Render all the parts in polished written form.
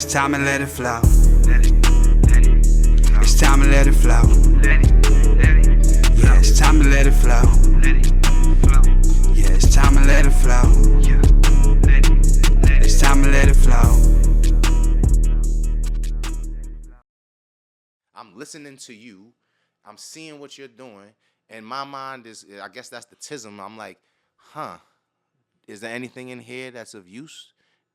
It's time to let it flow. It's time to let it flow. Yeah, it's time to let it flow. Yeah, it's time to let it flow. It's time to let it flow. I'm listening to you. I'm seeing what you're doing. And my mind is, I guess that's the tism. I'm like, is there anything in here that's of use?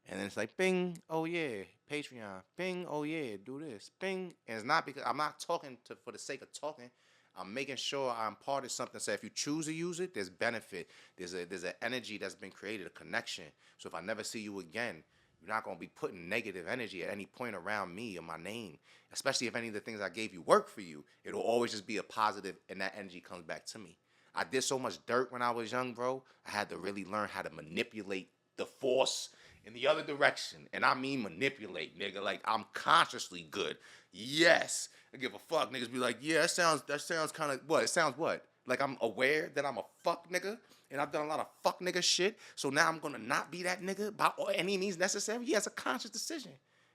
And then it's like, bing, oh yeah, Patreon. Bing, oh yeah, do this. Bing. And it's not because I'm not talking for the sake of talking. I'm making sure I imparted something. So if you choose to use it, there's benefit. There's an energy that's been created, a connection. So if I never see you again, you're not going to be putting negative energy at any point around me or my name. Especially if any of the things I gave you work for you. It'll always just be a positive, and that energy comes back to me. I did so much dirt when I was young, bro. I had to really learn how to manipulate the force in the other direction. And I mean manipulate, nigga. Like, I'm consciously good. Yes. I give a fuck. Niggas be like, yeah, that sounds kind of, what? It sounds what? Like I'm aware that I'm a fuck nigga and I've done a lot of fuck nigga shit. So now I'm going to not be that nigga by any means necessary. He has a conscious decision.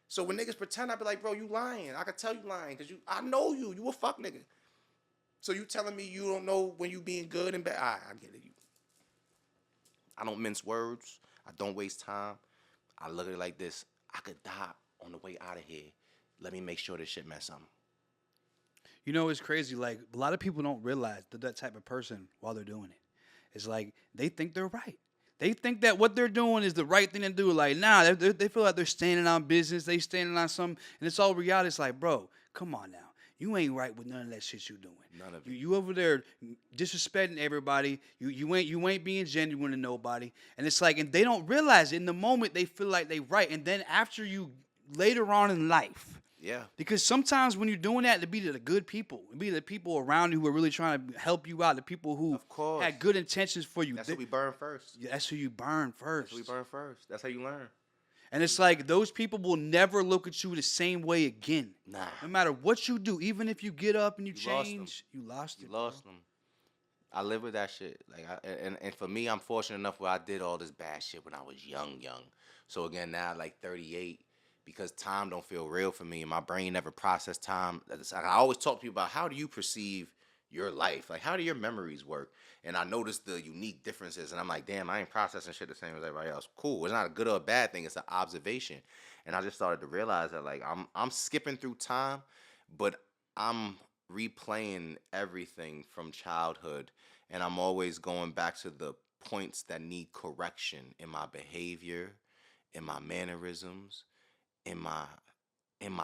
So when niggas pretend, I be like, bro, you lying. I can tell you lying because I know you. You a fuck nigga. So you telling me you don't know when you being good and bad? I get it. I don't mince words. I don't waste time. I look at it like this. I could die on the way out of here. Let me make sure this shit meant something. You know, it's crazy. Like, a lot of people don't realize that type of person while they're doing it. It's like they think they're right. They think that what they're doing is the right thing to do. Like, nah, they feel like they're standing on business. They standing on something. And it's all reality. It's like, bro, come on now. You ain't right with none of that shit you doing. None of it. You over there disrespecting everybody. You ain't being genuine to nobody. And it's like, and they don't realize it. In the moment they feel like they right. And then after you, later on in life. Yeah. Because sometimes when you're doing that, it be to the good people. It be the people around you who are really trying to help you out. The people who had good intentions for you. That's who we burn first. Yeah, that's who you burn first. That's who we burn first. That's how you learn. And it's like those people will never look at you the same way again. Nah. No matter what you do, even if you get up and you change, you lost them. I live with that shit. Like, and for me, I'm fortunate enough where I did all this bad shit when I was young. So again, now like 38, because time don't feel real for me, and my brain never processed time. I always talk to people about how do you perceive your life? Like, how do your memories work? And I noticed the unique differences, and I'm like, damn, I ain't processing shit the same as everybody else. Cool. It's not a good or a bad thing. It's an observation. And I just started to realize that, like, I'm skipping through time, but I'm replaying everything from childhood, and I'm always going back to the points that need correction in my behavior, in my mannerisms, in my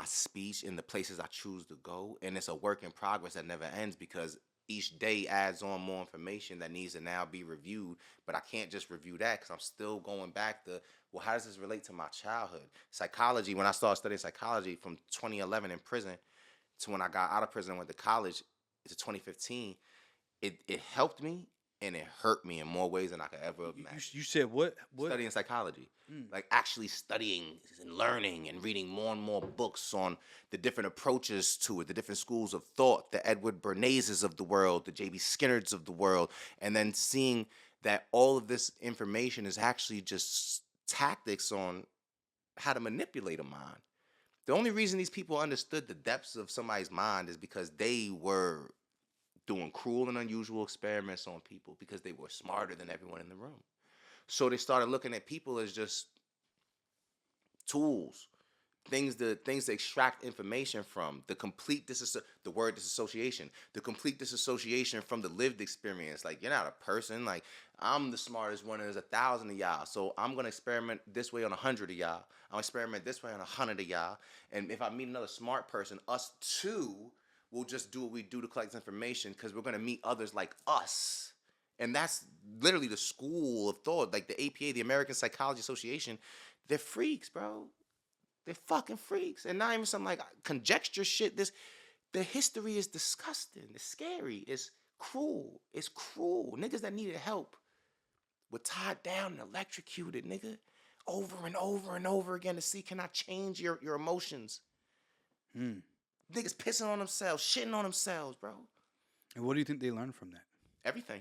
speech, in the places I choose to go. And it's a work in progress that never ends because each day adds on more information that needs to now be reviewed. But I can't just review that because I'm still going back to, well, how does this relate to my childhood? Psychology, when I started studying psychology from 2011 in prison to when I got out of prison and went to college to 2015, it helped me and it hurt me in more ways than I could ever imagine. You said what? Studying psychology. Like actually studying and learning and reading more and more books on the different approaches to it, the different schools of thought, the Edward Bernays of the world, the J.B. Skinners of the world, and then seeing that all of this information is actually just tactics on how to manipulate a mind. The only reason these people understood the depths of somebody's mind is because they were doing cruel and unusual experiments on people because they were smarter than everyone in the room. So they started looking at people as just tools, things to extract information from. The complete the word disassociation, the complete disassociation from the lived experience. Like, you're not a person. Like, I'm the smartest one, and there's 1,000 of y'all. So I'm gonna experiment this way on 100 of y'all. I'm gonna experiment this way on 100 of y'all. And if I meet another smart person, us two will just do what we do to collect information because we're gonna meet others like us. And that's literally the school of thought. Like the APA, the American Psychology Association, they're freaks, bro. They're fucking freaks. And not even some like conjecture shit. The history is disgusting. It's scary. It's cruel. It's cruel. Niggas that needed help were tied down and electrocuted, nigga. Over and over and over again to see, can I change your emotions? Niggas pissing on themselves, shitting on themselves, bro. And what do you think they learned from that? Everything.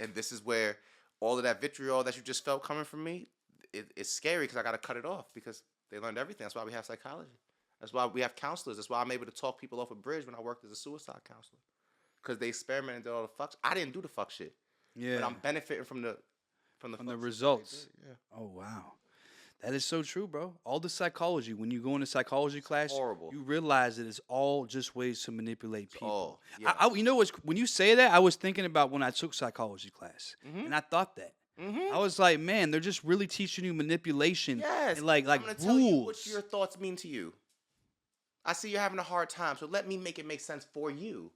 And this is where all of that vitriol that you just felt coming from me, it's scary because I got to cut it off because They learned everything. That's why we have psychology. That's why we have counselors. That's why I'm able to talk people off a bridge when I worked as a suicide counselor. Because they experimented and did all the fuck. I didn't do the fuck shit. Yeah. But I'm benefiting from the results. Yeah. Oh wow. That is so true, bro. All the psychology, when you go into psychology class, horrible. You realize that it's all just ways to manipulate people. Oh, yeah. You know what's, when you say that, I was thinking about when I took psychology class, and I thought that. I was like, man, they're just really teaching you manipulation. Yes. And like I'm gonna rules. tell you what your thoughts mean to you. I see you're having a hard time, so let me make it make sense for you.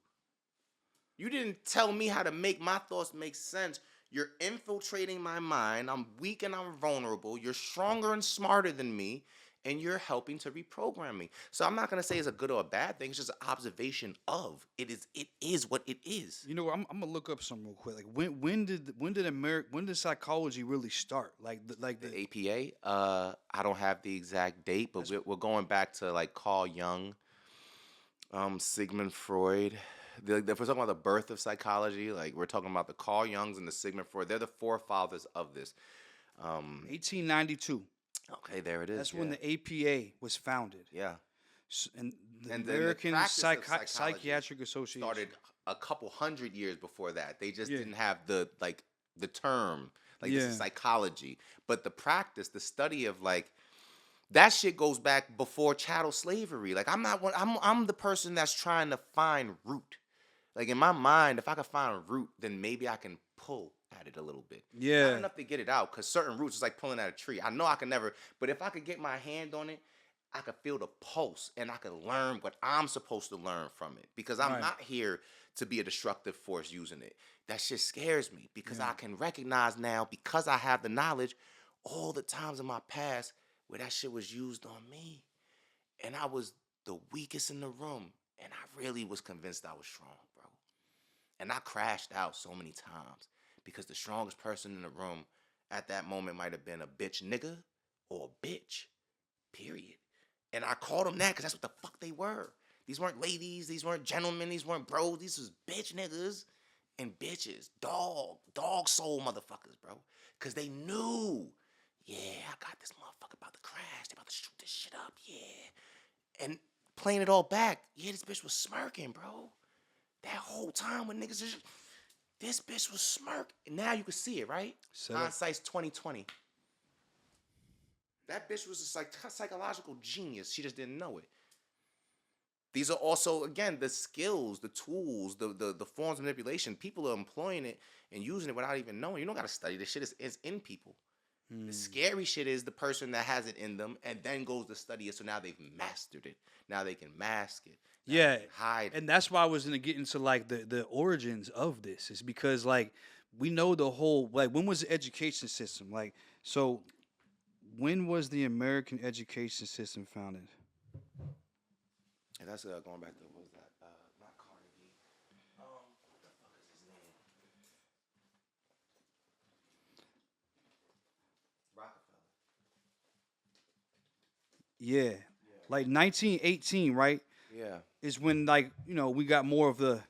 You didn't tell me how to make my thoughts make sense. You're infiltrating my mind. I'm weak and I'm vulnerable. You're stronger and smarter than me, and you're helping to reprogram me. So I'm not gonna say it's a good or a bad thing. It's just an observation of it is what it is. You know, I'm gonna look up some real quick. Like when did psychology really start? Like the APA. I don't have the exact date, but we're going back to like Carl Jung, Sigmund Freud. If we're talking about the birth of psychology, like we're talking about the Carl Jungs and the Sigmund Freud. They're the forefathers of this. 1892. Okay, there it is. That's when the APA was founded. Yeah. And the And American the psychology Psychiatric Association started a couple hundred years before that. They just didn't have the term. This is psychology. But the practice, the study of that shit goes back before chattel slavery. Like I'm the person that's trying to find root. Like in my mind, if I can find a root, then maybe I can pull at it a little bit. Yeah. Not enough to get it out, because certain roots is like pulling at a tree. I know I can never, but if I could get my hand on it, I could feel the pulse and I could learn what I'm supposed to learn from it. Because I'm not here to be a destructive force using it. That shit scares me because I can recognize now, because I have the knowledge, all the times in my past where that shit was used on me. And I was the weakest in the room. And I really was convinced I was strong, bro. And I crashed out so many times because the strongest person in the room at that moment might have been a bitch nigga or a bitch, period. And I called them that because that's what the fuck they were. These weren't ladies. These weren't gentlemen. These weren't bros. These was bitch niggas and bitches. Dog soul motherfuckers, bro. Because they knew, yeah, I got this motherfucker about to crash. They about to shoot this shit up, yeah. And playing it all back, yeah, this bitch was smirking, bro. That whole time when niggas just, this bitch was smirking. And now you can see it, right? Hindsight's 2020. That bitch was a psychological genius. She just didn't know it. These are also, again, the skills, the tools, the forms of manipulation. People are employing it and using it without even knowing. You don't got to study this shit. It's in people. The scary shit is the person that has it in them and then goes to study it. So now they've mastered it. Now they can mask it. Yeah, hide. And that's why I was gonna get into the origins of this. Is because we know the whole when was the education system so. When was the American education system founded? And that's going back to, what was that? Not Carnegie. What the fuck is his name? Rockefeller. Yeah. 1918, right? Yeah. Is when we got more of the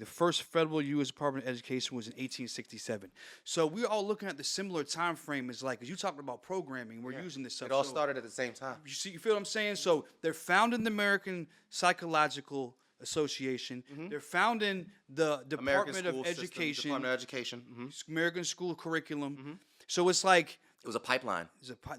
first federal U.S. Department of Education was in 1867. So we're all looking at the similar time frame as you talked about programming. We're using this stuff. It all started at the same time. You feel what I'm saying? So they're founding the American Psychological Association. They're founding the Department of Education. Department of Education. American School Curriculum. So it's like it was a pipeline.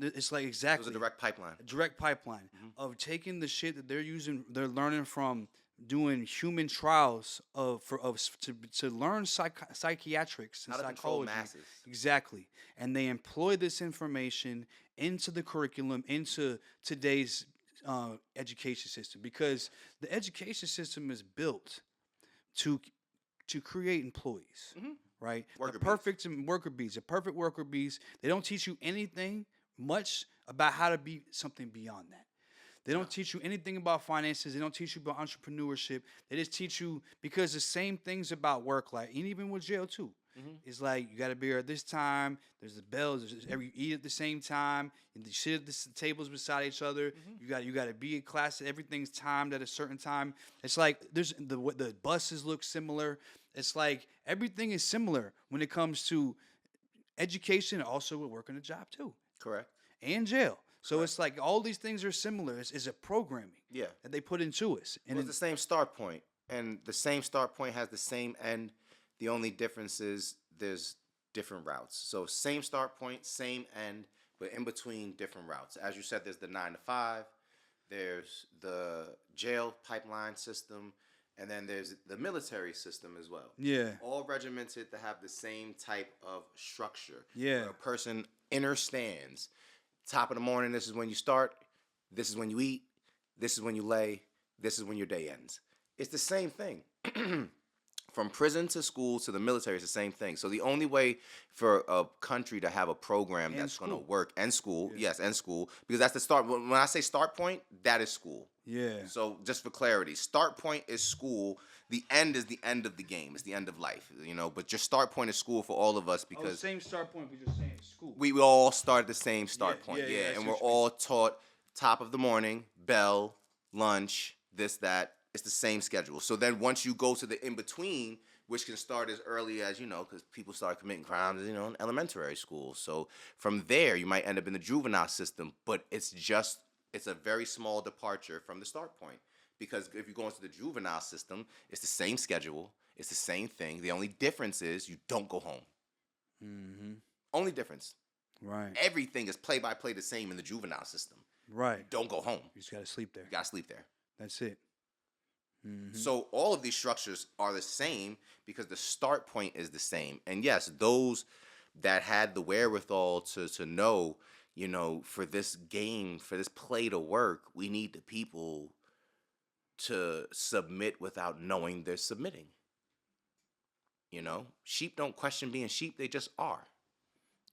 It's like exactly. It was a direct pipeline. A direct pipeline of taking the shit that they're using, they're learning from doing human trials to learn psychiatrics and how to psychology. Control masses. Exactly. And they employ this information into the curriculum, into today's education system, because the education system is built to create employees, right? Worker bees. The perfect worker bees. They don't teach you anything much about how to be something beyond that. They don't teach you anything about finances. They don't teach you about entrepreneurship. They just teach you, because the same things about work, and even with jail too. It's you got to be here at this time. There's the bells. You eat at the same time. And you sit at the tables beside each other. You got to be in class. Everything's timed at a certain time. It's there's the buses look similar. It's everything is similar when it comes to education, and also with working a job too. Correct. And jail. So it's like all these things are similar. It's a programming Yeah. that they put into us. And It's the same start point, and the same start point has the same end. The only difference is there's different routes. So same start point, same end, but in between different routes. As you said, there's the 9 to 5, there's the jail pipeline system, and then there's the military system as well. Yeah. All regimented to have the same type of structure. Yeah. Where a person understands. Top of the morning, this is when you start. This is when you eat. This is when you lay. This is when your day ends. It's the same thing. From prison to school to the military, it's the same thing. So the only way for a country to have a program that's going to work, and school, yes, and school, because that's the start. When I say start point, that is school. Yeah. So just for clarity, start point is school. The end is the end of the game. It's the end of life, you know. But your start point is school for all of us because same start point. We just saying school. we all start at the same start point. yeah, And we're all taught top of the morning, bell, lunch, this, that. It's the same schedule. So then once you go to the in-between, which can start as early as, you know, because people start committing crimes, you know, in elementary school. So from there, you might end up in the juvenile system, but it's a very small departure from the start point. Because if you go into the juvenile system, it's the same schedule. It's the same thing. The only difference is you don't go home. Mm-hmm. Only difference. Right. Everything is play-by-play the same in the juvenile system. Right. You don't go home. You just got to sleep there. You got to sleep there. That's it. Mm-hmm. So all of these structures are the same because the start point is the same. And yes, those that had the wherewithal to know, you know, for this game, for this play to work, we need the people to submit without knowing they're submitting. You know, sheep don't question being sheep; they just are.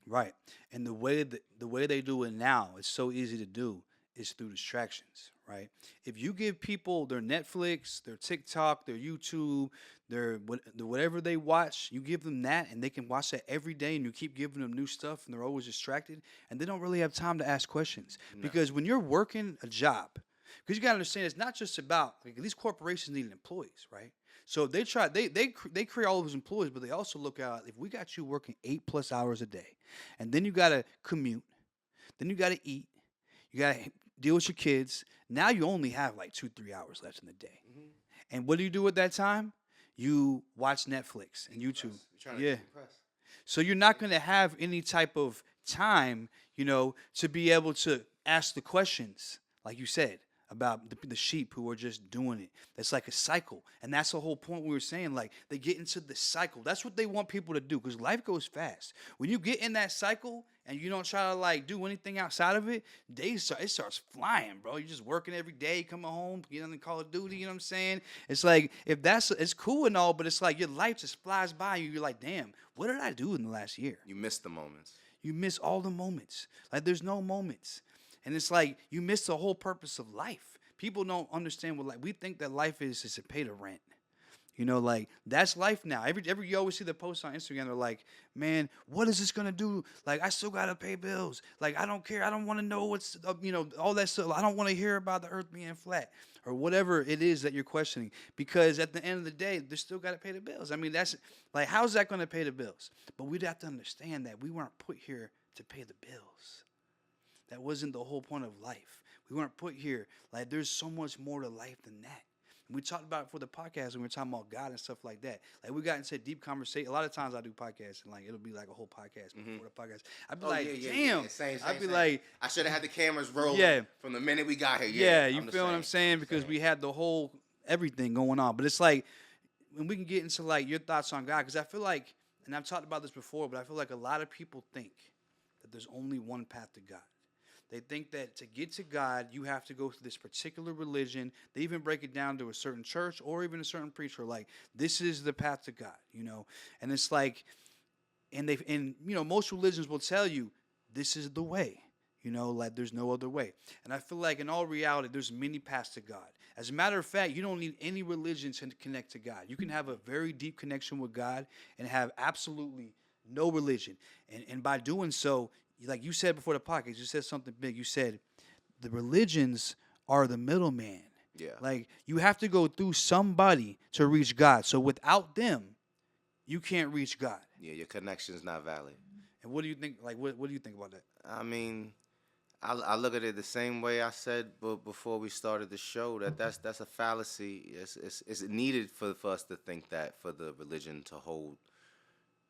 Right. And the way they do it now, it's so easy to do, is through distractions, right? If you give people their Netflix, their TikTok, their YouTube, their whatever they watch, you give them that and they can watch that every day and you keep giving them new stuff and they're always distracted and they don't really have time to ask questions. No. Because when you're working a job, because you got to understand it's not just about, like, these corporations need employees, right? So they create all of those employees, but they also look out, if we got you working 8+ hours a day and then you got to commute, then you got to eat, you got to deal with your kids. Now you only have like 2-3 hours left in the day. Mm-hmm. And what do you do at that time? You watch Netflix and YouTube. Yeah. So you're not going to have any type of time, you know, to be able to ask the questions, like you said, about the sheep who are just doing it. That's like a cycle. And that's the whole point we were saying. Like, they get into the cycle. That's what they want people to do, because life goes fast. When you get in that cycle and you don't try to, like, do anything outside of it, it starts flying, bro. You're just working every day, coming home, getting on the Call of Duty, you know what I'm saying? It's like, it's cool and all, but it's like your life just flies by you. You're like, damn, what did I do in the last year? You miss the moments. You miss all the moments. Like, there's no moments. And it's like you miss the whole purpose of life. People don't understand what life. We think that life is to pay the rent. You know, like, that's life now. Every you always see the posts on Instagram. They're like, man, what is this gonna do? Like, I still gotta pay bills. Like, I don't care. I don't want to know what's, you know, all that stuff. I don't want to hear about the earth being flat or whatever it is that you're questioning. Because at the end of the day, they still gotta pay the bills. I mean, that's like, how's that gonna pay the bills? But we'd have to understand that we weren't put here to pay the bills. That wasn't the whole point of life. We weren't put here. Like, there's so much more to life than that. And we talked about it for the podcast when we were talking about God and stuff like that. Like, we got into deep conversation. A lot of times I do podcasts and, like, it'll be like a whole podcast before the podcast. I'd be damn. Same, I'd be like, I should have had the cameras rolling from the minute we got here. Yeah, you feel what I'm saying? Because we had the whole everything going on. But it's like, when we can get into, like, your thoughts on God, because I feel like, and I've talked about this before, but I feel like a lot of people think that there's only one path to God. They think that to get to God, you have to go through this particular religion. They even break it down to a certain church or even a certain preacher. Like, this is the path to God, you know? And it's like, and you know, most religions will tell you, this is the way, you know, like, there's no other way. And I feel like in all reality, there's many paths to God. As a matter of fact, you don't need any religion to connect to God. You can have a very deep connection with God and have absolutely no religion. And by doing so, like you said before the podcast, you said something big. You said the religions are the middleman. Yeah. Like, you have to go through somebody to reach God. So without them, you can't reach God. Yeah, your connection is not valid. And what do you think? Like, what do you think about that? I mean, I look at it the same way I said before we started the show, that's a fallacy. It's needed for us to think that for the religion to hold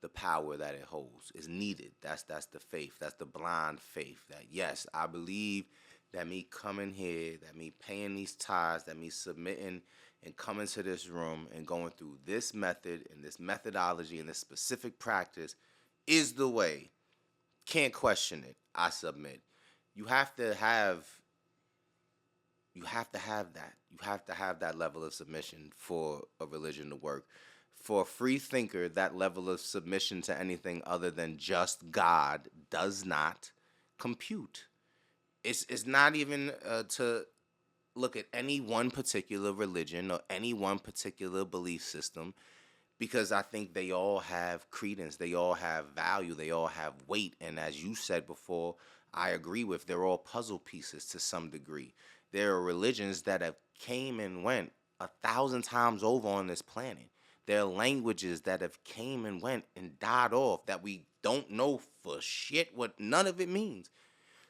the power that it holds is needed. That's the faith. That's the blind faith. That yes, I believe that me coming here, that me paying these tithes, that me submitting and coming to this room and going through this method and this methodology and this specific practice is the way. Can't question it. I submit. You have to have that. You have to have that level of submission for a religion to work. For a free thinker, that level of submission to anything other than just God does not compute. It's not even to look at any one particular religion or any one particular belief system, because I think they all have credence, they all have value, they all have weight, and as you said before, I agree with, they're all puzzle pieces to some degree. There are religions that have came and went 1,000 times over on this planet. There are languages that have came and went and died off that we don't know for shit what none of it means.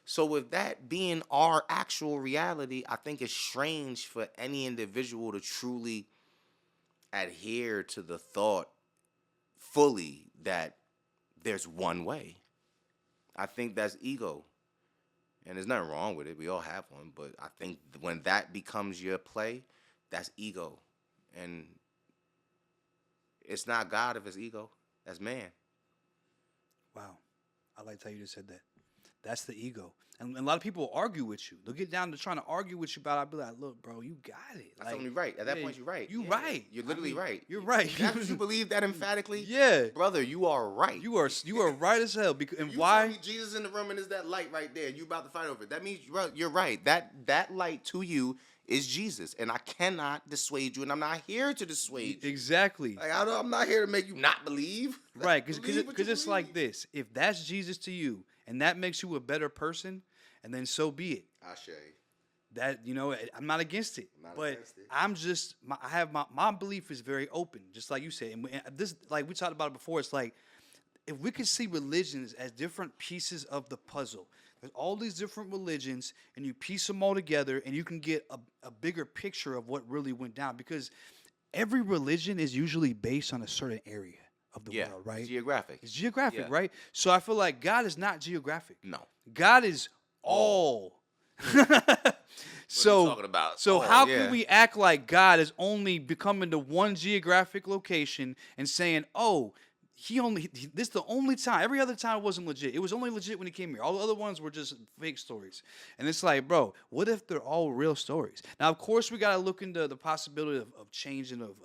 So with that being our actual reality, I think it's strange for any individual to truly adhere to the thought fully that there's one way. I think that's ego. And there's nothing wrong with it. We all have one. But I think when that becomes your play, that's ego. And it's not God if it's ego. That's man. Wow. I like how you just said that. That's the ego. And a lot of people argue with you. They'll get down to trying to argue with you about it. I'll be like, look, bro, you got it. That's only right. At that point, you're right. You're right. You're literally right. You're right. You believe that emphatically? Yeah. Brother, you are right. You are right as hell. And you why? Tell me Jesus in the room and there's that light right there. You about to fight over it. That means you're right. That light to you is Jesus. And I cannot dissuade you. And I'm not here to dissuade you. Exactly. Like, I'm not here to make you not believe. Right. Because it's like this. If that's Jesus to you and that makes you a better person, and then so be it. Ashe. That, I'm not against it. I'm just, I have my belief is very open, just like you said. And this, like we talked about it before, it's like, if we could see religions as different pieces of the puzzle, there's all these different religions, and you piece them all together, and you can get a bigger picture of what really went down. Because every religion is usually based on a certain area of the world, right? Geographic. It's geographic, right? So I feel like God is not geographic. No. God is all. So talking about? How can we act like God is only becoming to one geographic location and saying, oh, this is the only time. Every other time it wasn't legit. It was only legit when he came here. All the other ones were just fake stories. And it's like, bro, what if they're all real stories? Now, of course, we got to look into the possibility of changing, of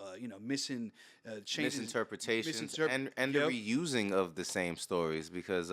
misinterpretations and the reusing of the same stories, because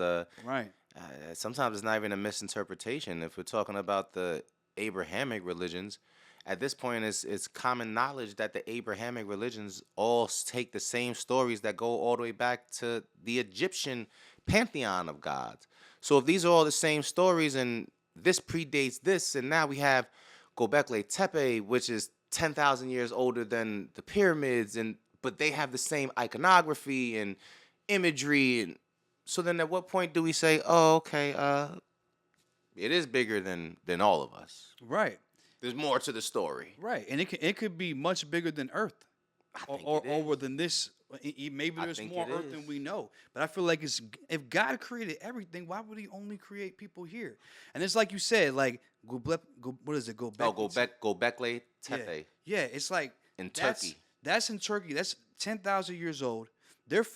sometimes it's not even a misinterpretation. If we're talking about the Abrahamic religions, at this point, it's common knowledge that the Abrahamic religions all take the same stories that go all the way back to the Egyptian pantheon of gods. So if these are all the same stories and this predates this, and now we have Göbekli Tepe, which is 10,000 years older than the pyramids, but they have the same iconography and imagery. And so then at what point do we say, oh, okay, it is bigger than all of us? Right. There's more to the story. Right. And it could be much bigger than Earth. Or than this. Maybe there's more Earth than we know. But I feel like if God created everything, why would he only create people here? And it's like you said, like, what is it? Göbekli Tepe. Yeah, it's like in Turkey. That's in Turkey. That's 10,000 years old.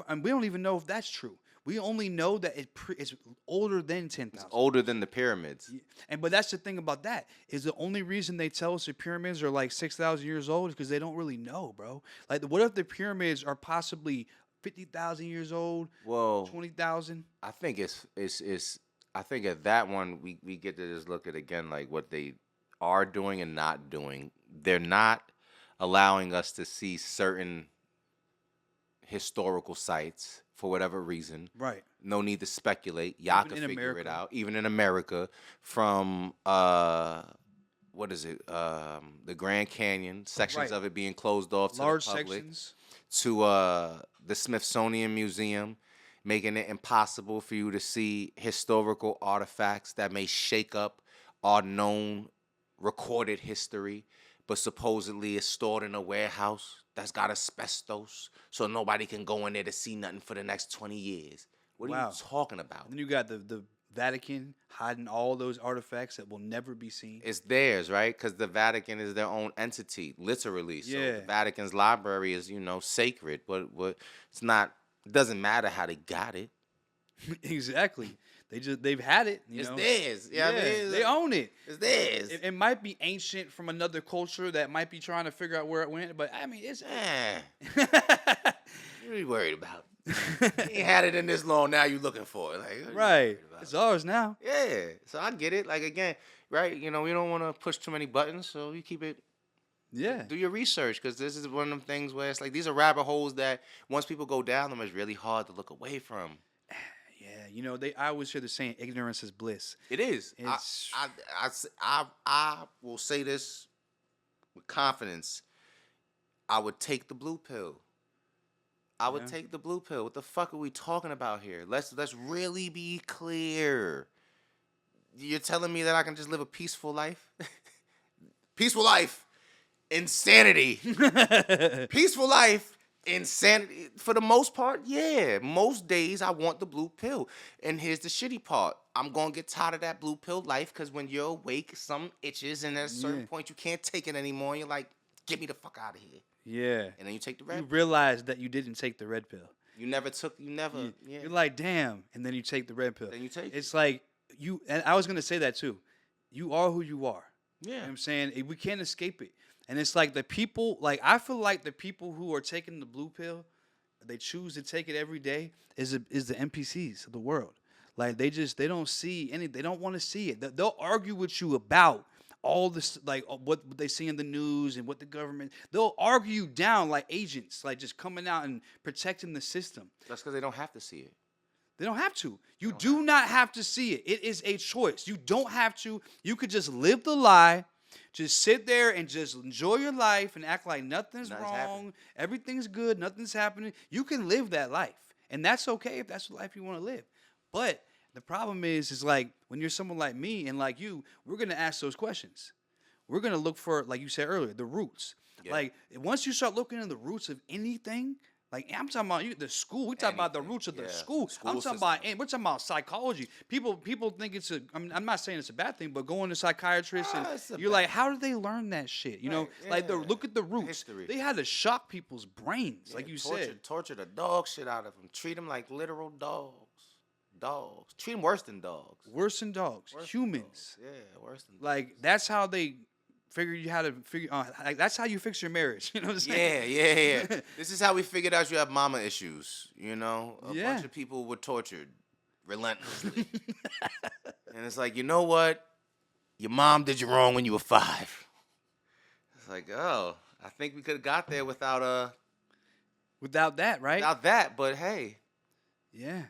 And we don't even know if that's true. We only know that it's older than 10,000. It's older than the pyramids. But that's the thing about that, is the only reason they tell us the pyramids are like 6,000 years old is because they don't really know, bro. Like, what if the pyramids are possibly 50,000 years old? Well, 20,000? I think I think at that one we get to just look at again like what they are doing and not doing. They're not allowing us to see certain historical sites for whatever reason. Right. No need to speculate. Y'all can figure it out. Even in America, from what is it? The Grand Canyon, sections of it being closed off to large the public, sections, to the Smithsonian Museum, making it impossible for you to see historical artifacts that may shake up our known recorded history, but supposedly it's stored in a warehouse that's got asbestos, so nobody can go in there to see nothing for the next 20 years. What are you talking about? Then you got the Vatican hiding all those artifacts that will never be seen. It's theirs, right? Because the Vatican is their own entity, literally. So the Vatican's library is, sacred, but it's not. It doesn't matter how they got it. Exactly. They've had it. It's theirs. Yeah, they own it. It's theirs. It might be ancient from another culture that might be trying to figure out where it went, but I mean, it's. What are you worried about? You ain't had it in this long. Now you looking for it, like right? It's ours now. Yeah, so I get it. Like again, right? We don't want to push too many buttons, so you keep it. Yeah. Do your research, because this is one of them things where it's like these are rabbit holes that once people go down them, it's really hard to look away from. Yeah, I always hear the saying, "Ignorance is bliss." It is. I will say this with confidence. I would take the blue pill. I would take the blue pill. What the fuck are we talking about here? Let's really be clear. You're telling me that I can just live a peaceful life? Peaceful life. Insanity. Peaceful life. Insanity. For the most part, yeah. Most days I want the blue pill. And here's the shitty part. I'm going to get tired of that blue pill life because when you're awake, some itches, and at a certain point you can't take it anymore. And you're like, get me the fuck out of here. Yeah. And then you take the red pill. You realize that you didn't take the red pill. You're like, damn. And then you take the red pill. Then you take it. It's like, and I was going to say that too. You are who you are. Yeah. You know what I'm saying? We can't escape it. And it's like the people, I feel like the people who are taking the blue pill, they choose to take it every day, is the NPCs of the world. Like, they don't see they don't want to see it. They'll argue with you about all this, like what they see in the news and what the government, they'll argue you down like agents, like just coming out and protecting the system. That's because they don't have to see it. They don't have to. You do not have to see it. It is a choice. You don't have to. You could just live the lie, just sit there and just enjoy your life and act like nothing's wrong. Happening. Everything's good. Nothing's happening. You can live that life. And that's okay if that's the life you want to live. But the problem is like when you're someone like me and like you, we're going to ask those questions. We're going to look for, like you said earlier, the roots. Yeah. Like once you start looking at the roots of anything, like I'm talking about the school. We talk about the roots of the school. I'm talking about, we're talking about psychology. People think it's I'm not saying it's a bad thing, but going to psychiatrists and you're like, how did they learn that shit? You know, look at the roots. History. They had to shock people's brains, like you said. Torture the dog shit out of them. Treat them like literal dogs. Treat them worse than dogs. Worse than dogs. Humans. Yeah, worse than dogs. Like that's how they figure you how to figure. Like that's how you fix your marriage. You know what I'm saying? Yeah. This is how we figured out you have mama issues. A bunch of people were tortured relentlessly, and it's like, you know what? Your mom did you wrong when you were 5. It's like, oh, I think we could have got there without that, right? Without that, but hey. Yeah.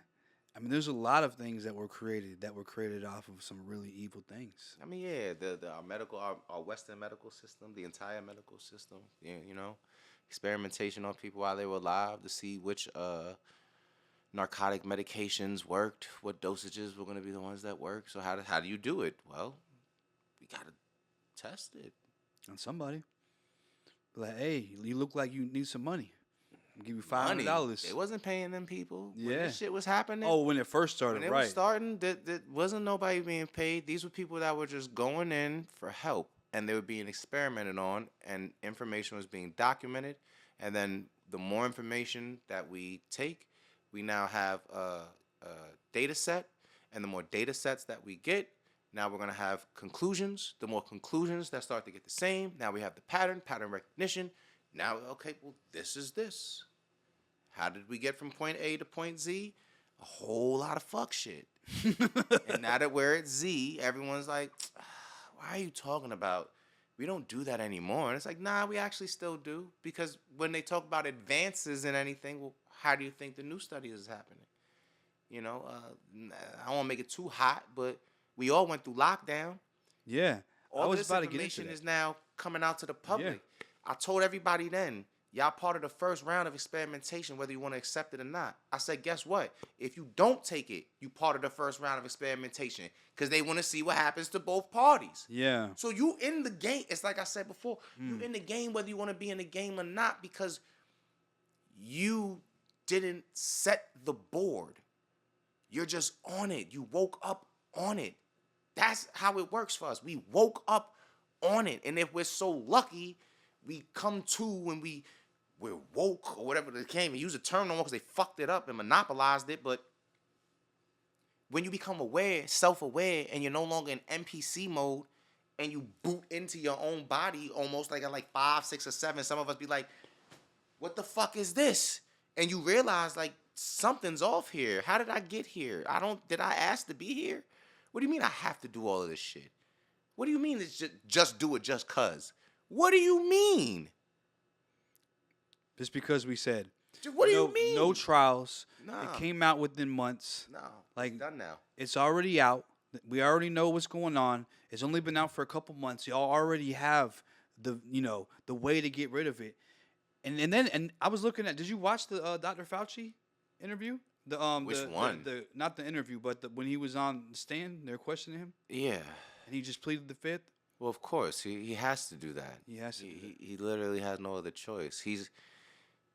I mean, there's a lot of things that were created off of some really evil things. I mean, yeah, our Western medical system, the entire medical system, experimentation on people while they were alive to see which narcotic medications worked, what dosages were going to be the ones that work. So how do you do it? Well, we got to test it on somebody. Like, hey, you look like you need some money. I'll give you $500. They wasn't paying them people when Yeah. this shit was happening. Oh, when it first started, when it right. was starting, that wasn't nobody being paid. These were people that were just going in for help, and they were being experimented on, and information was being documented. And then the more information that we take, we now have a data set, and the more data sets that we get, now we're going to have conclusions. The more conclusions that start to get the same, now we have the pattern recognition. Now, okay, well, this is this. How did we get from point A to point Z? A whole lot of fuck shit. And now that we're at Z, everyone's like, why are you talking about? We don't do that anymore. And it's like, nah, we actually still do. Because when they talk about advances in anything, well, how do you think the new study is happening? I don't want to make it too hot, but we all went through lockdown. Yeah. All this information is now coming out to the public. Yeah. I told everybody then, Y'all part of the first round of experimentation, whether you want to accept it or not. I said, guess what? If you don't take it, you part of the first round of experimentation because they want to see what happens to both parties. Yeah. So you in the game. It's like I said before. You in the game whether you want to be in the game or not because you didn't set the board. You're just on it. You woke up on it. That's how it works for us. We woke up on it. And if we're so lucky, we come to when we're woke or whatever they can't even use the term no more because they fucked it up and monopolized it. But when you become aware, self-aware, and you're no longer in NPC mode and you boot into your own body almost like at like 5, 6, or 7, some of us be like, what the fuck is this? And you realize like something's off here. How did I get here? Did I ask to be here? What do you mean I have to do all of this shit? What do you mean it's just do it just cuz? What do you mean? Just because we said. What do you mean? No trials. Nah. It came out within months. No. Like, It's done now. It's already out. We already know what's going on. It's only been out for a couple months. Y'all already have the way to get rid of it. And I was looking at. Did you watch the Dr. Fauci interview? Which one? Not the interview, but when he was on the stand, they were questioning him. Yeah. And he just pleaded the fifth. Well, of course, he has to do that. He has to. He literally has no other choice.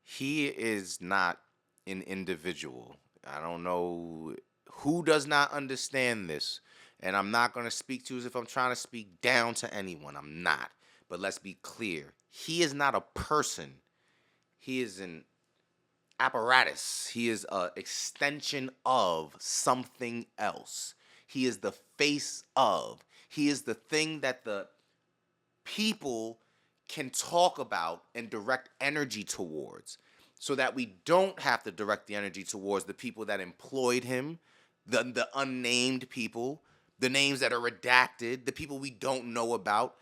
He is not an individual. I don't know who does not understand this, and I'm not going to speak to as if I'm trying to speak down to anyone. I'm not. But let's be clear. He is not a person. He is an apparatus. He is an extension of something else. He is the face of. He is the thing that the people can talk about and direct energy towards so that we don't have to direct the energy towards the people that employed him, the unnamed people, the names that are redacted, the people we don't know about.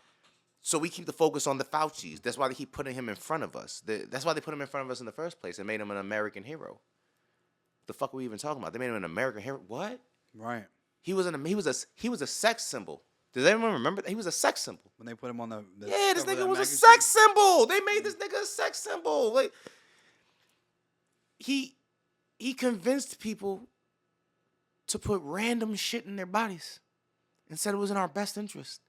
So we keep the focus on the Faucis. That's why they keep putting him in front of us. That's why they put him in front of us in the first place and made him an American hero. The fuck are we even talking about? They made him an American hero. What? Right. He was a sex symbol. Does anyone remember that? He was a sex symbol. When they put him on the yeah, this cover of nigga that was a magazine. sex symbol. They made this nigga a sex symbol. Like he convinced people to put random shit in their bodies and said it was in our best interest.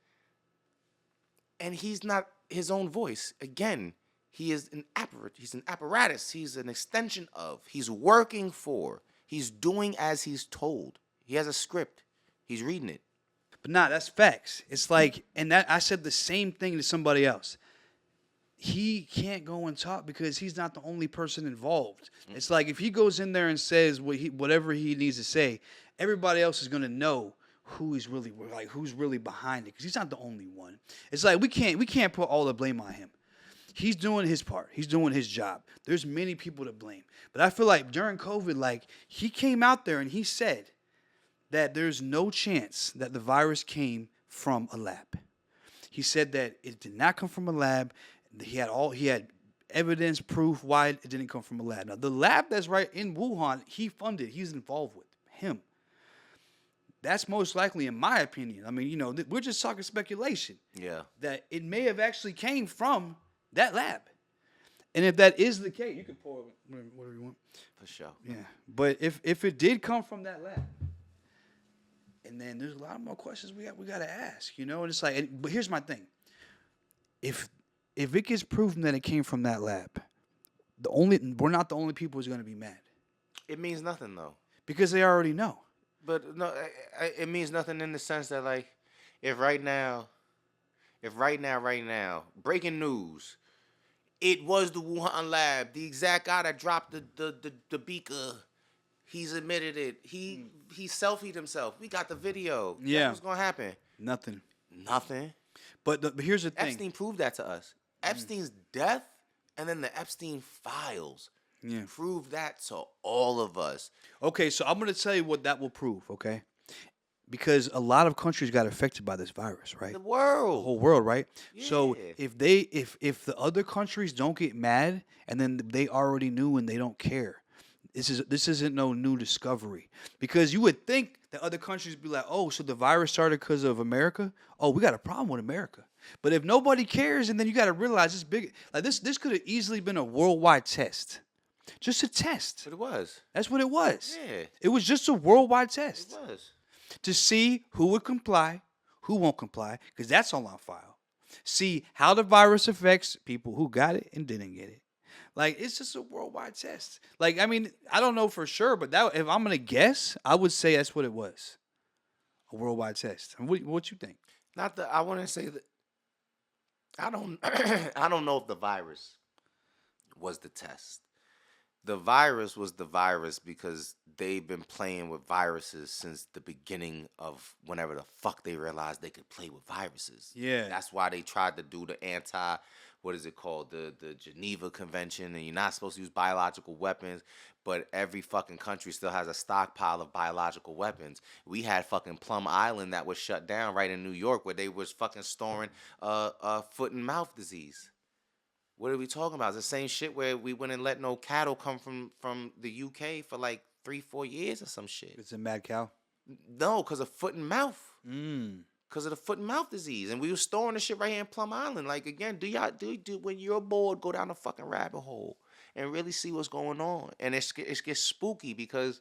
And he's not his own voice. Again, he is an apparatus. He's an apparatus. He's an extension of. He's working for. He's doing as he's told. He has a script. He's reading it. But nah, that's facts. It's like, and that I said the same thing to somebody else. He can't go and talk because he's not the only person involved. It's like if he goes in there and says whatever he needs to say, everybody else is gonna know who's really behind it because he's not the only one. It's like we can't put all the blame on him. He's doing his part. He's doing his job. There's many people to blame. But I feel like during COVID, like he came out there and he said that there's no chance that the virus came from a lab. He said that it did not come from a lab. He had evidence, proof why it didn't come from a lab. Now, the lab that's right in Wuhan, he funded. He's involved with him. That's most likely, in my opinion. I mean, we're just talking speculation. Yeah. That it may have actually came from that lab. And if that is the case, you can pour whatever you want. For sure. Yeah. But if it did come from that lab, and then there's a lot more questions we got to ask, and it's like, but here's my thing. If it gets proven that it came from that lab, we're not the only people who's going to be mad. It means nothing though. Because they already know. But no, it means nothing in the sense that like, if right now, breaking news, it was the Wuhan lab, the exact guy that dropped the beaker. He's admitted it. He selfied himself. We got the video. Yeah. What's gonna happen? Nothing. But here's the thing. Epstein proved that to us. Epstein's death and then the Epstein files proved that to all of us. Okay, so I'm going to tell you what that will prove, okay? Because a lot of countries got affected by this virus, right? The whole world, right? Yeah. So if the other countries don't get mad and then they already knew and they don't care, this isn't no new discovery, because you would think that other countries be like, oh, so the virus started because of America. Oh, we got a problem with America. But if nobody cares, and then you got to realize it's big. Like this could have easily been a worldwide test, just a test. But it was. That's what it was. Yeah. It was just a worldwide test It was. to see who would comply, who won't comply, because that's all on file. See how the virus affects people who got it and didn't get it. Like, it's just a worldwide test. Like, I mean, I don't know for sure, but that if I'm gonna guess, I would say that's what it was. A worldwide test. And what you think? Not that I want to say that. I don't. I don't know if the virus was the test. The virus was the virus because they've been playing with viruses since the beginning of whenever the fuck they realized they could play with viruses. Yeah. That's why they tried to do the what is it called? The Geneva Convention, and you're not supposed to use biological weapons, but every fucking country still has a stockpile of biological weapons. We had fucking Plum Island that was shut down right in New York where they was fucking storing foot and mouth disease. What are we talking about? It's the same shit where we wouldn't let no cattle come from the UK for like 3-4 years or some shit. It's a mad cow. No, because of foot and mouth. Mm. Because of the foot and mouth disease. And we were storing the shit right here in Plum Island. Like, again, do when you're bored, go down the fucking rabbit hole and really see what's going on. And it gets spooky because,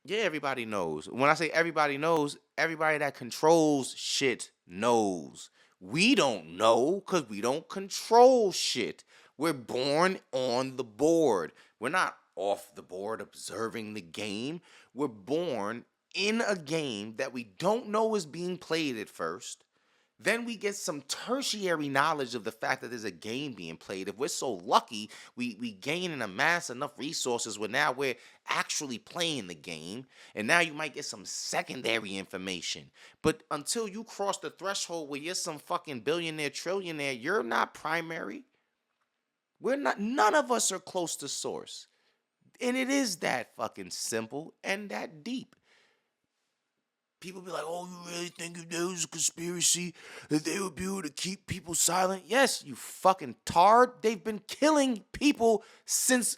yeah, everybody knows. When I say everybody knows, everybody that controls shit knows. We don't know because we don't control shit. We're born on the board. We're not off the board observing the game. We're born in a game that we don't know is being played at first. Then we get some tertiary knowledge of the fact that there's a game being played. If we're so lucky, we gain and amass enough resources where now we're actually playing the game. And now you might get some secondary information. But until you cross the threshold where you're some fucking billionaire, trillionaire, you're not primary. We're not, none of us are close to source. And it is that fucking simple and that deep. People be like, oh, you really think if there was a conspiracy that they would be able to keep people silent? Yes, you fucking tard. They've been killing people since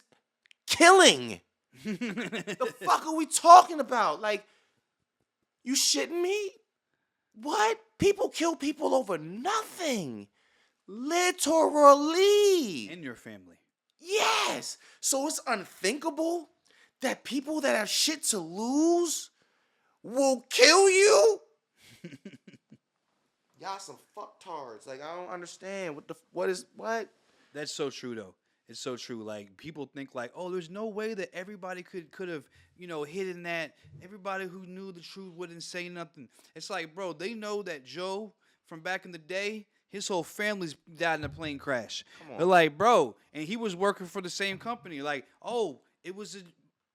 killing. The fuck are we talking about? Like, you shitting me? What? People kill people over nothing. Literally. In your family. Yes. So it's unthinkable that people that have shit to lose will kill you? Y'all some fucktards. Like, I don't understand. What? That's so true, though. It's so true. Like, people think like, oh, there's no way that everybody could have, hidden that. Everybody who knew the truth wouldn't say nothing. It's like, bro, they know that Joe from back in the day, his whole family's died in a plane crash. They're like, bro, and he was working for the same company. Like, oh, it was an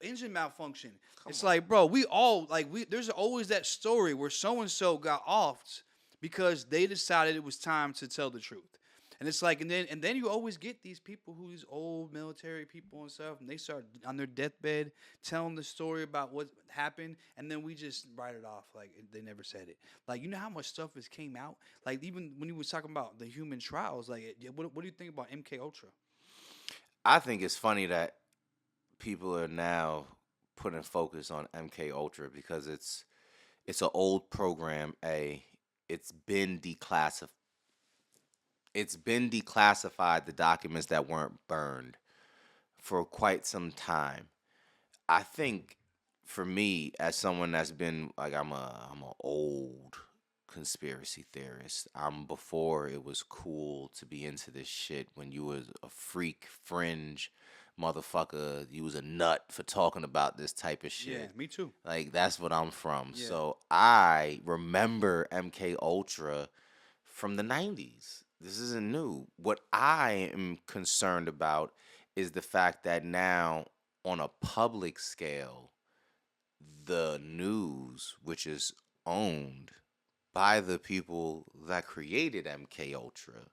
engine malfunction. It's like, bro, there's always that story where so-and-so got offed because they decided it was time to tell the truth. And it's like, and then you always get these people these old military people and stuff, and they start on their deathbed telling the story about what happened, and then we just write it off like they never said it. Like, you know how much stuff has came out? Like, even when he was talking about the human trials, like, what do you think about MKUltra? I think it's funny that people are now putting focus on MKUltra because it's an old program. It's been declassified. The documents that weren't burned for quite some time. I think for me, as someone that's been like, I'm an old conspiracy theorist. Before it was cool to be into this shit. When you was a freak fringe motherfucker, you was a nut for talking about this type of shit. Yeah, me too. Like, that's what I'm from. Yeah. So I remember MKUltra from the 90s. This isn't new. What I am concerned about is the fact that now, on a public scale, the news, which is owned by the people that created MKUltra,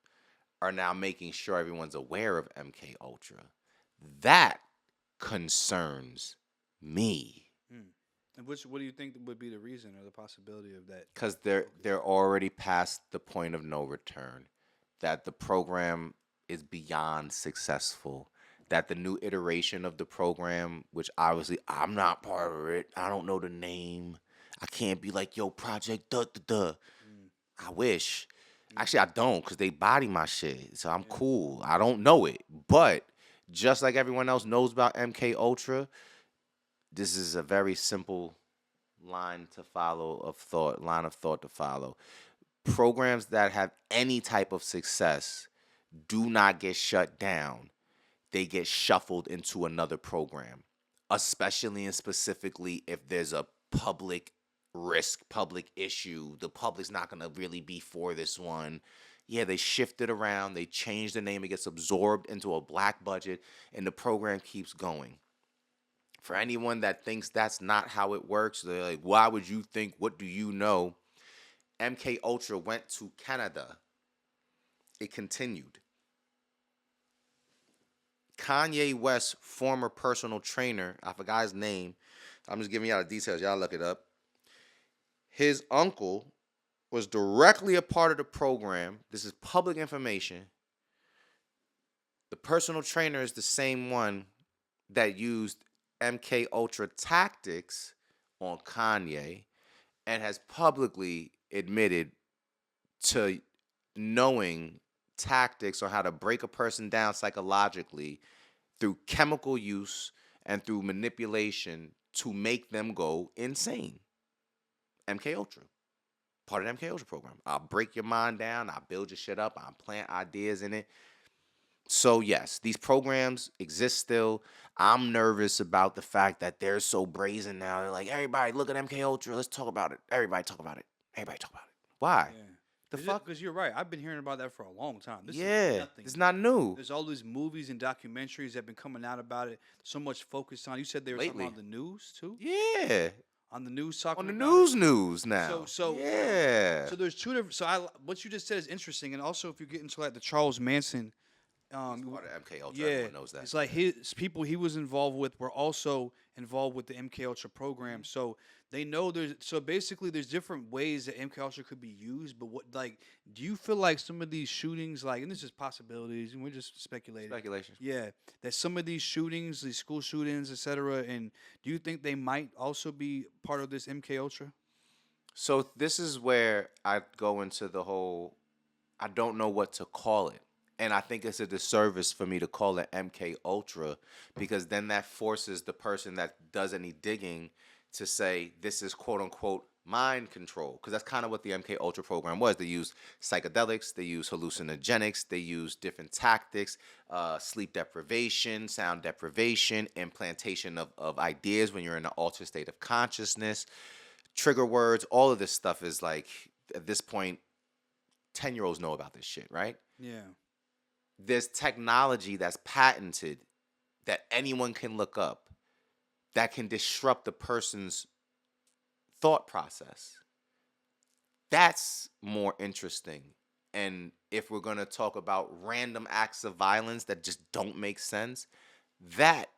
are now making sure everyone's aware of MKUltra. That concerns me. And what do you think would be the reason or the possibility of that? Because they're already past the point of no return. That the program is beyond successful. that the new iteration of the program, which obviously I'm not part of it, I don't know the name. I can't be like, yo, Project duh duh duh. I wish. Actually, I don't, because they body my shit. So I'm cool. I don't know it. But just like everyone else knows about MKUltra, this is a very simple line of thought to follow. Programs that have any type of success do not get shut down. They get shuffled into another program, especially and specifically if there's a public risk, public issue. The public's not going to really be for this one. Yeah, they shift it around. They change the name. It gets absorbed into a black budget, and the program keeps going. For anyone that thinks that's not how it works, they're like, why would you think? What do you know? MKUltra went to Canada. It continued. Kanye West's former personal trainer, I forgot his name. I'm just giving y'all the details. Y'all look it up. His uncle was directly a part of the program. This is public information. The personal trainer is the same one that used MKUltra tactics on Kanye and has publicly admitted to knowing tactics on how to break a person down psychologically through chemical use and through manipulation to make them go insane. MKUltra. Part of the MKUltra program. I'll break your mind down. I'll build your shit up. I'll plant ideas in it. So, yes, these programs exist still. I'm nervous about the fact that they're so brazen now. They're like, everybody, look at MKUltra. Let's talk about it. Everybody talk about it. Everybody talk about it. Why? Yeah. The fuck? Because you're right. I've been hearing about that for a long time. This is nothing. It's not new. There's all these movies and documentaries that have been coming out about it. So much focus on. You said they were talking about the news too. Yeah. On the news, talking on the about news now. So yeah. So there's two different. So what you just said is interesting, and also if you get into like the Charles Manson. He's part of MKUltra. Yeah, everyone knows that. It's like his people he was involved with were also involved with the MKUltra program. So they know there's. So basically, there's different ways that MKUltra could be used. But do you feel like some of these shootings, and this is possibilities, and we're just speculating. Speculation. Yeah, that some of these shootings, these school shootings, etc. And do you think they might also be part of this MKUltra? So this is where I go into the whole. I don't know what to call it. And I think it's a disservice for me to call it MKUltra because then that forces the person that does any digging to say this is quote unquote mind control, because that's kind of what the MKUltra program was. They used psychedelics, they used hallucinogenics, they used different tactics, sleep deprivation, sound deprivation, implantation of ideas when you're in an altered state of consciousness, trigger words. All of this stuff is like, at this point, 10-year-olds know about this shit, right? Yeah. There's technology that's patented that anyone can look up that can disrupt the person's thought process. That's more interesting. And if we're going to talk about random acts of violence that just don't make sense, that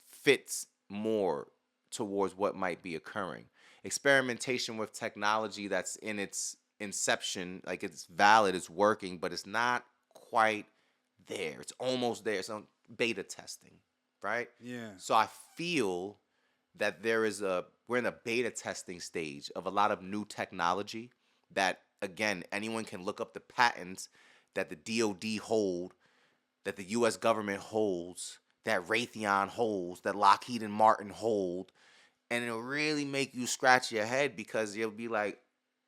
fits more towards what might be occurring. Experimentation with technology that's in its inception, like it's valid, it's working, but it's not quite there. It's almost there. It's on beta testing, right? Yeah. So I feel that we're in a beta testing stage of a lot of new technology that, again, anyone can look up the patents that the DOD hold, that the U.S. government holds, that Raytheon holds, that Lockheed and Martin hold, and it'll really make you scratch your head because you'll be like,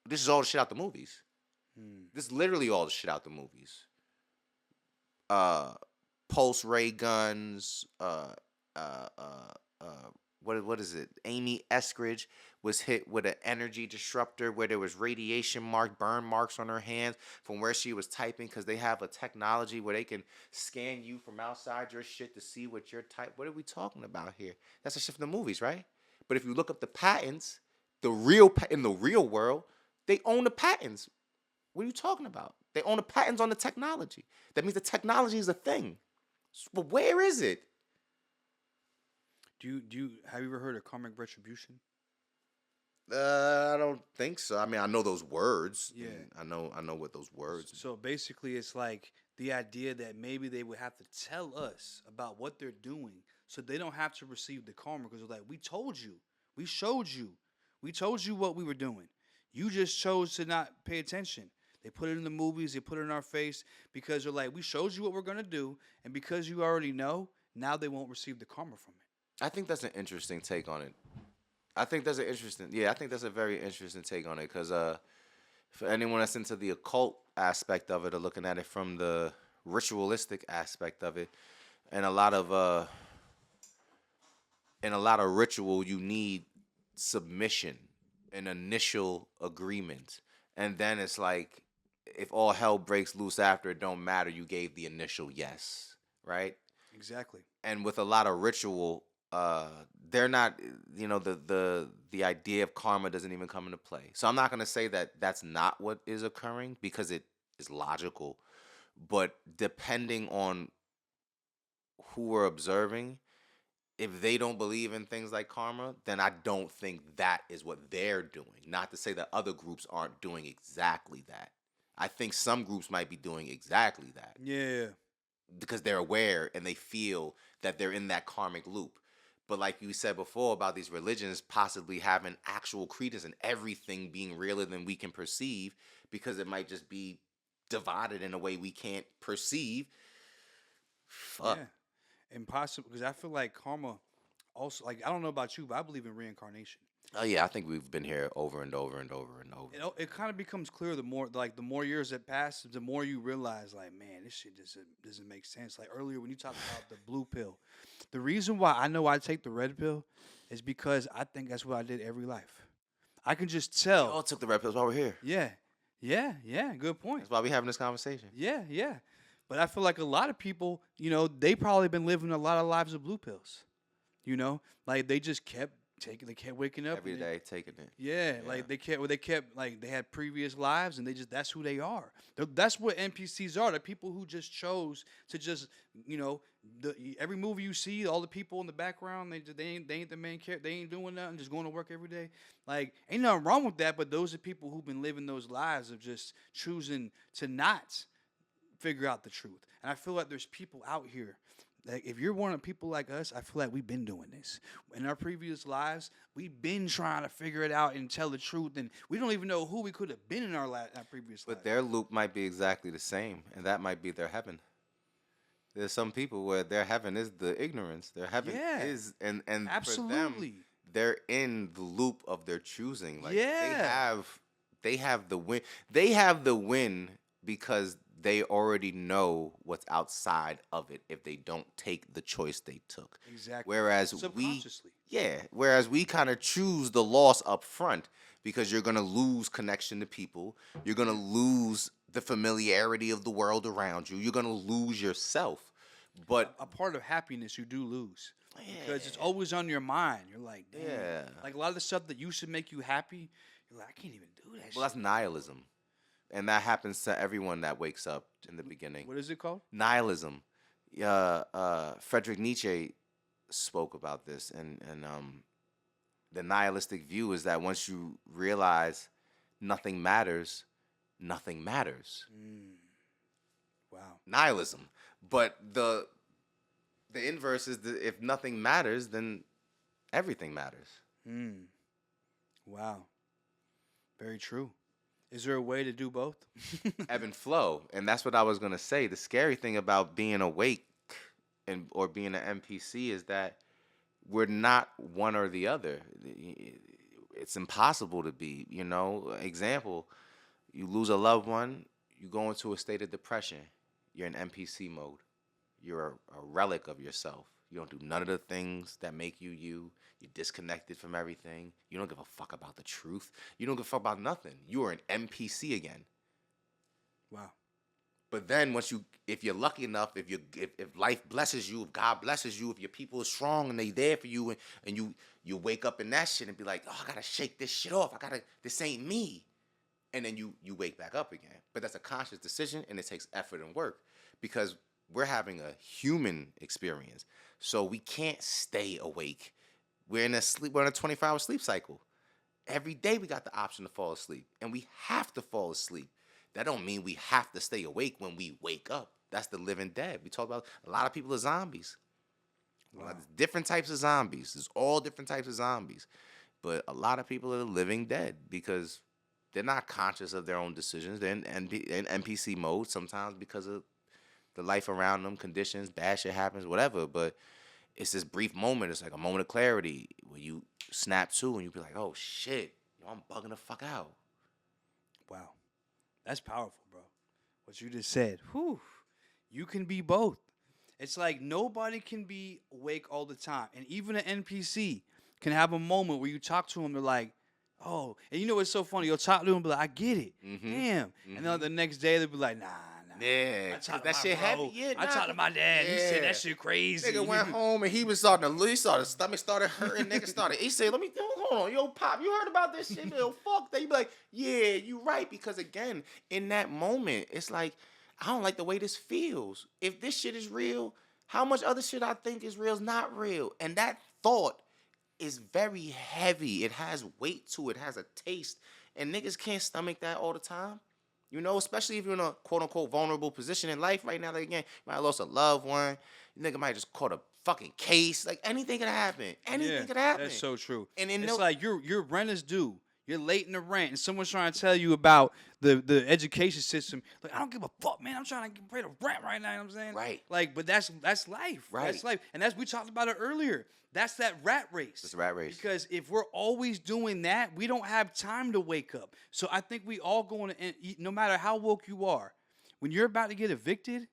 this is all the shit out the movies. This is literally all the shit out the movies. Pulse ray guns, what is it? Amy Eskridge was hit with an energy disruptor where there was radiation burn marks on her hands from where she was typing, because they have a technology where they can scan you from outside your shit to see what you're typing. What are we talking about here? That's the shit from the movies, right? But if you look up the patents, in the real world, they own the patents. What are you talking about? They own the patents on the technology. That means the technology is a thing. But where is it? Have you ever heard of karmic retribution? I don't think so. I mean, I know those words. Yeah. I know what those words. So basically, it's like the idea that maybe they would have to tell us about what they're doing so they don't have to receive the karma, because they're like, we told you, we showed you, we told you what we were doing. You just chose to not pay attention. They put it in the movies, they put it in our face because they're like, we showed you what we're going to do, and because you already know, now they won't receive the karma from it. I think that's an interesting take on it. I think that's a very interesting take on it, because for anyone that's into the occult aspect of it or looking at it from the ritualistic aspect of it, and a lot of ritual, you need submission, an initial agreement, and then it's like, if all hell breaks loose after, it don't matter. You gave the initial yes, right? Exactly. And with a lot of ritual, they're not, the idea of karma doesn't even come into play. So I'm not going to say that that's not what is occurring, because it is logical. But depending on who we're observing, if they don't believe in things like karma, then I don't think that is what they're doing. Not to say that other groups aren't doing exactly that. I think some groups might be doing exactly that. Yeah. Because they're aware and they feel that they're in that karmic loop. But like you said before about these religions possibly having actual credence and everything being realer than we can perceive, because it might just be divided in a way we can't perceive. Fuck. Yeah. Impossible, because I feel like karma also, like, I don't know about you, but I believe in reincarnation. Oh yeah, I think we've been here over and over and over and over. It kind of becomes clear the more years that pass, the more you realize, like, man, this shit doesn't make sense. Like earlier when you talked about the blue pill, the reason why I know I take the red pill is because I think that's what I did every life. I can just tell. We all took the red pills while we're here. Yeah. Good point. That's why we having this conversation. Yeah. But I feel like a lot of people, they probably been living a lot of lives of blue pills. Like they just kept they kept waking up every day taking it. Yeah, like they kept like they had previous lives, and that's who they are. That's what NPCs are. They're people who just chose to just every movie you see, all the people in the background, they ain't the main character. They ain't doing nothing, just going to work every day. Like ain't nothing wrong with that, but those are people who've been living those lives of just choosing to not figure out the truth. And I feel like there's people out here. Like if you're one of people like us, I feel like we've been doing this. In our previous lives, we've been trying to figure it out and tell the truth, and we don't even know who we could have been in our previous lives. But their loop might be exactly the same, and that might be their heaven. There's some people where their heaven is the ignorance. Their heaven is, and absolutely. For them, they're in the loop of their choosing. Like they have the win. They have the win because they already know what's outside of it if they don't take the choice they took. Exactly. Whereas subconsciously. we kind of choose the loss up front, because you're going to lose connection to people. You're going to lose the familiarity of the world around you. You're going to lose yourself. But a part of happiness you do lose. Because it's always on your mind. You're like, damn. Like a lot of the stuff that used to make you happy, you're like, I can't even do that shit. Well, that's nihilism. And that happens to everyone that wakes up in the beginning. What is it called? Nihilism. Friedrich Nietzsche spoke about this, and the nihilistic view is that once you realize nothing matters, nothing matters. Wow. Nihilism. But the inverse is if nothing matters, then everything matters. Wow. Very true. Is there a way to do both? Ebb and flow. And that's what I was going to say. The scary thing about being awake or being an NPC is that we're not one or the other. It's impossible to be, Example, you lose a loved one, you go into a state of depression. You're in NPC mode. You're a relic of yourself. You don't do none of the things that make you you. You're disconnected from everything. You don't give a fuck about the truth. You don't give a fuck about nothing. You are an NPC again. Wow. But then if you're lucky enough, if life blesses you, if God blesses you, if your people are strong and they there for you, and you wake up in that shit and be like, oh, I gotta shake this shit off. This ain't me. And then you wake back up again. But that's a conscious decision, and it takes effort and work, because we're having a human experience. So we can't stay awake. We're in a 24-hour sleep cycle. Every day we got the option to fall asleep, and we have to fall asleep. That don't mean we have to stay awake when we wake up. that's the living dead. We talk about a lot of people are zombies. Wow. Different types of zombies. There's all different types of zombies. But a lot of people are the living dead because they're not conscious of their own decisions. They're in NPC mode sometimes because of the life around them, conditions, bad shit happens, whatever. But it's this brief moment. It's like a moment of clarity where you snap to and you be like, oh, shit, yo, I'm bugging the fuck out. Wow. That's powerful, bro. What you just said. Whew. You can be both. It's like nobody can be awake all the time. And even an NPC can have a moment where you talk to them, they're like, oh. And you know what's so funny? You'll talk to them and be like, I get it. Mm-hmm. Damn. Mm-hmm. And then the next day, they'll be like, nah. Yeah, that shit heavy. Yeah, I talked to my dad. Yeah. He said that shit crazy. Nigga went home and he was starting to lose. His stomach started hurting. Nigga started. He said, "Let me hold on, yo, Pop. You heard about this shit? Yo, fuck that." You be like, "Yeah, you right." Because again, in that moment, it's like I don't like the way this feels. If this shit is real, how much other shit I think is real is not real, and that thought is very heavy. It has weight to it. It has a taste, and niggas can't stomach that all the time. You know, especially if you're in a quote-unquote vulnerable position in life right now. Like, again, you might have lost a loved one. Nigga might just caught a fucking case. Like, anything could happen. Anything could happen. That's so true. And it's like your rent is due. You're late in the rent, and someone's trying to tell you about the education system. Like, I don't give a fuck, man. I'm trying to pay the rent right now. You know what I'm saying? Right. Like, but that's life. Right. That's life. And we talked about it earlier. That's that rat race. It's a rat race. Because if we're always doing that, we don't have time to wake up. So I think we all going to, no matter how woke you are, when you're about to get evicted,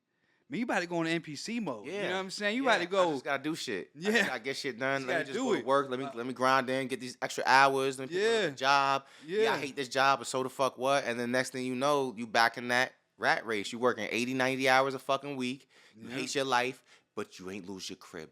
man, you about to go in NPC mode. Yeah. You know what I'm saying? You about to go. I just gotta do shit. Yeah. I just gotta get shit done. Let me just go to it. work. Let me grind in, get these extra hours. Let me pick up a job. Yeah, I hate this job, but so the fuck what? And then next thing you know, you back in that rat race. You working 80, 90 hours a fucking week. You hate your life, but you ain't lose your crib.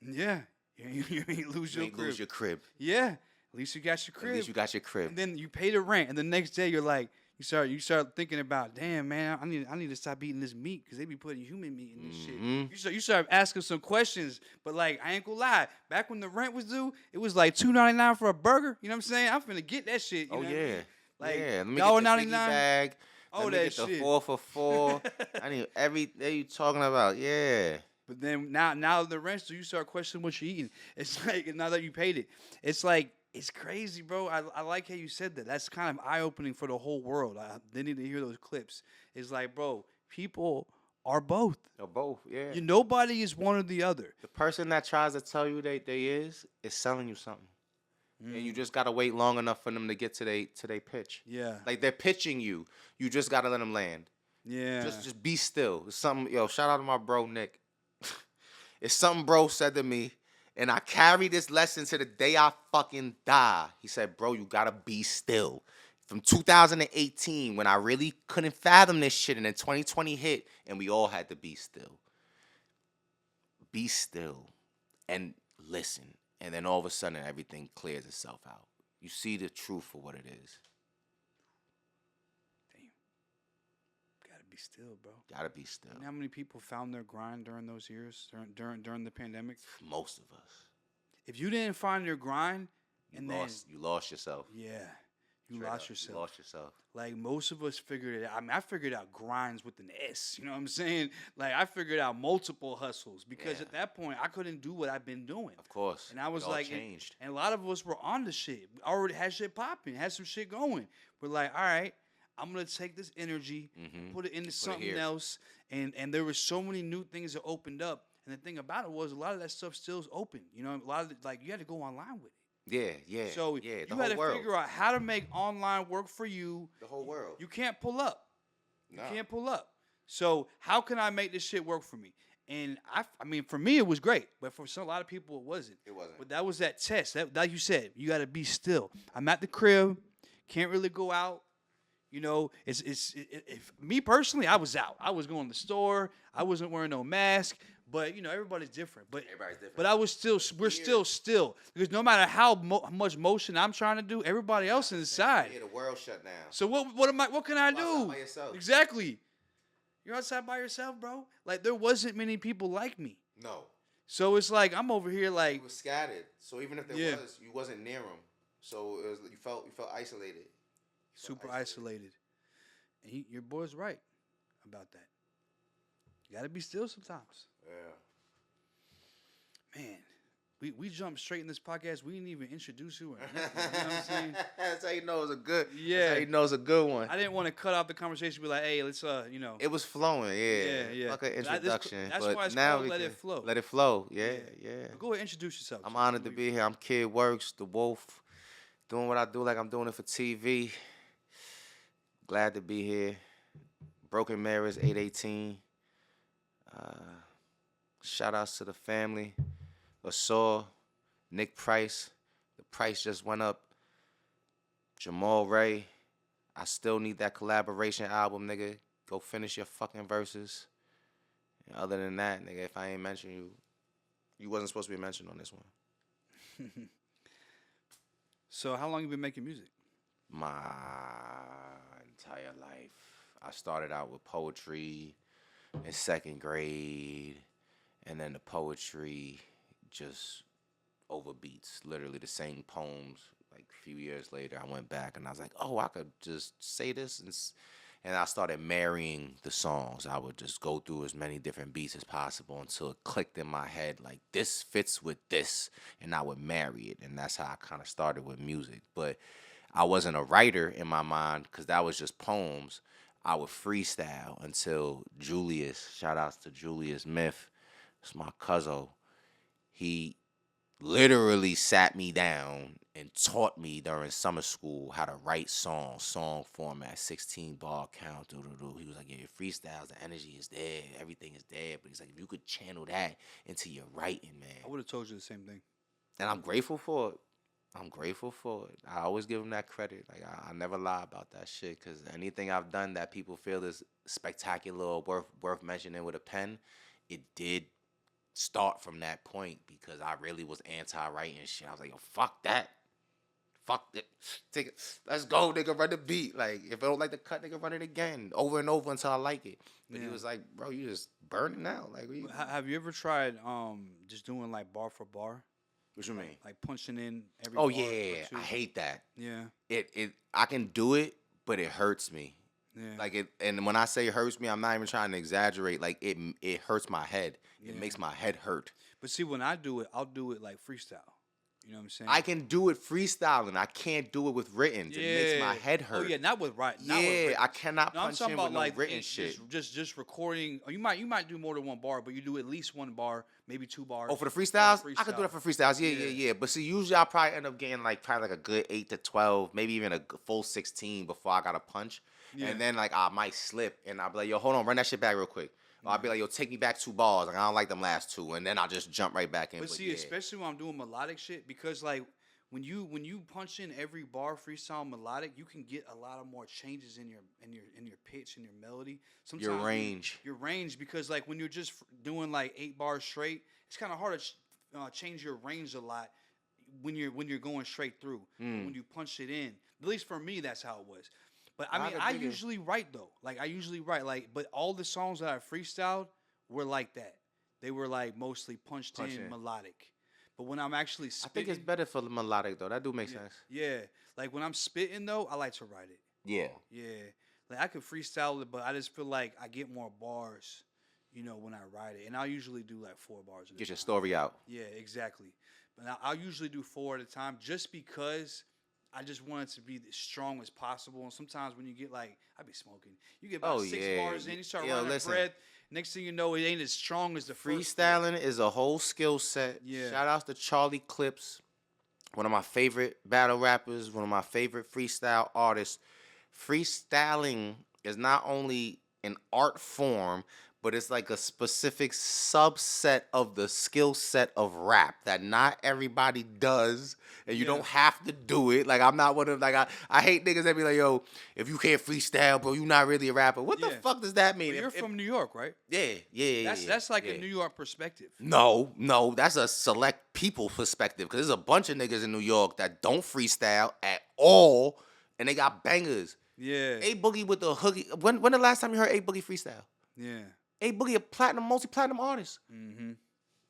Yeah. You ain't lose your crib. Yeah. At least you got your crib. At least you got your crib. And then you pay the rent, and the next day you're like, you start thinking about, damn man, I need to stop eating this meat because they be putting human meat in this shit. You start asking some questions, but like I ain't gonna lie, back when the rent was due, it was like $2.99 for a burger. You know what I'm saying? I'm finna get that shit. You know yeah. What I mean? Like let me get the biggie bag. Oh, let me get the 4 for $4. I need everything you talking about. Yeah. But then now the rent's due, you start questioning what you're eating. It's like now that you paid it, it's like it's crazy, bro. I like how you said that. That's kind of eye opening for the whole world. They need to hear those clips. It's like, bro, people are both. They're both, yeah. Nobody is one or the other. The person that tries to tell you they is selling you something. And you just gotta wait long enough for them to get to they pitch. Yeah. Like they're pitching you. You just gotta let them land. Yeah. Just be still. It's something, shout out to my bro Nick. It's something bro said to me, and I carry this lesson to the day I fucking die. He said, bro, you gotta be still. From 2018, when I really couldn't fathom this shit, and then 2020 hit, and we all had to be still. Be still and listen. And then all of a sudden, everything clears itself out. You see the truth for what it is. Be still, bro. Gotta be still. You know how many people found their grind during those years, during the pandemic? Most of us. If you didn't find your grind, you lost yourself. Yeah, you lost yourself. You lost yourself. Like most of us figured it out. I mean, I figured out grinds with an S. You know what I'm saying? Like I figured out multiple hustles because at that point I couldn't do what I've been doing. Of course. And I was like, changed. And a lot of us were on the shit. We already had shit popping, had some shit going. We're like, all right. I'm going to take this energy, put it into something else. And there were so many new things that opened up. And the thing about it was a lot of that stuff still is open. You know, a lot of it, like you had to go online with it. Yeah. So you had to figure out how to make online work for you. The whole world. You can't pull up. No. You can't pull up. So how can I make this shit work for me? And I mean, for me, it was great. But for a lot of people, it wasn't. It wasn't. But that was that test. Like you said, you got to be still. I'm at the crib. Can't really go out. You know, if me personally, I was out. I was going to the store. I wasn't wearing no mask. But, you know, everybody's different. But everybody's different. But we're still. Because no matter how much motion I'm trying to do, everybody else inside. Yeah, the world shut down. So what can I do? Outside by yourself. Exactly. You're outside by yourself, bro. Like, there wasn't many people like me. No. So it's like, I'm over here like. You were scattered. So even if there was, you wasn't near them. So it was, you felt isolated. Super isolated. And your boy's right about that. You gotta be still sometimes. Yeah. Man, we jumped straight in this podcast. We didn't even introduce you or nothing. You know what I'm saying? That's how you know it's a good. Yeah. That's how you know it's a good one. I didn't want to cut off the conversation. Be like, hey, let's It was flowing, yeah. Yeah. Like an But introduction. that's but why it's now called we Let can- It Phlo. Let it flow. Yeah. Go ahead, introduce yourself. I'm honored to be here. I'm Kyd Works, the Wolf, doing what I do like I'm doing it for TV. Glad to be here. Broken Mirrors 818. Shout outs to the family. Asor, Nick Price. The price just went up. Jamal Ray. I still need that collaboration album, nigga. Go finish your fucking verses. And other than that, nigga, if I ain't mention you, you wasn't supposed to be mentioned on this one. So, how long you been making music? My entire life. I started out with poetry in second grade, and then the poetry just over beats, literally the same poems. Like a few years later, I went back and I was like, oh, I could just say this. And I started marrying the songs. I would just go through as many different beats as possible until it clicked in my head, like this fits with this, and I would marry it. And that's how I kind of started with music. But I wasn't a writer in my mind because that was just poems. I would freestyle until Julius, shout outs to Julius Myth, it's my cousin. He literally sat me down and taught me during summer school how to write song format, 16 bar count, He was like, yeah, your freestyles, the energy is there, everything is there. But he's like, if you could channel that into your writing, man. I would have told you the same thing. And I'm grateful for it. I always give him that credit. Like, I never lie about that shit, because anything I've done that people feel is spectacular or worth mentioning with a pen, it did start from that point, because I really was anti-writing shit. I was like, yo, fuck that. Fuck it. Take it. Let's go, nigga, run the beat. Like, if I don't like the cut, nigga, run it again. Over and over until I like it. But he was like, bro, you just burning out. Like, have you ever tried just doing like bar for bar? What you mean? Like punching in every Oh, bar yeah. or two? I hate that. Yeah. I can do it, but it hurts me. Yeah. Like, and when I say it hurts me, I'm not even trying to exaggerate. Like, it hurts my head. It Yeah. makes my head hurt. But see, when I do it, I'll do it like freestyle. You know what I'm saying? I can do it freestyling. I can't do it with written. It makes my head hurt. Oh yeah, not with right. Yeah, I cannot No, I'm punch talking in about with no like written shit. Just recording. Or you might do more than one bar, but you do at least one bar, maybe two bars. Oh, for the freestyles? For I could do that for freestyles. Yeah. But see, usually I'll probably end up getting probably a good 8 to 12, maybe even a full 16 before I got a punch. Yeah. And then I might slip and I'll be like, yo, hold on, run that shit back real quick. Or I'll be like, yo, take me back 2 bars. Like, I don't like them last 2. And then I'll just jump right back in. But see, yeah. especially when I'm doing melodic shit, because like when you punch in every bar freestyle melodic, you can get a lot of more changes in your pitch and your melody. Sometimes Your range. Your range, because like when you're just doing like 8 bars straight, it's kind of hard to change your range a lot when you're going straight through. When you punch it in, at least for me, that's how it was. But I mean, I usually write though. Like I usually write but all the songs that I freestyled were like that. They were like mostly punched in melodic. But when I'm actually spitting, I think it's better for the melodic though. That do make sense. Yeah. Like when I'm spitting though, I like to write it. Yeah. Yeah. Like I could freestyle it, but I just feel like I get more bars, when I write it. And I'll usually do like 4 bars at a Get your time. story out. Yeah, exactly. But I'll usually do 4 at a time just because I just want it to be as strong as possible. And sometimes when you get I be smoking. You get about 6 bars in, you start running that breath. Next thing you know, it ain't as strong as the first. Freestyling is a whole skill set. Yeah. Shout outs to Charlie Clips, one of my favorite battle rappers, one of my favorite freestyle artists. Freestyling is not only an art form, but it's like a specific subset of the skill set of rap that not everybody does, and you don't have to do it. Like, I'm not one of I hate niggas that be like, yo, if you can't freestyle, bro, you not really a rapper. What the fuck does that mean? But you're from New York, right? Yeah. That's like a New York perspective. No, that's a select people perspective, because there's a bunch of niggas in New York that don't freestyle at all, and they got bangers. Yeah. A Boogie with the hooky. When the last time you heard A Boogie freestyle? Yeah. A Boogie, a multi-platinum artist. Mm-hmm.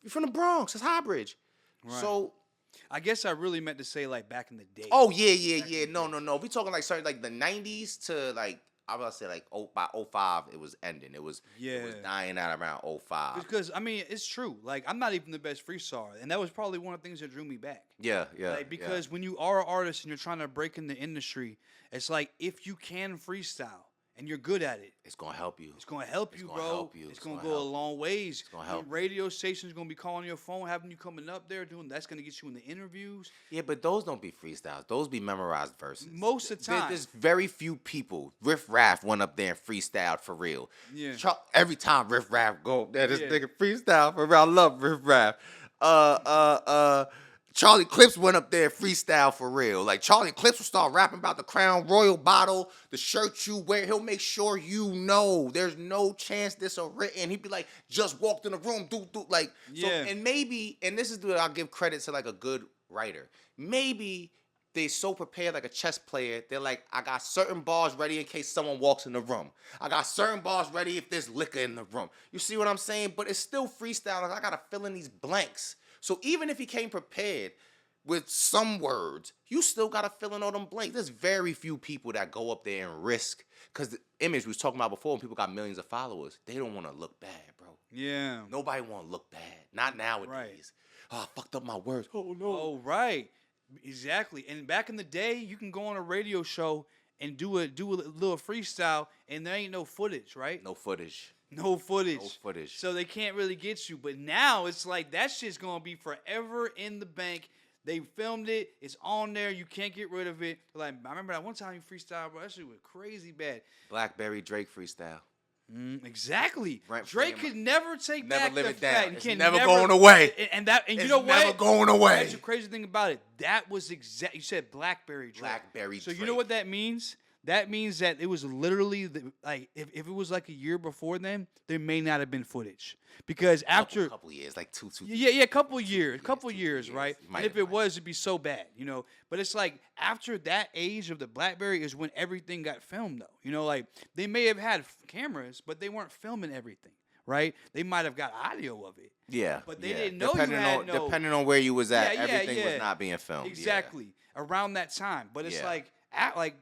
You're from the Bronx. It's Highbridge. Right. So, I guess I really meant to say back in the day. oh yeah. No. We talking certain the 90s to I was about to say like by 05 it was ending. It was dying out around 05. Because I mean, it's true. Like I'm not even the best freestyler, and that was probably one of the things that drew me back. Yeah. Like because when you are an artist and you're trying to break in the industry, it's like if you can freestyle and you're good at it, it's gonna help you. It's gonna help you, bro. It's gonna go a long ways. It's gonna help. Radio stations gonna be calling your phone, having you coming up there doing. That's gonna get you in the interviews. Yeah, but those don't be freestyles. Those be memorized verses. Most of the time, there's very few people. Riff Raff went up there and freestyled for real. Yeah. Every time Riff Raff go up there, this nigga freestyle for real. I love Riff Raff. Charlie Clips went up there freestyle for real. Like Charlie Clips will start rapping about the Crown Royal bottle, the shirt you wear. He'll make sure you know there's no chance this are written. He'd be like, just walked in the room, do like. So, and maybe, and this is what I'll give credit to like a good writer. Maybe they so prepared like a chess player. They're like, I got certain bars ready in case someone walks in the room. I got certain bars ready if there's liquor in the room. You see what I'm saying? But it's still freestyle. Like, I gotta fill in these blanks. So even if he came prepared with some words, you still got to fill in all them blanks. There's very few people that go up there and risk. Because the image we was talking about before, when people got millions of followers, they don't want to look bad, bro. Yeah. Nobody want to look bad. Not nowadays. Right. Oh, I fucked up my words. Oh, no. Oh, right. Exactly. And back in the day, you can go on a radio show and do a little freestyle, and there ain't no footage, right? No footage. No footage. No footage. So they can't really get you. But now it's like that shit's going to be forever in the bank. They filmed it. It's on there. You can't get rid of it. Like, I remember that one time you freestyle, bro. That shit was crazy bad. Blackberry Drake freestyle. Exactly. Right, Drake could never take back live the it down. fact. It's never going away. And it's you know what? It's never going away. That's the crazy thing about it. That was You said Blackberry Drake. Blackberry So Drake. you know what that means? That means that it was literally like if it was like a year before then, there may not have been footage because after a couple years, like two. Yeah, couple years, right? And if it was, it'd be so bad, you know. But it's like after that age of the BlackBerry is when everything got filmed, though. You know, like they may have had cameras, but they weren't filming everything, right? They might have got audio of it. Yeah, but they didn't know depending on where you was at, everything was not being filmed. Exactly, around that time. But it's like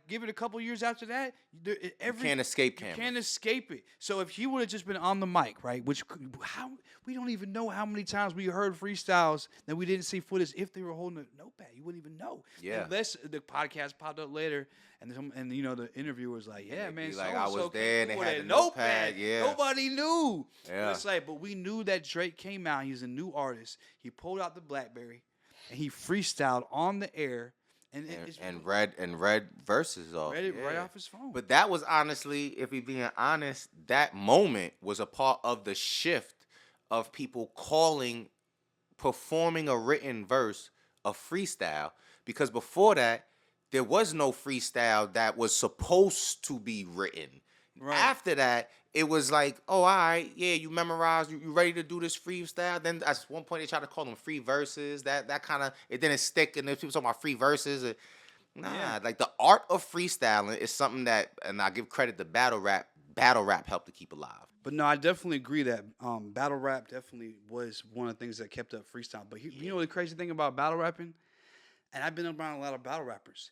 give it a couple years after that, you can't escape cameras. You can't escape it. So if he would have just been on the mic, right? We don't even know how many times we heard freestyles that we didn't see footage if they were holding a notepad. You wouldn't even know. Yeah. Unless the podcast popped up later, and you know the interviewer was like, "Yeah, man, like I was there. They had the notepad. Yeah. Nobody knew. Yeah. But it's like, but we knew that Drake came out. He's a new artist. He pulled out the BlackBerry, and he freestyled on the air. And read verses off. Read it right off his phone. But that was honestly, if we being honest, that moment was a part of the shift of people performing a written verse a freestyle. Because before that, there was no freestyle that was supposed to be written. Right. After that, it was like, oh, all right, yeah, you memorized, you ready to do this freestyle. Then at one point they tried to call them free verses. That kind of, it didn't stick. And then people talking about free verses. Like the art of freestyling is something that, and I give credit to battle rap helped to keep alive. But no, I definitely agree that battle rap definitely was one of the things that kept up freestyle. But you know the crazy thing about battle rapping? And I've been around a lot of battle rappers.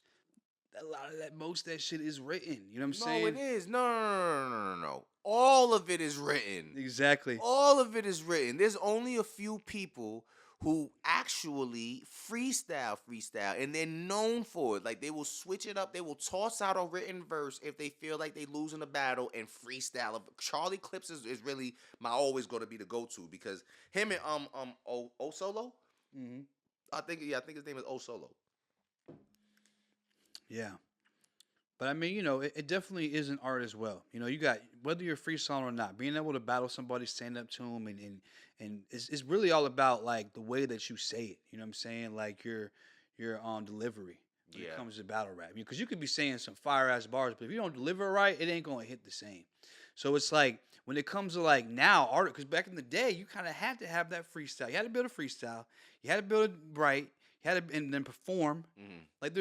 Most of that shit is written. You know what I'm saying? No, it is. No. All of it is written. Exactly. All of it is written. There's only a few people who actually freestyle, and they're known for it. Like, they will switch it up. They will toss out a written verse if they feel like they losing a battle and freestyle. Charlie Clips is really always going to be the go-to because him and O Solo. Mm-hmm. I think his name is O Solo. Yeah. But I mean, you know, it definitely is an art as well. You know, you got, whether you're freestyling or not, being able to battle somebody, stand up to them, and it's really all about like the way that you say it. You know what I'm saying? Like your delivery when it comes to battle rap. Because you could be saying some fire ass bars, but if you don't deliver it right, it ain't gonna hit the same. So it's like when it comes to like now art, because back in the day, you kind of had to have that freestyle. You had to build a freestyle. You had to build it right. You had to and then perform. Mm-hmm. Like,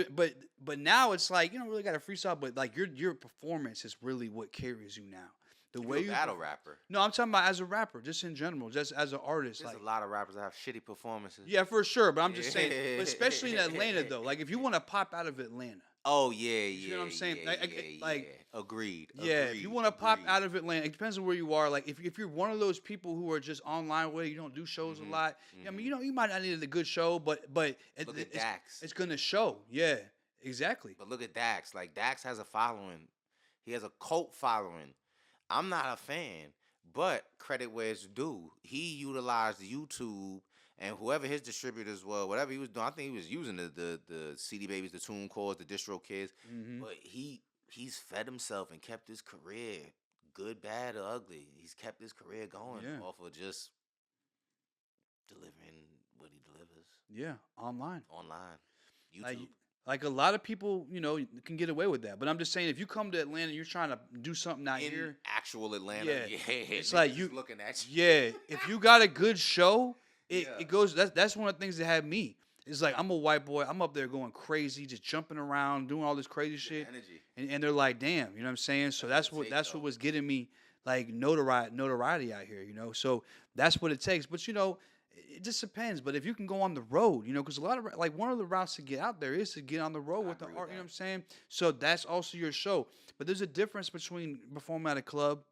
but now it's like you don't really got to freestyle, but like your performance is really what carries you now. The way you battle rapper. No, I'm talking about as a rapper, just in general, just as an artist. There's a lot of rappers that have shitty performances. Yeah, for sure. But I'm just saying, but especially in Atlanta though. Like if you want to pop out of Atlanta, Oh yeah, You know what I'm saying? Agreed. Yeah, if you want to pop out of Atlanta, it depends on where you are. Like, if you're one of those people who are just online with it, you don't do shows a lot. I mean, you might not need a good show, but Look at Dax. it's gonna show. Yeah, exactly. But look at Dax. Like Dax has a following. He has a cult following. I'm not a fan, but credit where it's due. He utilized YouTube and whoever his distributors were, whatever he was doing. I think he was using the CD Babies, the Tune Cores, the Distro Kids. But he's fed himself and kept his career, good, bad, or ugly. He's kept his career going off of just delivering what he delivers. Yeah, online. YouTube. Like a lot of people, can get away with that. But I'm just saying, if you come to Atlanta and you're trying to do something out in here, actual Atlanta, it's like you looking at you. Yeah, if you got a good show, it goes. That's one of the things that had me. It's like I'm a white boy. I'm up there going crazy, just jumping around, doing all this crazy shit. Energy. And they're like, damn, you know what I'm saying? So that's what was getting me like notoriety out here, So that's what it takes. But it just depends. But if you can go on the road, because a lot of one of the routes to get out there is to get on the road with the art. You know what I'm saying? So that's also your show. But there's a difference between performing at a club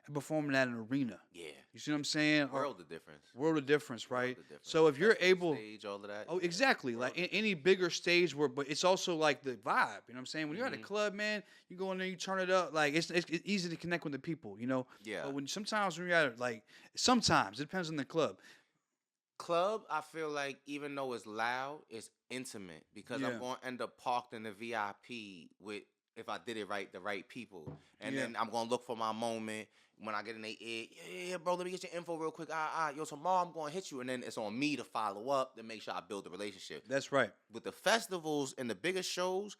and performing at an arena. Yeah. You see what I'm saying? World of difference. World of difference, right? So if you're able, stage, all of that. Oh, exactly. Like any bigger stage, but it's also like the vibe. You know what I'm saying? When you're at a club, man, you go in there, you turn it up. Like it's easy to connect with the people. Yeah. But sometimes when you're at sometimes it depends on the club. Club, I feel like even though it's loud, it's intimate because I'm going to end up parked in the VIP with, if I did it right, the right people. And then I'm going to look for my moment when I get in their ear. Yeah, bro, let me get your info real quick. Yo, tomorrow I'm going to hit you. And then it's on me to follow up to make sure I build the relationship. That's right. With the festivals and the bigger shows,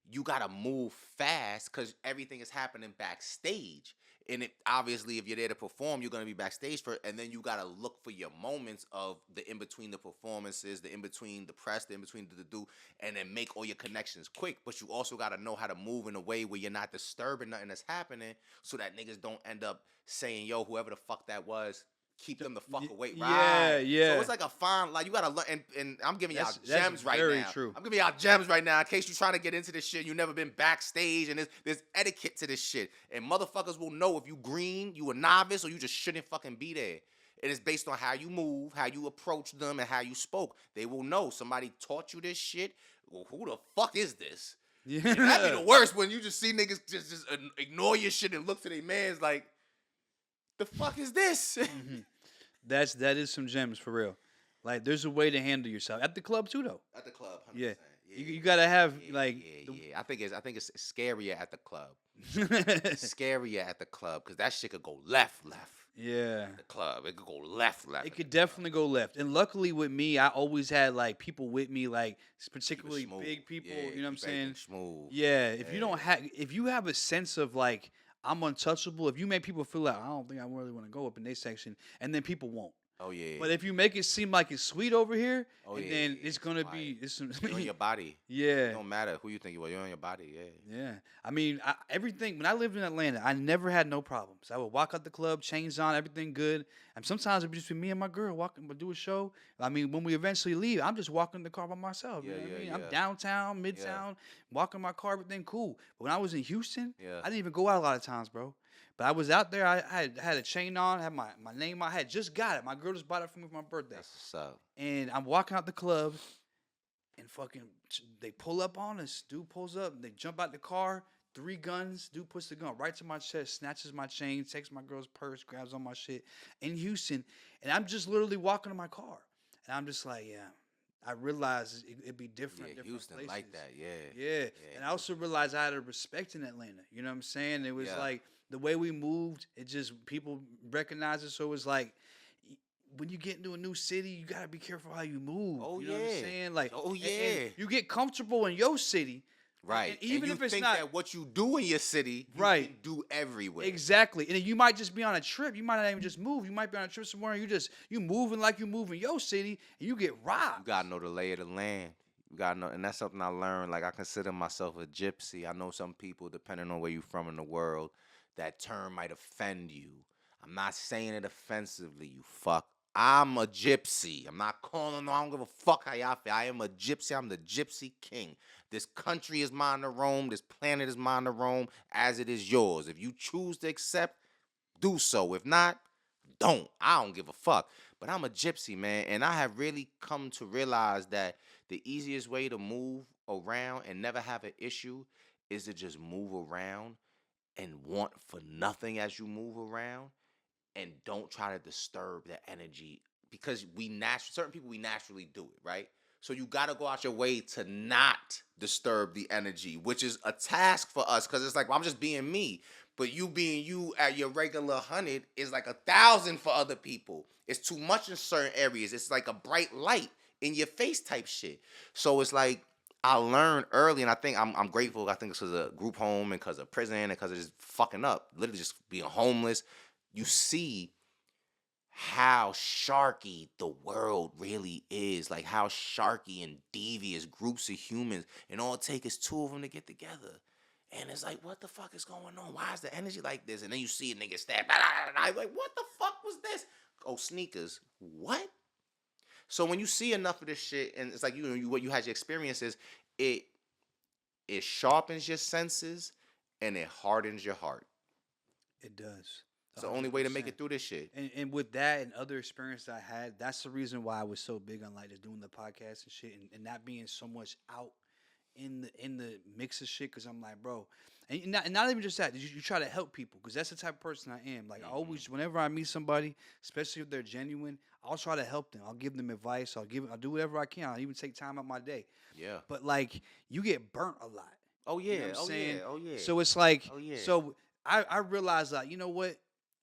you got to move fast because everything is happening backstage. And obviously, if you're there to perform, you're going to be backstage for it. And then you got to look for your moments of the in-between the performances, the in-between the press, the in-between the do, and then make all your connections quick. But you also got to know how to move in a way where you're not disturbing nothing that's happening so that niggas don't end up saying, yo, whoever the fuck that was, keep them the fuck away. Yeah. So it's like a fine line. You got to learn. And I'm giving y'all gems right now. Very true. I'm giving y'all gems right now in case you're trying to get into this shit. You've never been backstage and there's etiquette to this shit. And motherfuckers will know if you green, you a novice, or you just shouldn't fucking be there. It is based on how you move, how you approach them, and how you spoke. They will know. Somebody taught you this shit. Well, who the fuck is this? Yeah. And that'd be the worst when you just see niggas just ignore your shit and look to their mans like, the fuck is this? That is some gems for real. Like there's a way to handle yourself at the club too, though. At the club, 100%. Yeah. You gotta have I think it's scarier at the club. Scarier at the club because that shit could go left. Yeah. The club, it could go left. It could definitely go left. And luckily with me, I always had people with me, particularly big people. You know what I'm saying? Smooth. Yeah. If you have a sense of I'm untouchable. If you make people feel like I don't think I really want to go up in their section, and then people won't. Oh yeah. But if you make it seem like it's sweet over here, then it's gonna be you're on your body. Yeah. It don't matter who you think you are. You're on your body. Yeah. Yeah. I mean, everything. When I lived in Atlanta, I never had no problems. I would walk out the club, chains on, everything good. And sometimes it'd be just me and my girl walking, but do a show. I mean, when we eventually leave, I'm just walking the car by myself. You know what I mean? I'm downtown, midtown, walking my car, everything cool. But when I was in Houston, I didn't even go out a lot of times, bro. But I was out there. I had a chain on, had my name on. I had just got it. My girl just bought it for me for my birthday. That's what's up. And I'm walking out the club, and they pull up on us. Dude pulls up. They jump out the car. 3 guns. Dude puts the gun right to my chest, snatches my chain, takes my girl's purse, grabs all my shit in Houston. And I'm just literally walking to my car. And I'm just like, yeah. I realized it'd be different. Yeah, different Houston places. like that. Yeah. And I also realized I had a respect in Atlanta. You know what I'm saying? It was the way we moved, it just, people recognize it. So it was when you get into a new city, you got to be careful how you move. Oh, you know what I'm saying? And you get comfortable in your city. Right. And even if it's think not that what you do in your city, you can do everywhere. Exactly. And then you might just be on a trip. You might not even just move. You might be on a trip somewhere and you moving like you move in your city and you get robbed. You gotta know the lay of the land. You gotta know, and that's something I learned. Like I consider myself a gypsy. I know some people, depending on where you're from in the world, that term might offend you. I'm not saying it offensively, you fuck. I'm a gypsy. I'm not calling. I don't give a fuck how y'all feel. I am a gypsy. I'm the gypsy king. This country is mine to roam. This planet is mine to roam, as it is yours. If you choose to accept, do so. If not, don't. I don't give a fuck. But I'm a gypsy, man. And I have really come to realize that the easiest way to move around and never have an issue is to just move around and want for nothing as you move around, and don't try to disturb the energy, because certain people, we naturally do it, right? So you got to go out your way to not disturb the energy, which is a task for us, because it's like, well, I'm just being me. But you being you at your regular 100 is like 1,000 for other people. It's too much in certain areas. It's like a bright light in your face type shit. So it's like, I learned early, and I think I'm grateful. I think it's because of group home and because of prison and because of just fucking up, literally just being homeless. You see how sharky the world really is, like how sharky and devious groups of humans, and all it takes is two of them to get together. And it's like, what the fuck is going on? Why is the energy like this? And then you see a nigga stab. I'm like, what the fuck was this? Oh, sneakers. What? So when you see enough of this shit, and it's like what you had your experiences, it sharpens your senses and it hardens your heart. It does. It's the only way to make it through this shit. And with that and other experience I had, that's the reason why I was so big on like just doing the podcast and shit, and not being so much out in the mix of shit. Because I'm like, bro, and not even just that. You try to help people, because that's the type of person I am. Like, I always, whenever I meet somebody, especially if they're genuine, I'll try to help them. I'll give them advice. I'll do whatever I can. I'll even take time out my day. Yeah. But like, you get burnt a lot. Oh yeah. You know what I'm saying? Yeah. Oh yeah. So it's like, oh yeah. So I realized that, you know what?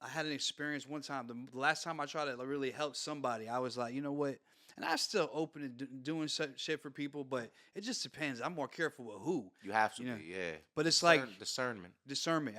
I had an experience one time. The last time I tried to really help somebody, I was like, you know what? And I'm still open to doing such shit for people, but it just depends. I'm more careful with who. You have to you know? be, yeah. But it's like discernment.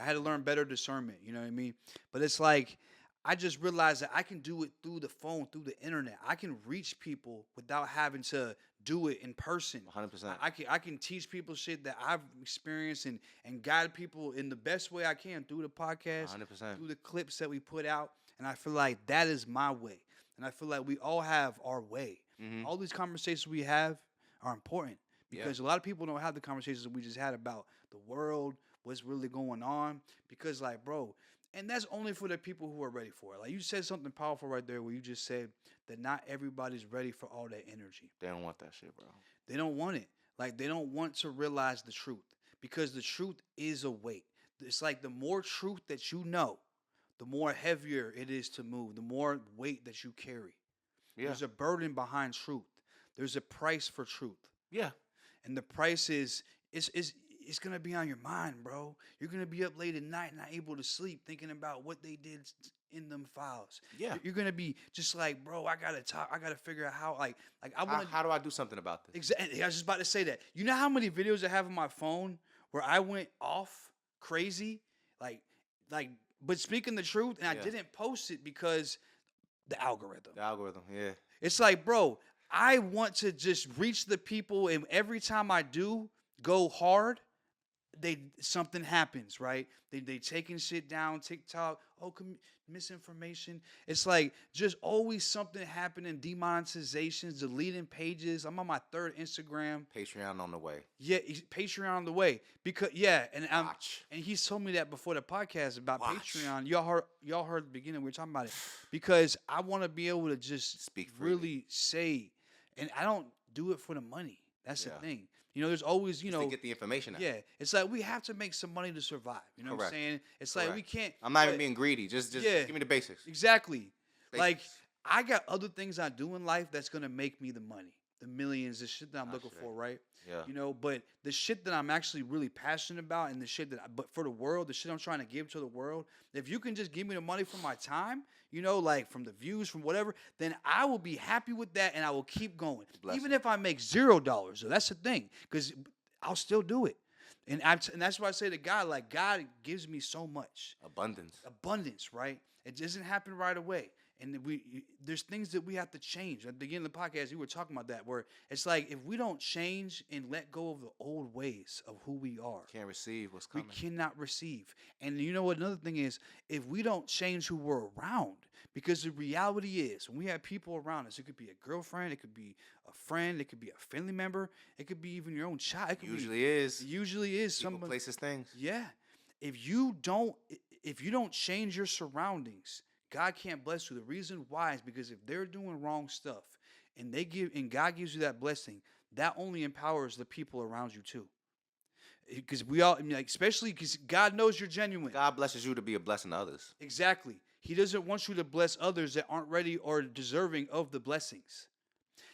I had to learn better discernment. You know what I mean? But it's like, I just realized that I can do it through the phone, through the internet. I can reach people without having to do it in person. 100%. I can teach people shit that I've experienced and guide people in the best way I can through the podcast, 100%. through the clips that we put out. And I feel like that is my way. And I feel like we all have our way. Mm-hmm. All these conversations we have are important, because a lot of people don't have the conversations that we just had about the world, what's really going on. Because, like, bro, and that's only for the people who are ready for it. Like, you said something powerful right there where you just said that not everybody's ready for all that energy. They don't want that shit, bro. They don't want it. Like, they don't want to realize the truth, because the truth is a weight. It's like the more truth that you know, the more heavier it is to move, the more weight that you carry. Yeah. There's a burden behind truth. There's a price for truth. Yeah. And the price is it's going to be on your mind, bro. You're going to be up late at night, not able to sleep, thinking about what they did in them files. Yeah. You're going to be just like, bro, I got to talk. I got to figure out how, like I want how do I do something about this? Exactly. I was just about to say that. You know how many videos I have on my phone where I went off crazy? But speaking the truth, and I didn't post it because the algorithm. The algorithm, yeah. It's like, bro, I want to just reach the people, and every time I do go hard, something happens, right? They taking shit down, TikTok, misinformation. It's like just always something happening, demonetizations, deleting pages. I'm on my 3rd Instagram. Patreon on the way. Yeah, Patreon on the way. Because and he's told me that before the podcast about Patreon. Y'all heard the beginning, we were talking about it. Because I want to be able to just speak freely. Really say, and I don't do it for the money. That's the thing. You know, there's always, just to get the information out. Yeah. It's like we have to make some money to survive. You know what I'm saying? It's like we can't. I'm not even being greedy. Just give me the basics. Exactly. Basics. Like, I got other things I do in life that's going to make me the money, the millions, the shit that I'm looking for, right? Yeah. You know, but the shit that I'm actually really passionate about, and the shit but for the world, the shit I'm trying to give to the world, if you can just give me the money for my time, you know, like from the views, from whatever, then I will be happy with that, and I will keep going. Even if I make $0. So that's the thing, because I'll still do it. And that's why I say to God, like, God gives me so much. Abundance, right? It doesn't happen right away. And there's things that we have to change. At the beginning of the podcast, we were talking about that, where it's like if we don't change and let go of the old ways of who we are, Can't receive what's coming. we cannot receive. And you know what? Another thing is, if we don't change who we're around, because the reality is, when we have people around us, it could be a girlfriend, it could be a friend, it could be a family member, it could be even your own child. It Usually is. Usually is People, someone. places, things. Yeah. If you don't change your surroundings, God can't bless you. The reason why is because if they're doing wrong stuff and God gives you that blessing, that only empowers the people around you too. Because we all, especially because God knows you're genuine. God blesses you to be a blessing to others. Exactly. He doesn't want you to bless others that aren't ready or deserving of the blessings.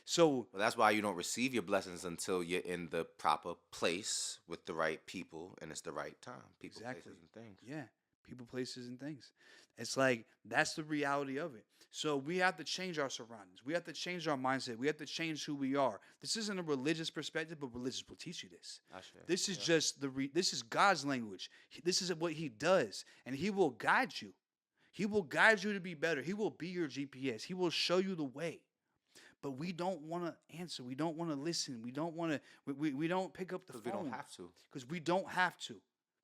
So Well, that's why you don't receive your blessings until you're in the proper place with the right people and it's the right time. People, Exactly. places, and things. yeah, people, places, and things. It's like that's the reality of it. So we have to change our surroundings. We have to change our mindset. We have to change who we are. This isn't a religious perspective, but religious will teach you this. This is just this is God's language. This is what He does, and He will guide you. He will guide you to be better. He will be your GPS. He will show you the way. But we don't want to answer. We don't want to listen. We don't want to. We don't pick up the phone. Because we don't have to. Because we don't have to.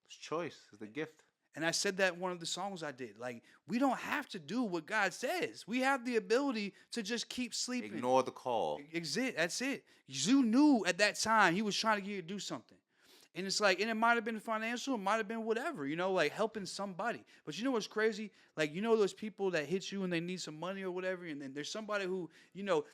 It's choice. It's the gift. And I said that in one of the songs I did. Like, we don't have to do what God says. We have the ability to just keep sleeping. Ignore the call. That's it. You knew at that time He was trying to get you to do something. And it's like, and it might have been financial, it might have been whatever, like helping somebody. But you know what's crazy? Like, those people that hit you and they need some money or whatever, and then there's somebody who,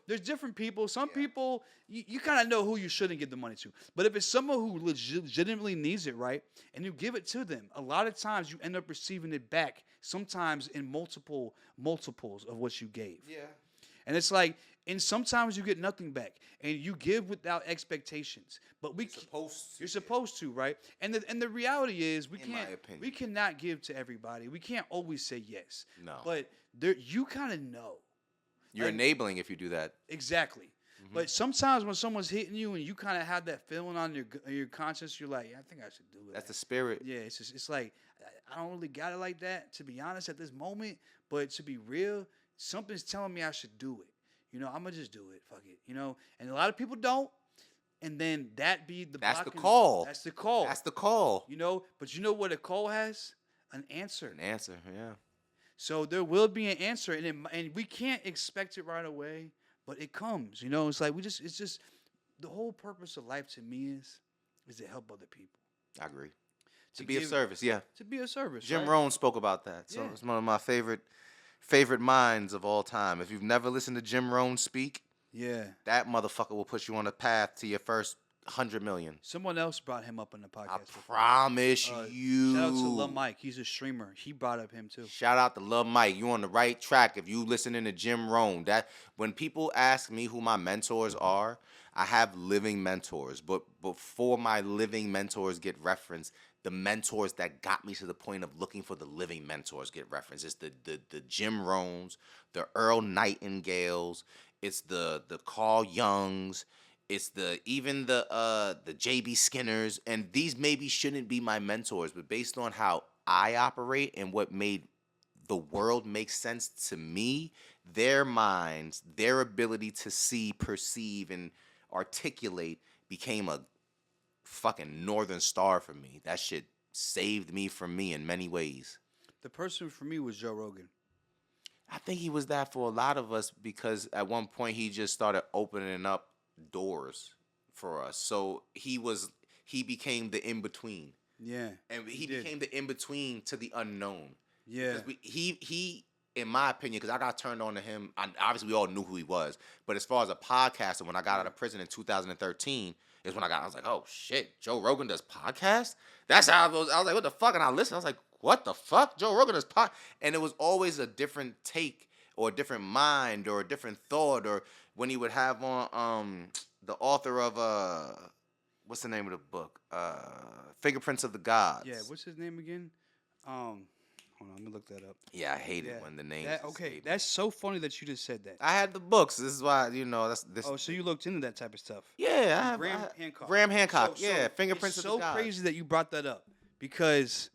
there's different people. Some people, you kind of know who you shouldn't give the money to. But if it's someone who legitimately needs it, right, and you give it to them, a lot of times you end up receiving it back, sometimes in multiples of what you gave. Yeah. And it's like, and sometimes you get nothing back, and you give without expectations. But you're supposed to, right? And the reality is, we cannot give to everybody. We can't always say yes. No. But you kind of know. You're enabling if you do that. Exactly. Mm-hmm. But sometimes when someone's hitting you and you kind of have that feeling on your conscience, you're like, I think I should do it. That's the spirit. Yeah, it's like, I don't really got it like that, to be honest, at this moment. But to be real, something's telling me I should do it. I'm going to just do it. Fuck it. And a lot of people don't. And then that be the That's the blocking. call. That's the call. That's the call. But you know what a call has? An answer. An answer, yeah. So there will be an answer, and we can't expect it right away, but it comes. It's like it's just the whole purpose of life to me is to help other people. I agree. To be of service, yeah. To be of service. Jim right? Rohn spoke about that. So it's one of my favorite minds of all time. If you've never listened to Jim Rohn speak, that motherfucker will put you on a path to your first 100 million. Someone else brought him up in the podcast. I promise you. Shout out to Lil Mike. He's a streamer. He brought up him too. Shout out to Lil Mike. You on the right track if you listening to Jim Rohn. That when people ask me who my mentors are, I have living mentors. But before my living mentors get referenced, the mentors that got me to the point of looking for the living mentors get referenced. It's the Jim Rohns, the Earl Nightingales, it's the Carl Youngs, it's even the J.B. Skinners, and these maybe shouldn't be my mentors, but based on how I operate and what made the world make sense to me, their minds, their ability to see, perceive, and articulate became a fucking northern star for me. That shit saved me from me in many ways. The person for me was Joe Rogan. I think he was that for a lot of us because at one point he just started opening up doors for us. So he became the in-between. Yeah. And he became the in-between to the unknown. Yeah. He in my opinion, because I got turned on to him, obviously we all knew who he was, but as far as a podcaster, when I got out of prison in 2013, is when I was like, oh shit, Joe Rogan does podcast? That's how I was like, what the fuck? And I listened, I was like, what the fuck? Joe Rogan does podcast? And it was always a different take or a different mind or a different thought, or when he would have on the author of, what's the name of the book? Fingerprints of the Gods. Yeah, what's his name again? Hold on, let me look that up. Yeah, I hate it when the names. Okay, that's so funny that you just said that. I had the books. This is why that's this. Oh, so you looked into that type of stuff? Yeah, I have. Graham Hancock. Graham Hancock. So Fingerprints of the Gods. It's so crazy that you brought that up because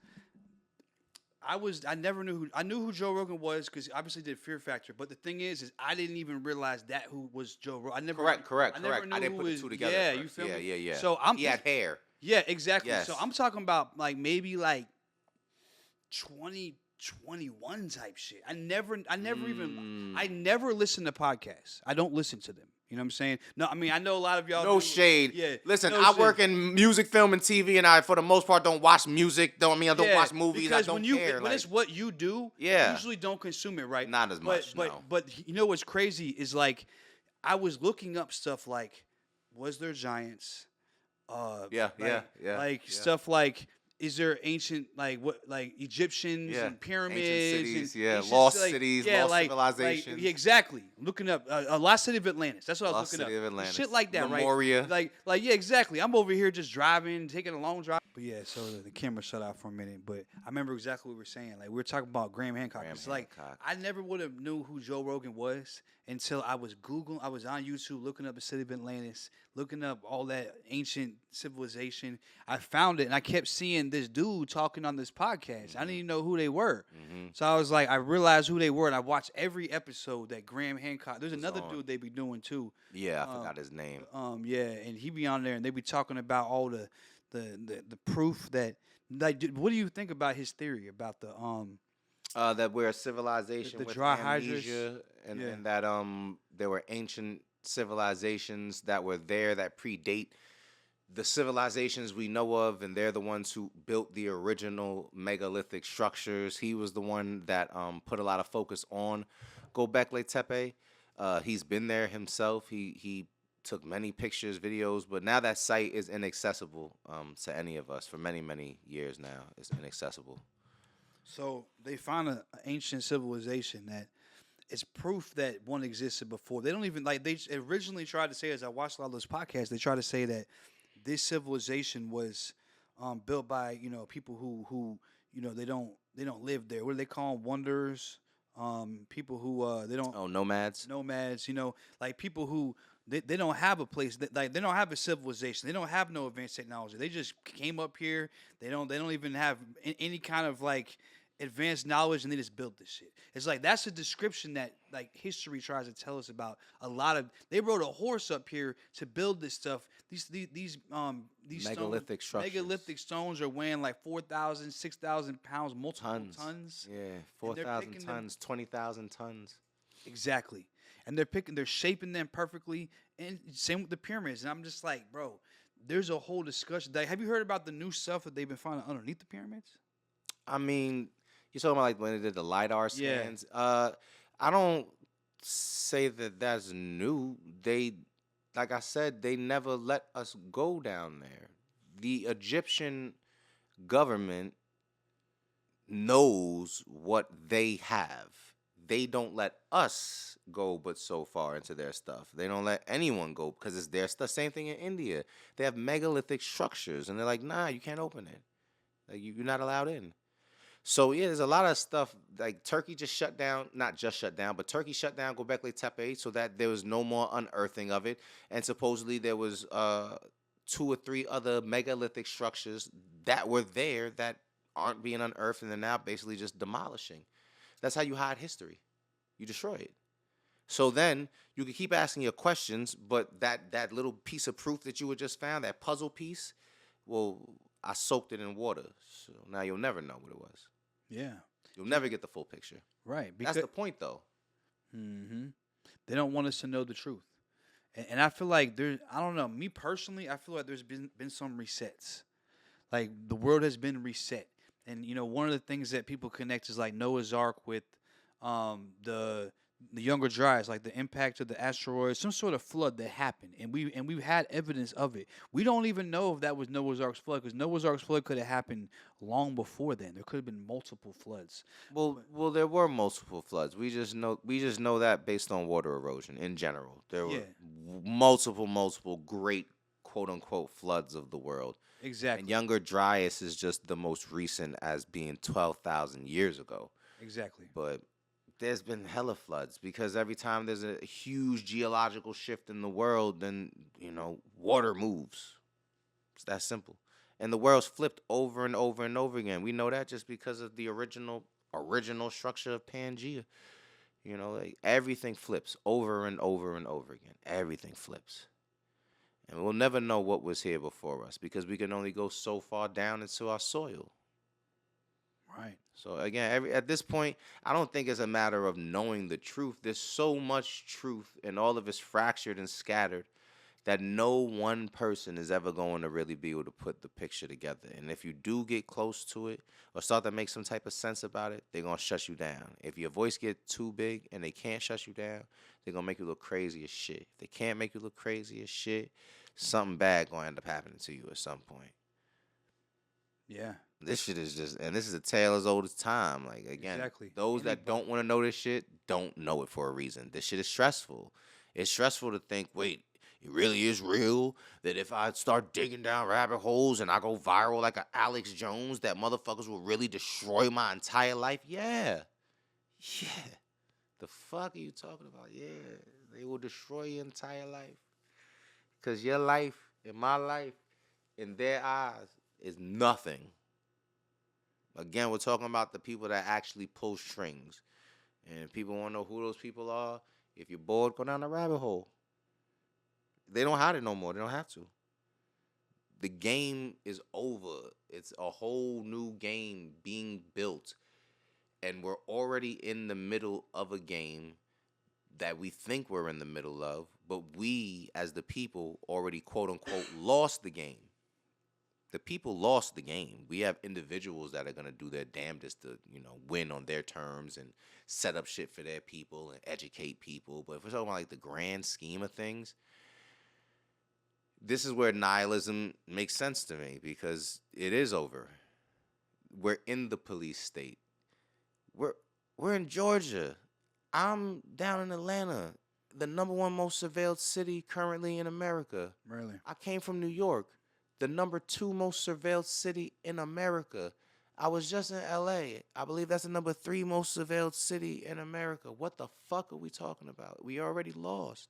I never knew I knew who Joe Rogan was because obviously did Fear Factor. But the thing is I didn't even realize that who was Joe Rogan. I never Correct. I never knew I didn't who put the was, two together. Yeah, at you first. feel me? Yeah. So He had hair. Yeah, exactly. Yes. So I'm talking about like maybe like 2021 type shit. I never listen to podcasts. I don't listen to them. You know what I'm saying? No, I mean I know a lot of y'all. No do. shade. Yeah. Listen, no I shade. work in music, film, and TV, and I, for the most part, don't watch music. I don't Yeah, watch movies. Because I don't when care. when it's what you do, Yeah. you usually don't consume it, right? Not as much, no. But you know what's crazy is like I was looking up stuff like, was there giants? Yeah. Like stuff like, is there ancient like Egyptians and pyramids? Ancient cities, and it's just lost cities, lost like, civilizations. yeah, exactly. Looking up a lost city of Atlantis. That's what I was looking City up. of Atlantis. Shit like that, Memoria. right? Like yeah, exactly. I'm over here just driving, taking a long drive. But yeah, so the camera shut out for a minute. But I remember exactly what we were saying. Like we were talking about Graham Hancock. It's like I never would have knew who Joe Rogan was until I was Googling. I was on YouTube looking up the city of Atlantis, looking up all that ancient civilization. I found it, and I kept seeing this dude talking on this podcast. I didn't even know who they were. So I was like, I realized who they were, and I watched every episode that Graham Hancock. There's another dude they be doing too. Yeah, I forgot his name. Yeah, and he be on there, and they be talking about all the proof that. Like, what do you think about his theory about the that we're a civilization the with dry amnesia, and that there were ancient civilizations that were there that predate the civilizations we know of, and they're the ones who built the original megalithic structures. He was the one that put a lot of focus on Göbekli Tepe. He's been there himself. He took many pictures, videos, but now that site is inaccessible to any of us for many, many years now. It's inaccessible. So they found an ancient civilization that it's proof that one existed before. They don't even they originally tried to say, as I watched a lot of those podcasts, they tried to say that this civilization was built by people who they don't live there. What do they call them? Wanderers? People who they don't. Oh, nomads. Nomads. Like people who they don't have a place. They don't have a civilization. They don't have no advanced technology. They just came up here. They don't even have any kind of like advanced knowledge, and they just built this shit. It's like that's a description that like history tries to tell us about a lot of. They rode a horse up here to build this stuff. These megalithic structures. Megalithic stones are weighing like 4,000, 6,000 pounds, multiple tons. Yeah, 4,000 tons, 20,000 tons. Exactly, and they're shaping them perfectly, and same with the pyramids. And I'm just like, bro, there's a whole discussion. Have you heard about the new stuff that they've been finding underneath the pyramids? I mean, you're talking about like when they did the LiDAR scans. Yeah. I don't say that that's new. Like I said, they never let us go down there. The Egyptian government knows what they have. They don't let us go but so far into their stuff. They don't let anyone go because it's their stuff. Same thing in India. They have megalithic structures, and they're like, nah, you can't open it. Like, you're not allowed in. So, yeah, there's a lot of stuff. Like, Turkey just shut down, not just shut down, but Turkey shut down Göbekli Tepe so that there was no more unearthing of it. And supposedly there was 2 or 3 other megalithic structures that were there that aren't being unearthed, and they're now basically just demolishing. That's how you hide history. You destroy it. So then you can keep asking your questions, but that little piece of proof that you had just found, that puzzle piece, well, I soaked it in water. So now you'll never know what it was. Yeah. You'll never get the full picture. Right. That's the point, though. Mm-hmm. They don't want us to know the truth. And I feel like I don't know, me personally, I feel like there's been some resets. Like the world has been reset. And, one of the things that people connect is like Noah's Ark with the Younger Dryas, like the impact of the asteroid, some sort of flood that happened, and we've had evidence of it. We don't even know if that was Noah's Ark's flood, because Noah's Ark's flood could have happened long before then. There could have been multiple floods. Well, there were multiple floods. We just know that based on water erosion in general. There were multiple great quote unquote floods of the world. Exactly. And Younger Dryas is just the most recent, as being 12,000 years ago. Exactly. But there's been hella floods because every time there's a huge geological shift in the world, then, water moves. It's that simple. And the world's flipped over and over and over again. We know that just because of the original structure of Pangea. You know, like everything flips over and over and over again. Everything flips. And we'll never know what was here before us because we can only go so far down into our soil. Right. So again, at this point, I don't think it's a matter of knowing the truth. There's so much truth, and all of it's fractured and scattered, that no one person is ever going to really be able to put the picture together. And if you do get close to it or start to make some type of sense about it, they're going to shut you down. If your voice gets too big and they can't shut you down, they're going to make you look crazy as shit. If they can't make you look crazy as shit, something bad going to end up happening to you at some point. Yeah. This shit is just, and this is a tale as old as time. Like, again, Exactly. those that don't want to know this shit don't know it for a reason. This shit is stressful. It's stressful to think, wait, it really is real that if I start digging down rabbit holes and I go viral like a Alex Jones, that motherfuckers will really destroy my entire life? Yeah. Yeah. The fuck are you talking about? Yeah. They will destroy your entire life. Because your life and my life in their eyes is nothing. Again, we're talking about the people that actually pull strings. And people want to know who those people are. If you're bored, go down the rabbit hole. They don't hide it no more. They don't have to. The game is over. It's a whole new game being built. And we're already in the middle of a game that we think we're in the middle of. But we, as the people, already, quote unquote, lost the game. The people lost the game. We have individuals that are going to do their damnedest to, win on their terms and set up shit for their people and educate people. But if we're talking about like the grand scheme of things, this is where nihilism makes sense to me because it is over. We're in the police state. We're in Georgia. I'm down in Atlanta, the number one most surveilled city currently in America. Really? I came from New York, the number 2 most surveilled city in America. I was just in LA. I believe that's the number 3 most surveilled city in America. What the fuck are we talking about? We already lost.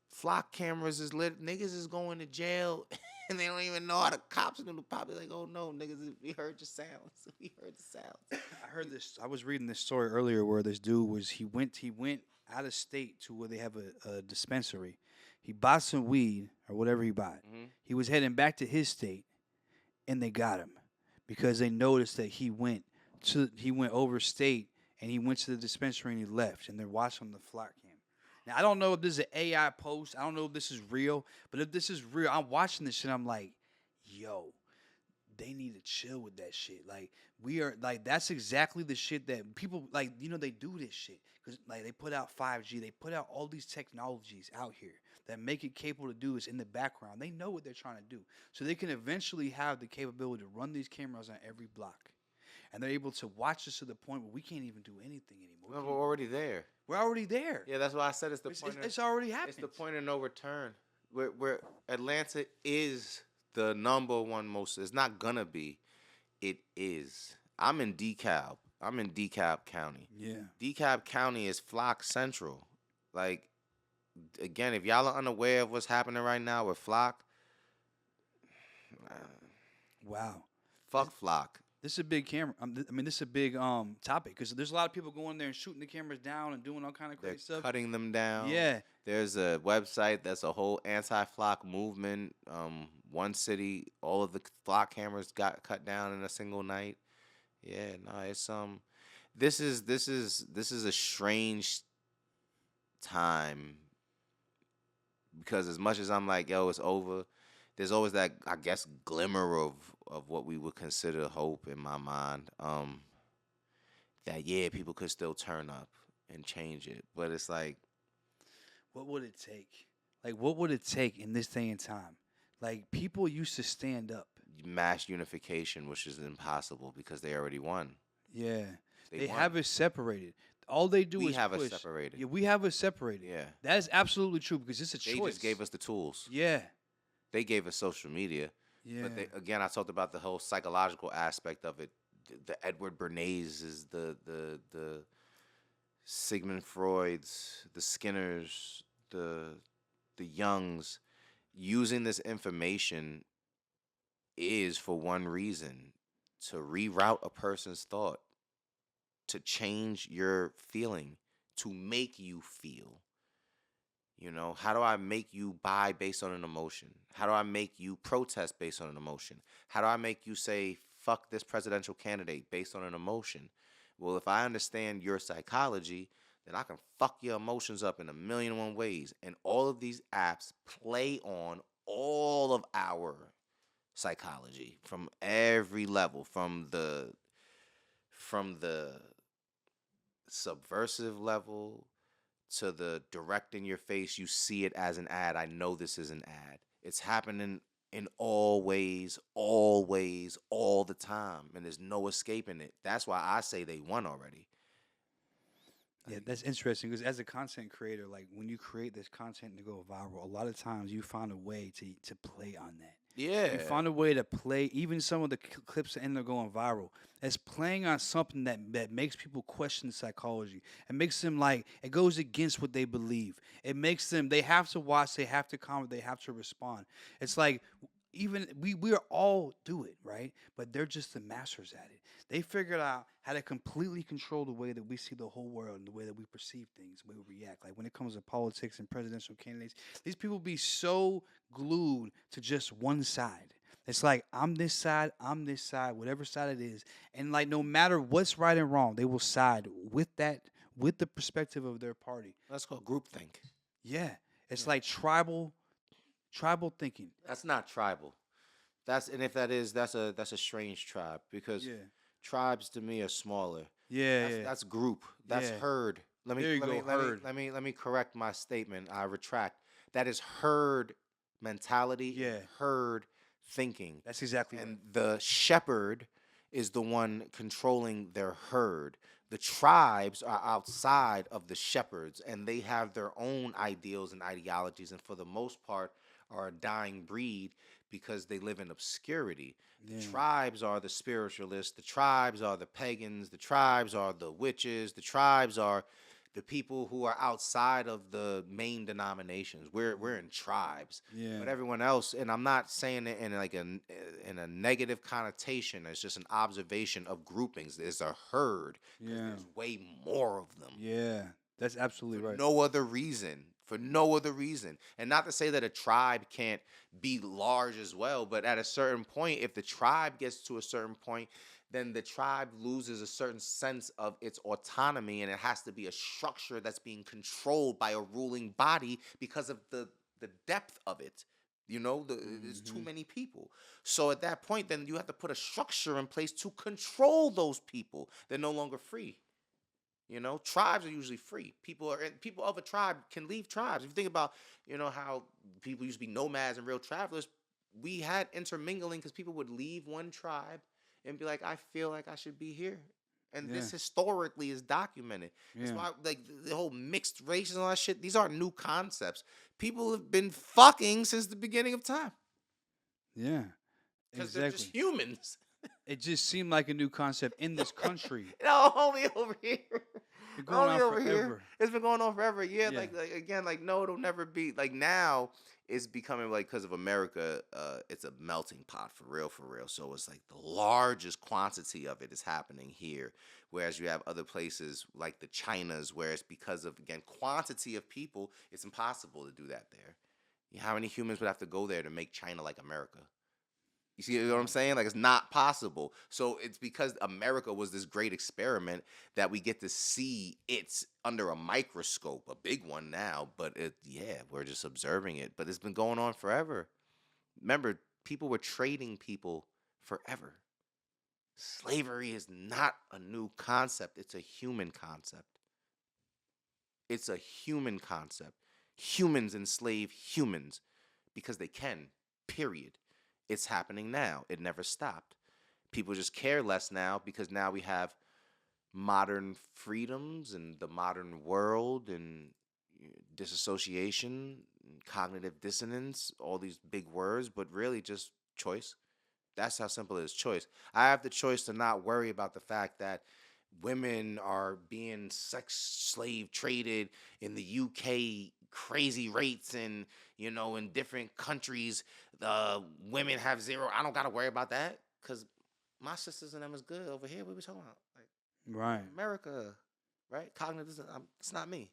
Flock cameras is lit. Niggas is going to jail and they don't even know how the cops are probably like, oh no, niggas, we heard your sounds. We heard the sounds. I heard this. I was reading this story earlier where this dude was, he went out of state to where they have a dispensary. He bought some weed or whatever he bought. Mm-hmm. He was heading back to his state and they got him because they noticed that he went overstate and he went to the dispensary and he left and they're watching the flock cam. Now, I don't know if this is an AI post. I don't know if this is real. But if this is real, I'm watching this shit. I'm like, yo, they need to chill with that shit. Like, we are, like, that's exactly the shit that people, like, they do this shit. Because, like, they put out 5G. They put out all these technologies out here that make it capable to do this in the background. They know what they're trying to do. So they can eventually have the capability to run these cameras on every block. And they're able to watch us to the point where we can't even do anything anymore. No, we're already there. We're already there. Yeah, that's why I said it's already happened. It's the point of no return. Where Atlanta is the number one most. It's not gonna be. It is. I'm in DeKalb. I'm in DeKalb County. Yeah. DeKalb County is Flock Central. Like, again, if y'all are unaware of what's happening right now with Flock, wow. Fuck Flock. This is a big camera. This is a big topic because there's a lot of people going there and shooting the cameras down and doing all kind of crazy stuff. Cutting them down. Yeah. There's a website that's a whole anti-flock movement. One city, all of the flock cameras got cut down in a single night. Yeah, no, it's This is a strange time because as much as I'm like, yo, it's over. There's always that, I guess, glimmer of what we would consider hope in my mind. That, yeah, people could still turn up and change it. But it's like, what would it take? Like, what would it take in this day and time? Like, people used to stand up. Mass unification, which is impossible because they already won. Yeah. They have it separated. All they do is We have push. it separated. Yeah, we have it separated. Yeah. That is absolutely true because it's a choice. They just gave us the tools. Yeah. They gave us social media. Yeah. But again, I talked about the whole psychological aspect of it. The Edward Bernays is the Sigmund Freud's, the Skinners, the Youngs, using this information is for one reason, to reroute a person's thought, to change your feeling, to make you feel. You know, how do I make you buy based on an emotion? How do I make you protest based on an emotion? How do I make you say, fuck this presidential candidate based on an emotion? Well, if I understand your psychology, then I can fuck your emotions up in a million and one ways. And all of these apps play on all of our psychology from every level, from the subversive level to the direct in your face. You see it as an ad. I know this is an ad. It's happening in all ways, always, all the time, and there's no escaping it. That's why I say they won already. Yeah, that's interesting because as a content creator, like when you create this content to go viral, a lot of times you find a way to play on that. Yeah. You find a way to play even some of the clips that end up going viral. It's playing on something that makes people question psychology. It makes them like, it goes against what they believe. It makes them, they have to watch, they have to comment, they have to respond. It's like, even we are all do it, right? But they're just the masters at it. They figured out how to completely control the way that we see the whole world and the way that we perceive things, the way we react. Like when it comes to politics and presidential candidates, these people be so glued to just one side. It's like, I'm this side, whatever side it is. And like no matter what's right and wrong, they will side with that, with the perspective of their party. That's called groupthink. Yeah. It's like tribal thinking. That's not tribal. And if that is, that's a strange tribe, because tribes to me are smaller. That's group. That's herd. Let me correct my statement. I retract. That is herd mentality. Herd thinking. That's exactly and right. The shepherd is the one controlling their herd. The tribes are outside of the shepherds, and they have their own ideals and ideologies, and for the most part are a dying breed because they live in obscurity. The tribes are the spiritualists, the tribes are the pagans, the tribes are the witches, the tribes are the people who are outside of the main denominations. We're in tribes. But everyone else, and I'm not saying it in like in a negative connotation, it's just an observation of groupings. There's a herd. There's way more of them. Yeah. That's absolutely right. For no other reason. And not to say that a tribe can't be large as well, but at a certain point, if the tribe gets to a certain point, then the tribe loses a certain sense of its autonomy, and it has to be a structure that's being controlled by a ruling body because of the depth of it. You know, there's too many people. So at that point, then you have to put a structure in place to control those people. They're no longer free. You know, tribes are usually free. People of a tribe can leave tribes. If you think about, you know, how people used to be nomads and real travelers, we had intermingling because people would leave one tribe and be like, I feel like I should be here. And this historically is documented. That's why, like, the whole mixed races and all that shit, these aren't new concepts. People have been fucking since the beginning of time. Yeah. Because they're just humans. It just seemed like a new concept in this country. No, only over here. It's going on forever. Here. It's been going on forever. Yeah, like again, like no, it'll never be. Like now, it's becoming like, because of America, it's a melting pot for real. So it's like the largest quantity of it is happening here, whereas you have other places like the Chinas, where it's because of, again, quantity of people, it's impossible to do that there. How many humans would have to go there to make China like America? You see what I'm saying? Like, it's not possible. So it's because America was this great experiment that we get to see it under a microscope, a big one now. But we're just observing it. But it's been going on forever. Remember, people were trading people forever. Slavery is not a new concept. It's a human concept. It's a human concept. Humans enslave humans because they can, period. It's happening now. It never stopped. People just care less now because now we have modern freedoms and the modern world and disassociation, cognitive dissonance, all these big words, but really just choice. That's how simple it is, choice. I have the choice to not worry about the fact that women are being sex slave traded in the UK crazy rates and, you know, in different countries, women have zero. I don't got to worry about that because my sisters and them is good over here. What we talking about? Like, Right. America, right? Cognitive, it's not me.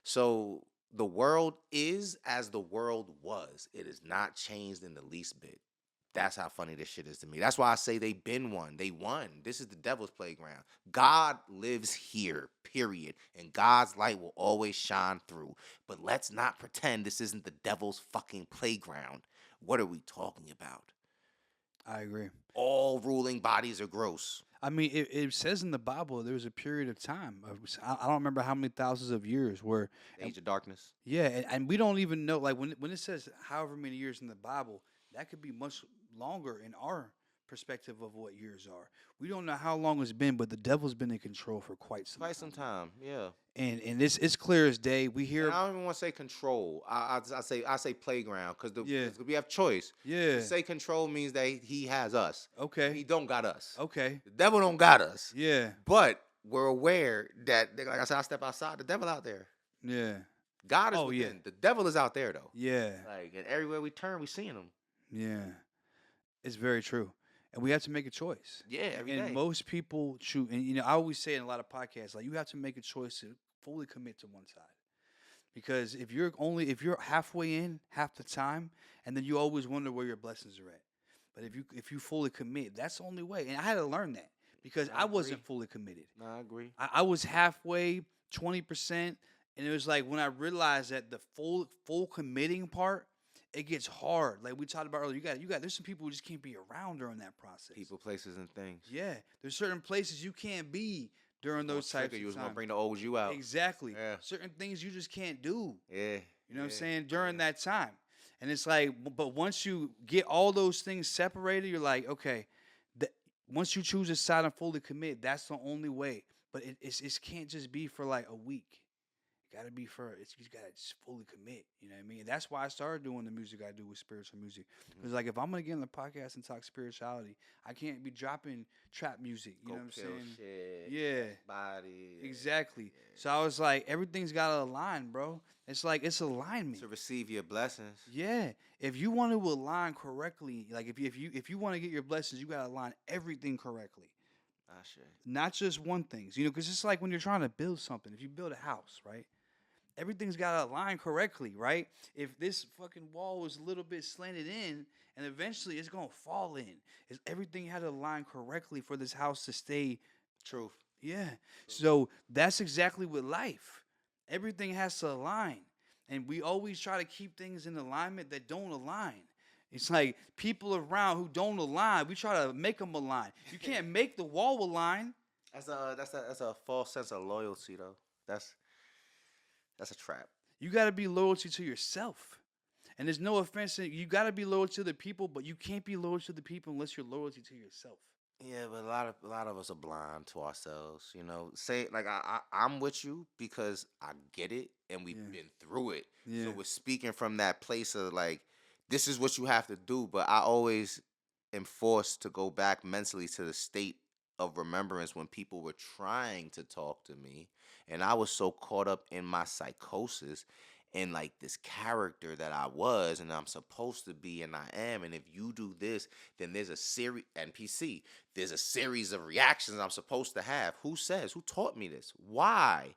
So the world is as the world was. It is not changed in the least bit. That's how funny this shit is to me. That's why I say they been won. They won. This is the devil's playground. God lives here, period. And God's light will always shine through. But let's not pretend this isn't the devil's fucking playground. What are we talking about? I agree. All ruling bodies are gross. I mean, it says in the Bible there was a period of time. I don't remember how many thousands of years where. Age of darkness. Yeah, and we don't even know. Like when it says however many years in the Bible, that could be much longer in our perspective of what years are. We don't know how long it's been, but the devil's been in control for quite some time. Yeah. And it's clear as day. We hear. And I don't even want to say control. I say playground because Yeah. we have choice. Yeah. To say control means that he has us. Okay. He don't got us. Okay. The devil don't got us. Yeah. But we're aware that, like I said, I step outside. The devil out there. Yeah. God is Oh, within. yeah. The devil is out there though. Yeah. Like, and everywhere we turn, we seeing him. Yeah. It's very true. And we have to make a choice. Yeah, every day. And most people choose. And, you know, I always say in a lot of podcasts, like, you have to make a choice to fully commit to one side. Because if you're halfway in half the time, and then you always wonder where your blessings are at. But if you fully commit, that's the only way. And I had to learn that because I wasn't fully committed. No, I agree. I was halfway, 20%, and it was like when I realized that the full committing part, it gets hard. Like we talked about earlier, you got. There's some people who just can't be around during that process. People, places, and things. Yeah, there's certain places you can't be during those types of You was times. gonna bring the old you out. Exactly. Yeah. Certain things you just can't do. Yeah. You know what I'm saying? During that time. And it's like, but once you get all those things separated, you're like, okay, once you choose a side and fully commit, that's the only way. But it can't just be for like a week. It gotta be you gotta just fully commit. You know what I mean? And that's why I started doing the music I do with spiritual music. Because like if I'm gonna get on the podcast and talk spirituality, I can't be dropping trap music. You know what I'm saying? Shit, Yeah. body. Exactly. Yeah. So I was like, everything's gotta align, bro. It's like it's alignment. To receive your blessings. Yeah. If you want to align correctly, like if you want to get your blessings, you gotta align everything correctly. Not just one thing. You know, because it's like when you're trying to build something. If you build a house, right? Everything's got to align correctly, right? If this fucking wall was a little bit slanted in, and eventually it's going to fall in. Everything had to align correctly for this house to stay. Truth. Yeah. So that's exactly with life. Everything has to align. And we always try to keep things in alignment that don't align. It's like people around who don't align, we try to make them align. You can't make the wall align. That's a false sense of loyalty, though. That's a trap. You got to be loyalty to yourself. And there's no offense. You got to be loyal to the people, but you can't be loyal to the people unless you're loyalty to yourself. Yeah, but a lot of us are blind to ourselves. You know, say like I'm with you because I get it and we've been through it. Yeah. So we're speaking from that place of like, this is what you have to do. But I always am forced to go back mentally to the state of remembrance when people were trying to talk to me. And I was so caught up in my psychosis and like this character that I was and I'm supposed to be and I am. And if you do this, then there's a series, NPC, there's a series of reactions I'm supposed to have. Who says? Who taught me this? Why?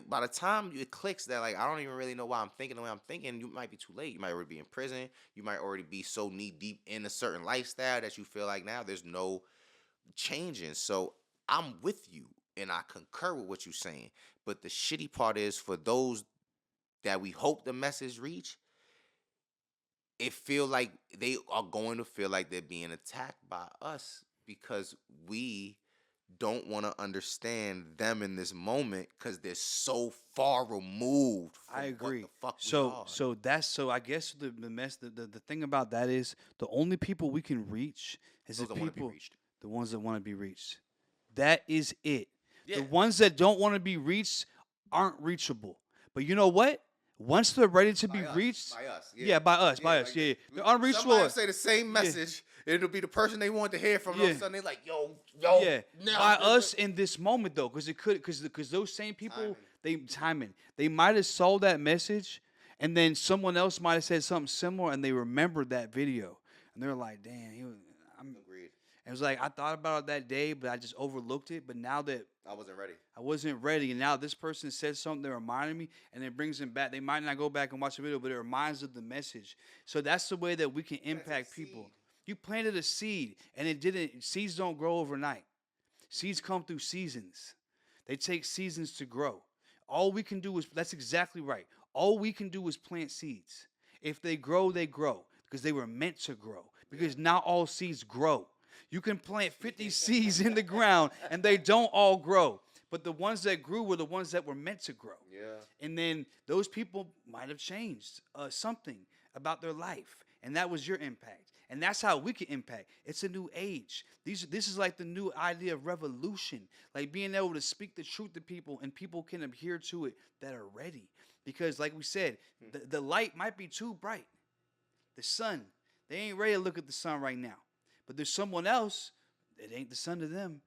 By the time it clicks that like I don't even really know why I'm thinking the way I'm thinking, you might be too late. You might already be in prison. You might already be so knee deep in a certain lifestyle that you feel like now there's no changing. So I'm with you and I concur with what you're saying. But the shitty part is for those that we hope the message reach, it feel like they are going to feel like they're being attacked by us because we don't want to understand them in this moment because they're so far removed from I agree. what the fuck we are. So I guess the thing about that is the only people we can reach is Those the that wanna be people, reached. the ones that want to be reached. That is it. Yeah. The ones that don't want to be reached aren't reachable. But you know what? Once they're ready to be reached, By us. by us. They're unreachable. Somebody say the same message it'll be the person they want to hear from. And all of a Yeah. sudden, they're like, yo. Yeah, Now by I'm different. us in this moment though, because those same people they might have saw that message, and then someone else might have said something similar, and they remembered that video, and they're like, damn, Agreed. it was like I thought about it that day, but I just overlooked it. But now that I wasn't ready. I wasn't ready, and now this person said something that reminded me, and it brings them back. They might not go back and watch the video, but it reminds them of the message. So that's the way that we can impact people. seed. You planted a seed, and it didn't. Seeds don't grow overnight. Seeds come through seasons. They take seasons to grow. All we can do is, that's exactly right. All we can do is plant seeds. If they grow, because they were meant to grow. Because not all seeds grow. You can plant 50 seeds in the ground and they don't all grow. But the ones that grew were the ones that were meant to grow. Yeah. And then those people might have changed something about their life. And that was your impact. And that's how we can impact. It's a new age. This is like the new idea of revolution. Like being able to speak the truth to people, and people can adhere to it that are ready. Because like we said, the light might be too bright. The sun, they ain't ready to look at the sun right now. But there's someone else, it ain't the sun to them.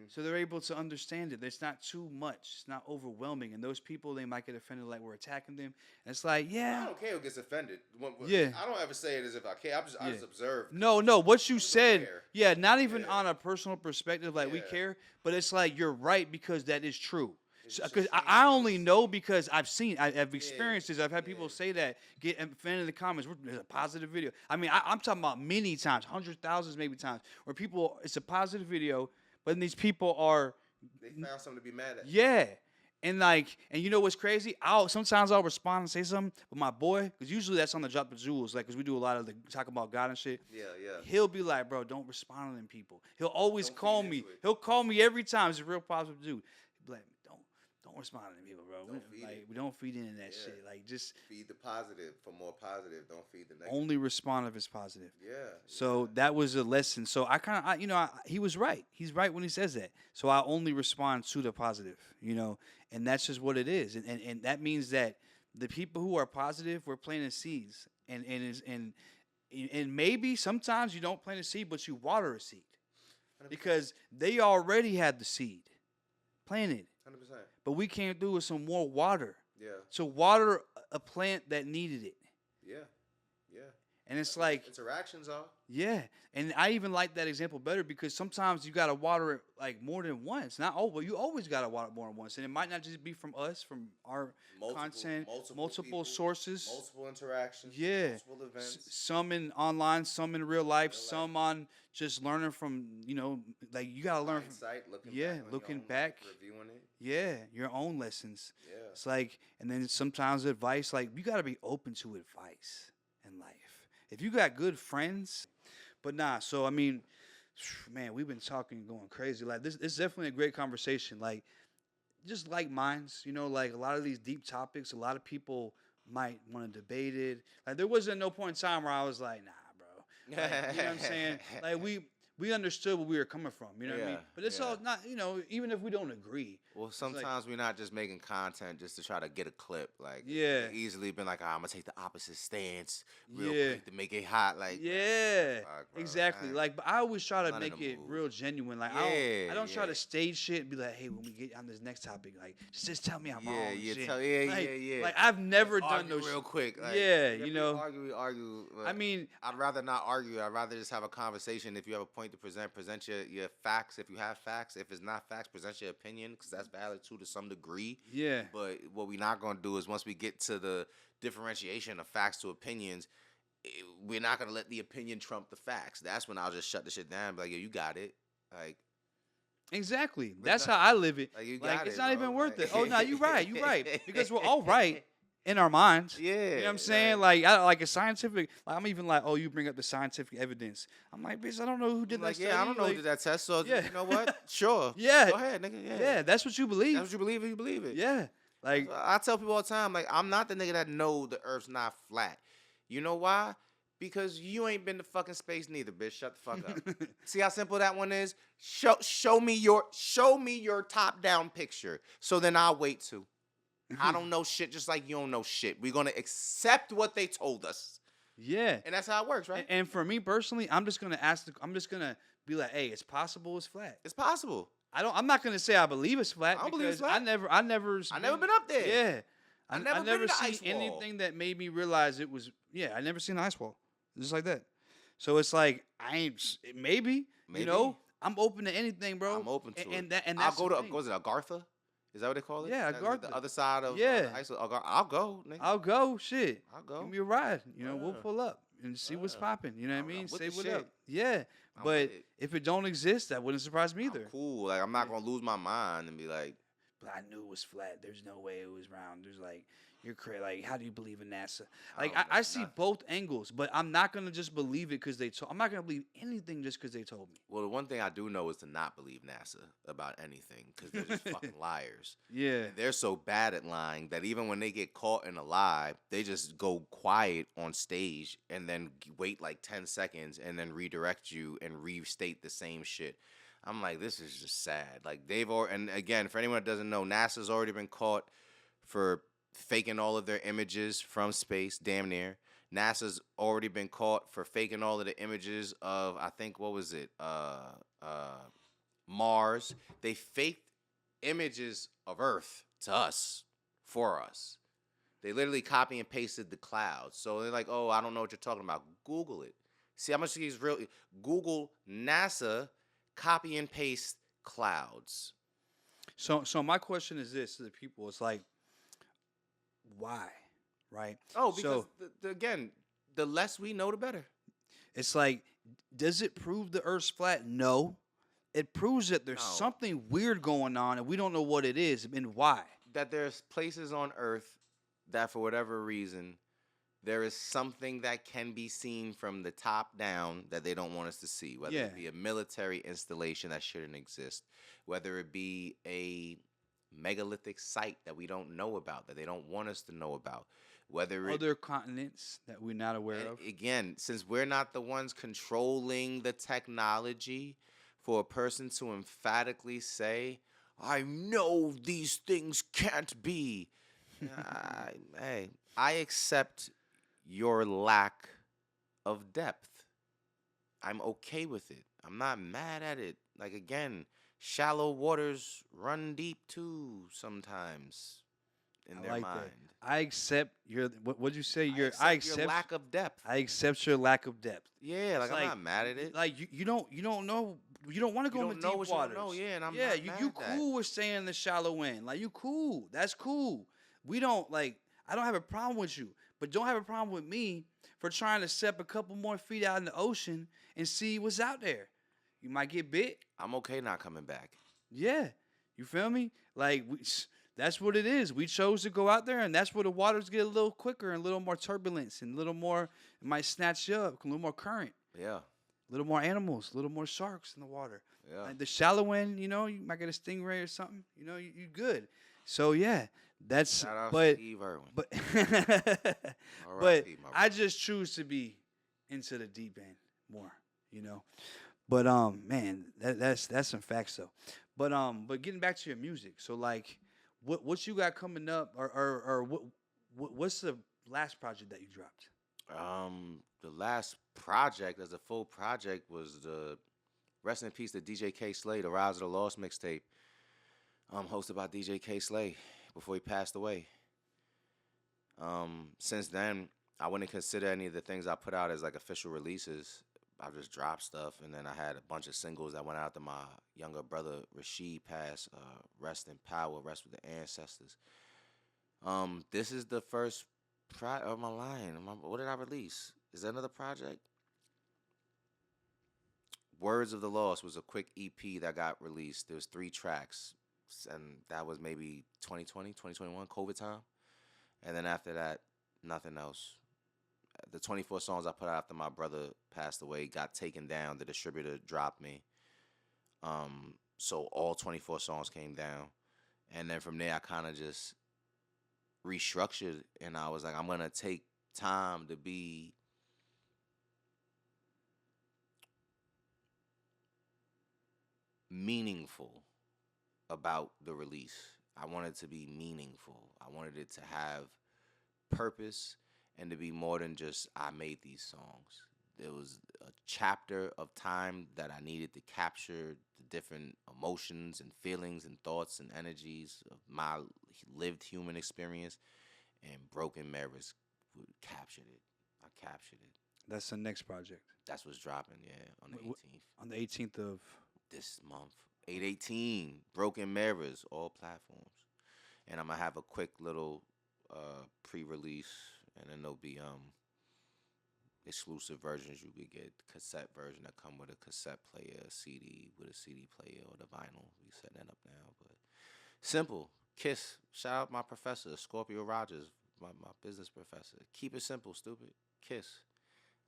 So they're able to understand it. It's not too much. It's not overwhelming. And those people, they might get offended like we're attacking them. And it's like, I yeah. don't care who gets offended. Yeah. I don't ever say it as if I care. I just observe. No, what you said, care. yeah, not even on a personal perspective, like we Yeah. care, but it's like you're right because that is true. It's Because just I only know because I've experienced this. I've had people say that, get offended in the comments. It's a positive video. I mean, I'm talking about many times, hundreds, thousands, maybe times, where people, it's a positive video, but then these people are, They found something to be mad at. yeah. And you know what's crazy? Sometimes I'll respond and say something with my boy, because usually that's on the Drop the Jewels, like, because we do a lot of the talk about God and shit. Yeah. He'll be like, bro, don't respond to them people. He'll always Don't call feed me. into it. He'll call me every time. He's a real positive dude. He'll be like, don't respond to them people, bro. We don't feed into that shit. Like, just feed the positive for more positive. Don't feed the negative. only respond if it's positive. Yeah. So that was a lesson. So he was right. He's right when he says that. So I only respond to the positive, and that's just what it is. And that means that the people who are positive, we're planting seeds. And maybe sometimes you don't plant a seed, but you water a seed. 100%. Because they already had the seed planted. 100%. But we came through with some more water. Yeah. To water a plant that needed it. Yeah. And it's like, interactions are. yeah. And I even like that example better because sometimes you got to water it like more than once. You always got to water it more than once. And it might not just be from us, from our content, multiple people, sources. multiple interactions. Yeah. Multiple events. Some in online, some in real life, some on just learning from, like you got to learn from, Hindsight, looking yeah, back on looking your own back. life, reviewing it. yeah, your own lessons. Yeah. It's like, and then sometimes advice, like you got to be open to advice in life. If you got good friends, but nah, so I mean, man, we've been talking, going crazy. Like this is definitely a great conversation. Like, just like minds, like a lot of these deep topics, a lot of people might want to debate it. Like there wasn't no point in time where I was like, nah, bro. Like, you know what I'm saying? Like we understood where we were coming from, you know what I mean? But it's all not, even if we don't agree. Well, sometimes we're not just making content just to try to get a clip. Like, Yeah. easily been like, I'm going to take the opposite stance real Yeah. quick to make it hot. Like, Yeah, fuck, bro, exactly. Like, but I always try to not in make the it mood. real genuine. Like, I don't try to stage shit and be like, hey, when we get on this next topic, like, just tell me I'm wrong. Shit. Like, I've never done argue those real quick. Like, Yeah, if you we know. argue. But I mean, I'd rather not argue. I'd rather just have a conversation. If you have a point to present your facts. If you have facts. If it's not facts, present your opinion, because that's valid too to some degree. yeah, But what we're not going to do is once we get to the differentiation of facts to opinions, we're not going to let the opinion trump the facts. That's when I'll just shut the shit down and be like, yo, you got it. Like, exactly. That's how I live it. like you Like, got it's it, not bro. even worth it. Like- Oh, no, you're right. Because we're all right in our minds. Yeah. You know what I'm saying? Like, like a scientific, like, I'm even like, oh, you bring up the scientific evidence. I'm like, bitch, I don't know who did that like, study. yeah, I don't know like, who did that test, so yeah. you know what? Sure. Yeah. Go ahead, nigga. Yeah. Yeah, that's what you believe. That's what you believe, you believe it. Yeah. Like, I tell people all the time, like, I'm not the nigga that know the earth's not flat. You know why? Because you ain't been to fucking space neither, bitch. Shut the fuck up. See how simple that one is? Show me your top down picture. So then I'll wait too. I don't know shit just like you don't know shit. We're gonna accept what they told us. Yeah. And that's how it works, right? And for me personally, I'm just gonna I'm just gonna be like, hey, it's possible it's flat. It's possible. I'm not gonna say I believe it's flat I don't believe it's because flat. I never been up there. Yeah. I never been to the seen ice wall. anything that made me realize it was I never seen an ice wall. Just like that. So it's like maybe. You know, I'm open to anything, bro. I'm open to and it. And I'll that's go the to thing. was it Agartha? Is that what they call it? Yeah, That's Agartha. the other side of Yeah. ice. I'll go, nigga. I'll go. Shit. I'll go. Give me a ride. You know, we'll Yeah. pull up and see what's popping. You know what I mean? I'm with Say the what shit. up. Yeah. I'm But with it. if it don't exist, that wouldn't surprise me either. I'm cool. Like I'm not gonna lose my mind and be like, But I knew it was flat. There's no way it was round. There's like, you're crazy. Like, how do you believe in NASA? Like, I see nothing. both angles, but I'm not gonna just believe it because they told. I'm not gonna believe anything just because they told me. well, the one thing I do know is to not believe NASA about anything because they're just fucking liars. Yeah. And they're so bad at lying that even when they get caught in a lie, they just go quiet on stage and then wait like 10 seconds and then redirect you and restate the same shit. I'm like, this is just sad. Like and again, for anyone that doesn't know, NASA's already been caught for faking all of their images from space, damn near. NASA's already been caught for faking all of the images of, I think, what was it? Mars. They faked images of Earth to us, for us. They literally copy and pasted the clouds. So they're like, oh, I don't know what you're talking about. Google it. See how much of these real. Google NASA, copy and paste clouds. So my question is this to the people: it's like, why, right? Oh, because again, the less we know, the better. It's like, does it prove the Earth's flat? No. It proves that there's something weird going on and we don't know what it is and why. That there's places on Earth that, for whatever reason, there is something that can be seen from the top down that they don't want us to see. Whether it be a military installation that shouldn't exist, whether it be a megalithic site that we don't know about, that they don't want us to know about. Whether other continents that we're not aware of. Again, since we're not the ones controlling the technology, for a person to emphatically say, I know these things can't be. Hey, I accept your lack of depth. I'm okay with it. I'm not mad at it. Like, again, shallow waters run deep too sometimes in their mind. That. I accept your, what'd you say? Your lack of depth. I accept your lack of depth. Yeah, like I'm not mad at it. Like you don't know, you don't want to go into deep waters. And I'm not mad you cool with staying in the shallow end. Like you cool. That's cool. We don't I don't have a problem with you, but don't have a problem with me for trying to step a couple more feet out in the ocean and see what's out there. You might get bit. I'm okay not coming back. Yeah, you feel me? Like that's what it is. We chose to go out there, and that's where the waters get a little quicker and a little more turbulence and a little more. It might snatch you up, a little more current. Yeah. A little more animals, a little more sharks in the water. Yeah. Like the shallow end, you might get a stingray or something. You good. So yeah, that's. Shout out Steve Irwin. But but I just choose to be into the deep end more. But man, that's some facts though. But getting back to your music, so like. What you got coming up, or what's the last project that you dropped? The last project, as a full project, was the rest in peace to DJ K Slay, the Rise of the Lost mixtape, hosted by DJ K Slay before he passed away. Since then, I wouldn't consider any of the things I put out as like official releases. I just dropped stuff, and then I had a bunch of singles that went out to my younger brother Rashid passed. Rest in power, rest with the ancestors. This is the first of my line. What did I release? Is that another project? Words of the Lost was a quick EP that got released. There was 3 tracks, and that was maybe 2020, 2021, COVID time. And then after that, nothing else. The 24 songs I put out after my brother passed away got taken down. The distributor dropped me. So all 24 songs came down. And then from there, I kind of just restructured. And I was like, I'm going to take time to be meaningful about the release. I wanted it to be meaningful. I wanted it to have purpose. and to be more than just I made these songs. There was a chapter of time that I needed to capture the different emotions and feelings and thoughts and energies of my lived human experience, and Broken Mirrors captured it. I captured it. That's the next project. That's what's dropping, on the 18th. On the 18th of This month. 8/18, Broken Mirrors, all platforms. And I'm going to have a quick little pre-release, and then there'll be exclusive versions you could get, cassette version that come with a cassette player, a CD with a CD player, or the vinyl. We setting that up now, but simple. Kiss. Shout out my professor, Scorpio Rogers, my business professor. Keep it simple, stupid. Kiss.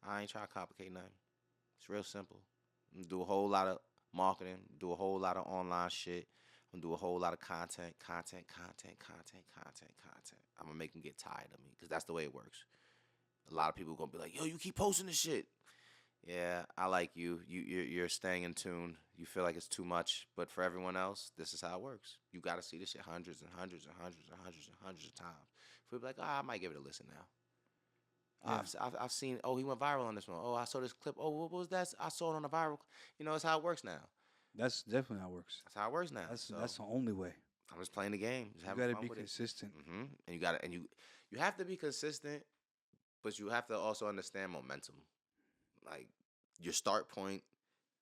I ain't trying to complicate nothing. It's real simple. I'm gonna do a whole lot of marketing, do a whole lot of online shit. I'm gonna do a whole lot of content. I'm gonna make them get tired of me, because that's the way it works. A lot of people gonna be like, yo, you keep posting this shit. Yeah, I like you. You're staying in tune. You feel like it's too much, but for everyone else, this is how it works. You got to see this shit hundreds of times. People be like, I might give it a listen now. Yeah. I've seen. Oh, he went viral on this one. Oh, I saw this clip. Oh, what was that? I saw it on a viral. It's how it works now. That's definitely how it works. That's how it works now. That's the only way. I'm just playing the game. Just you got to be consistent. And you have to be consistent, but you have to also understand momentum. Like your start point,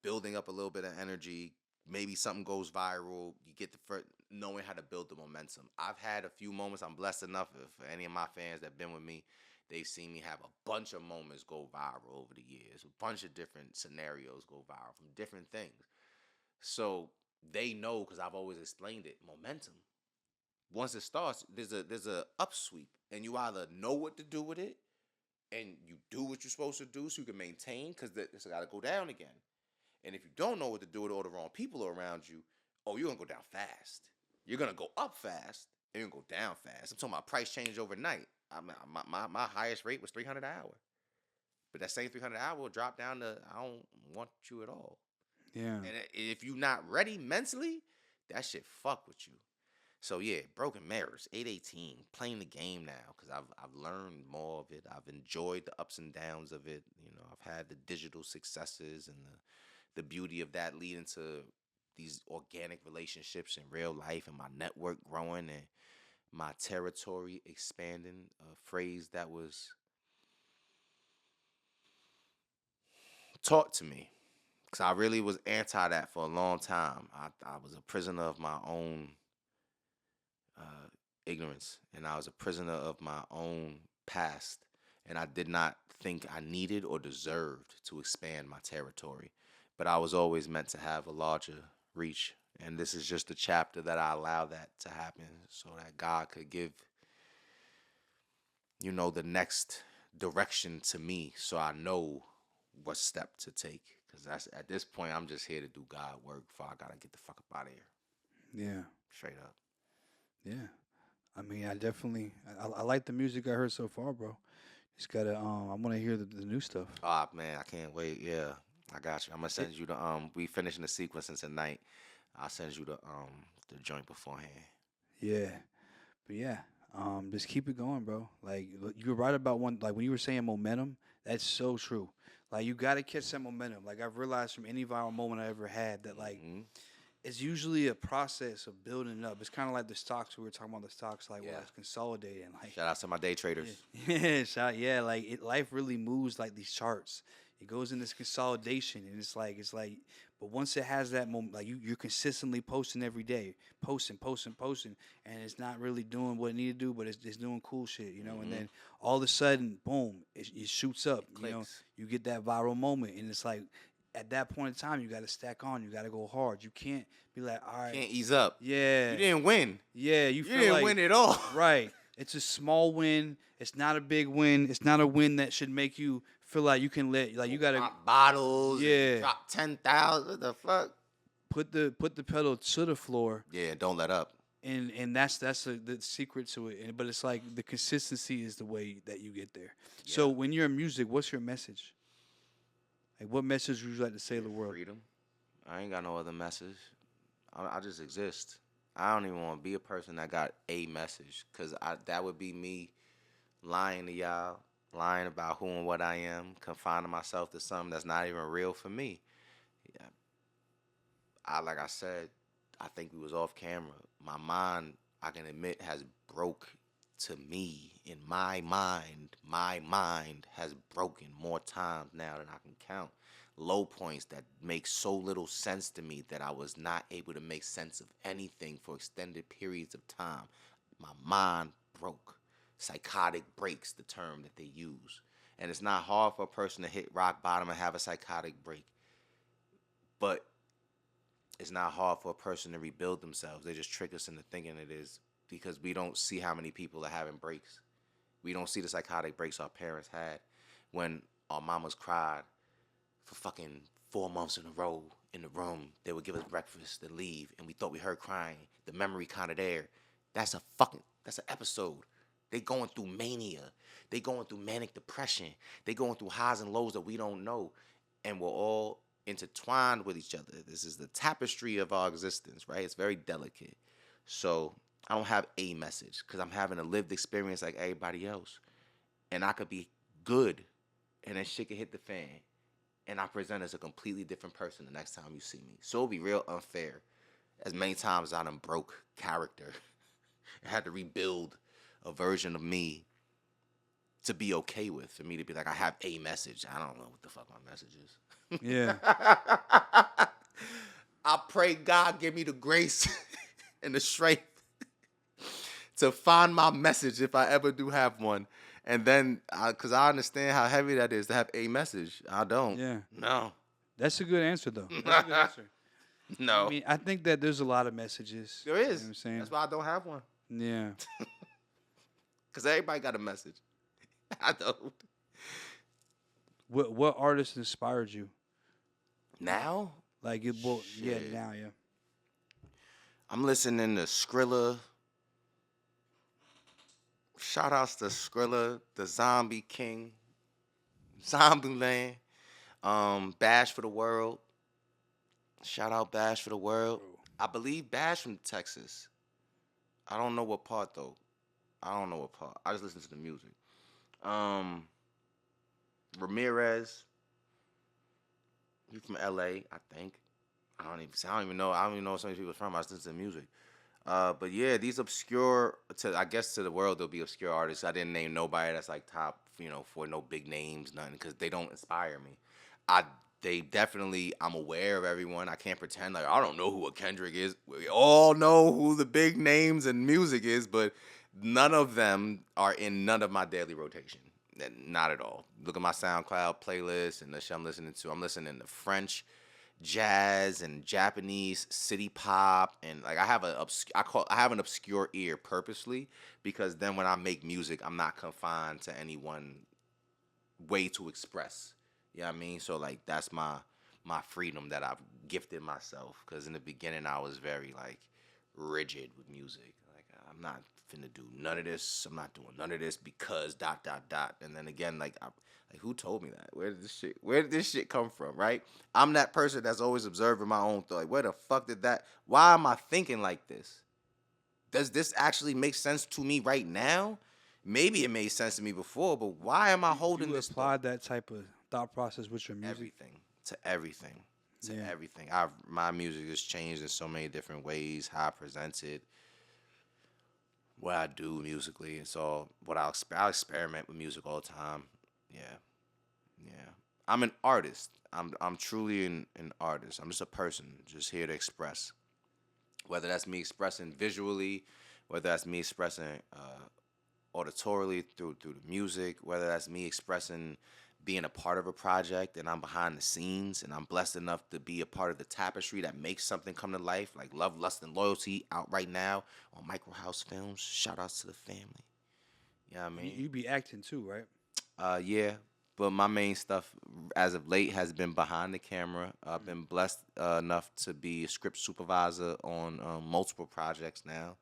building up a little bit of energy. Maybe something goes viral. You get the first, knowing how to build the momentum. I've had a few moments. I'm blessed enough for any of my fans that have been with me. They've seen me have a bunch of moments go viral over the years. A bunch of different scenarios go viral from different things. So they know, because I've always explained it, momentum. Once it starts, there's a upsweep, and you either know what to do with it, and you do what you're supposed to do so you can maintain, because it's got to go down again. And if you don't know what to do with all the wrong people around you, you're going to go down fast. You're going to go up fast, and you're going to go down fast. I'm talking about price change overnight. My highest rate was $300 an hour. But that same $300 an hour will drop down to, I don't want you at all. Yeah. And if you're not ready mentally, that shit fuck with you. So yeah, Broken Mirrors, 8/18, playing the game now, because I've learned more of it. I've enjoyed the ups and downs of it. I've had the digital successes and the beauty of that leading to these organic relationships in real life, and my network growing and my territory expanding. A phrase that was taught to me, because I really was anti that for a long time. I was a prisoner of my own ignorance, and I was a prisoner of my own past, and I did not think I needed or deserved to expand my territory, but I was always meant to have a larger reach, and this is just a chapter that I allow that to happen so that God could give the next direction to me, so I know what step to take, because that's, at this point, I'm just here to do God work before I gotta get the fuck up out of here. Yeah, straight up. Yeah, I mean, I like the music I heard so far, bro. Just gotta, I want to hear the new stuff. Oh man, I can't wait. Yeah, I got you. I'm gonna send you the we finishing the sequencing tonight. I'll send you the joint beforehand. Yeah, but yeah, just keep it going, bro. Like you were right about when you were saying momentum. That's so true. Like you gotta catch that momentum. Like I've realized from any viral moment I ever had that it's usually a process of building it up. It's kind of like the stocks. We were talking about the stocks, like it's consolidating. Like shout out to my day traders. Yeah, life really moves like these charts. It goes in this consolidation, and it's like. But once it has that moment, like you're consistently posting every day, posting, and it's not really doing what it need to do, but it's doing cool shit, And then all of a sudden, boom, it shoots up. You get that viral moment, and it's like. At that point in time, you got to stack on. You got to go hard. You can't be like, all right. You can't ease up. Yeah. You didn't win. Yeah. You didn't win at all. Right. It's a small win. It's not a big win. It's not a win that should make you feel like you can you got to. Pop bottles. Yeah. Drop 10,000. What the fuck? Put the pedal to the floor. Yeah. Don't let up. And that's the secret to it. But it's like the consistency is the way that you get there. Yeah. So when you're in music, what's your message? Like, what message would you like to say to the world? Freedom. I ain't got no other message. I just exist. I don't even want to be a person that got a message, because that would be me lying to y'all lying about who and what I am, confining myself to something that's not even real for me. Yeah. Like I said, I think we was off camera. My mind, I can admit, has broke to me in my mind. My mind has broken more times now than I can count. Low points that make so little sense to me that I was not able to make sense of anything for extended periods of time. My mind broke. Psychotic breaks, the term that they use. And it's not hard for a person to hit rock bottom and have a psychotic break. But it's not hard for a person to rebuild themselves. They just trick us into thinking it is, because we don't see how many people are having breaks. We don't see the psychotic breaks our parents had when our mamas cried for fucking 4 months in a row in the room. They would give us breakfast and leave, and we thought we heard crying. The memory kind of there. That's an episode. They going through mania. They going through manic depression. They going through highs and lows that we don't know. And we're all intertwined with each other. This is the tapestry of our existence, right? It's very delicate. So I don't have a message because I'm having a lived experience like everybody else. And I could be good, and then shit could hit the fan, and I present as a completely different person the next time you see me. So it'll be real unfair. As many times I done broke character and had to rebuild a version of me to be okay with, for me to be like, I have a message. I don't know what the fuck my message is. Yeah. I pray God give me the grace and the strength to find my message if I ever do have one. And then, because I understand how heavy that is to have a message. I don't. Yeah. No. That's a good answer, though. That's a good answer. No. I mean, I think that there's a lot of messages. There is. You know what I'm saying? That's why I don't have one. Yeah. Because everybody got a message. I don't. What artist inspired you? Now? Like, Shit. now, yeah. I'm listening to Skrilla. Shout outs to Skrilla, the Zombie King, Zombieland, Bash for the World. Shout out Bash for the World. I believe Bash from Texas. I don't know what part though. I just listen to the music. Ramirez. He's from LA, I think. I don't even know. I don't even know where some of these people are from. I just listen to the music. But yeah, these obscure, I guess to the world, they'll be obscure artists. I didn't name nobody that's like top, for no big names, nothing, because they don't inspire me. I'm aware of everyone. I can't pretend like I don't know who a Kendrick is. We all know who the big names in music is, but none of them are in none of my daily rotation. Not at all. Look at my SoundCloud playlist and the shit I'm listening to. I'm listening to French jazz and Japanese city pop, and like I have an obscure ear purposely, because then when I make music, I'm not confined to any one way to express. You know what I mean? So like that's my freedom that I've gifted myself, because in the beginning I was very like rigid with music. Like I'm not finna do none of this. I'm not doing none of this because ... And then again, like who told me that? Where did this shit come from, right? I'm that person that's always observing my own thought. Like, where the fuck did that? Why am I thinking like this? Does this actually make sense to me right now? Maybe it made sense to me before, but why am I holding this? You applied that type of thought process with your music? Everything. My music has changed in so many different ways. How I present it, what I do musically. It's all what I'll experiment with music all the time. Yeah. I'm an artist. I'm truly an artist. I'm just a person, just here to express. Whether that's me expressing visually, whether that's me expressing auditorily through the music, whether that's me expressing being a part of a project and I'm behind the scenes and I'm blessed enough to be a part of the tapestry that makes something come to life, like Love, Lust, and Loyalty, out right now on Micro House Films. Shout outs to the family. You know what I mean? You be acting too, right? Yeah. But my main stuff, as of late, has been behind the camera. I've been blessed enough to be a script supervisor on multiple projects now.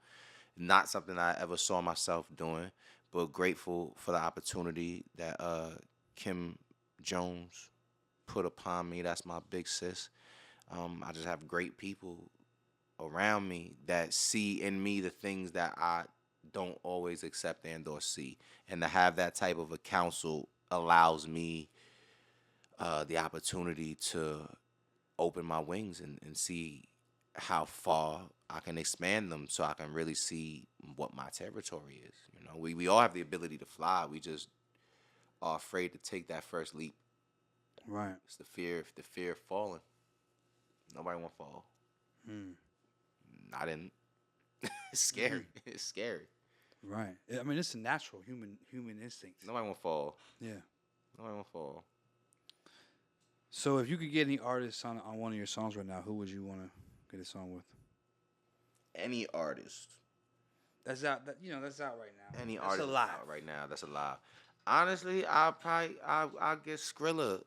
Not something I ever saw myself doing, but grateful for the opportunity that Kim Jones put upon me. That's my big sis. I just have great people around me that see in me the things that I don't always accept and or see. And to have that type of a counsel allows me the opportunity to open my wings and see how far I can expand them so I can really see what my territory is. You know, we all have the ability to fly. We just are afraid to take that first leap. Right. It's the fear of falling. Nobody want to fall. I didn't. It's scary. It's scary. Right. I mean, it's a natural human instinct. Nobody want to fall. Yeah. Nobody want to fall. So if you could get any artist on one of your songs right now, who would you want to get a song with? Any artist. That's out. That's out right now. Any that's artist alive out right now. That's alive. Honestly, I'll get Skrilla.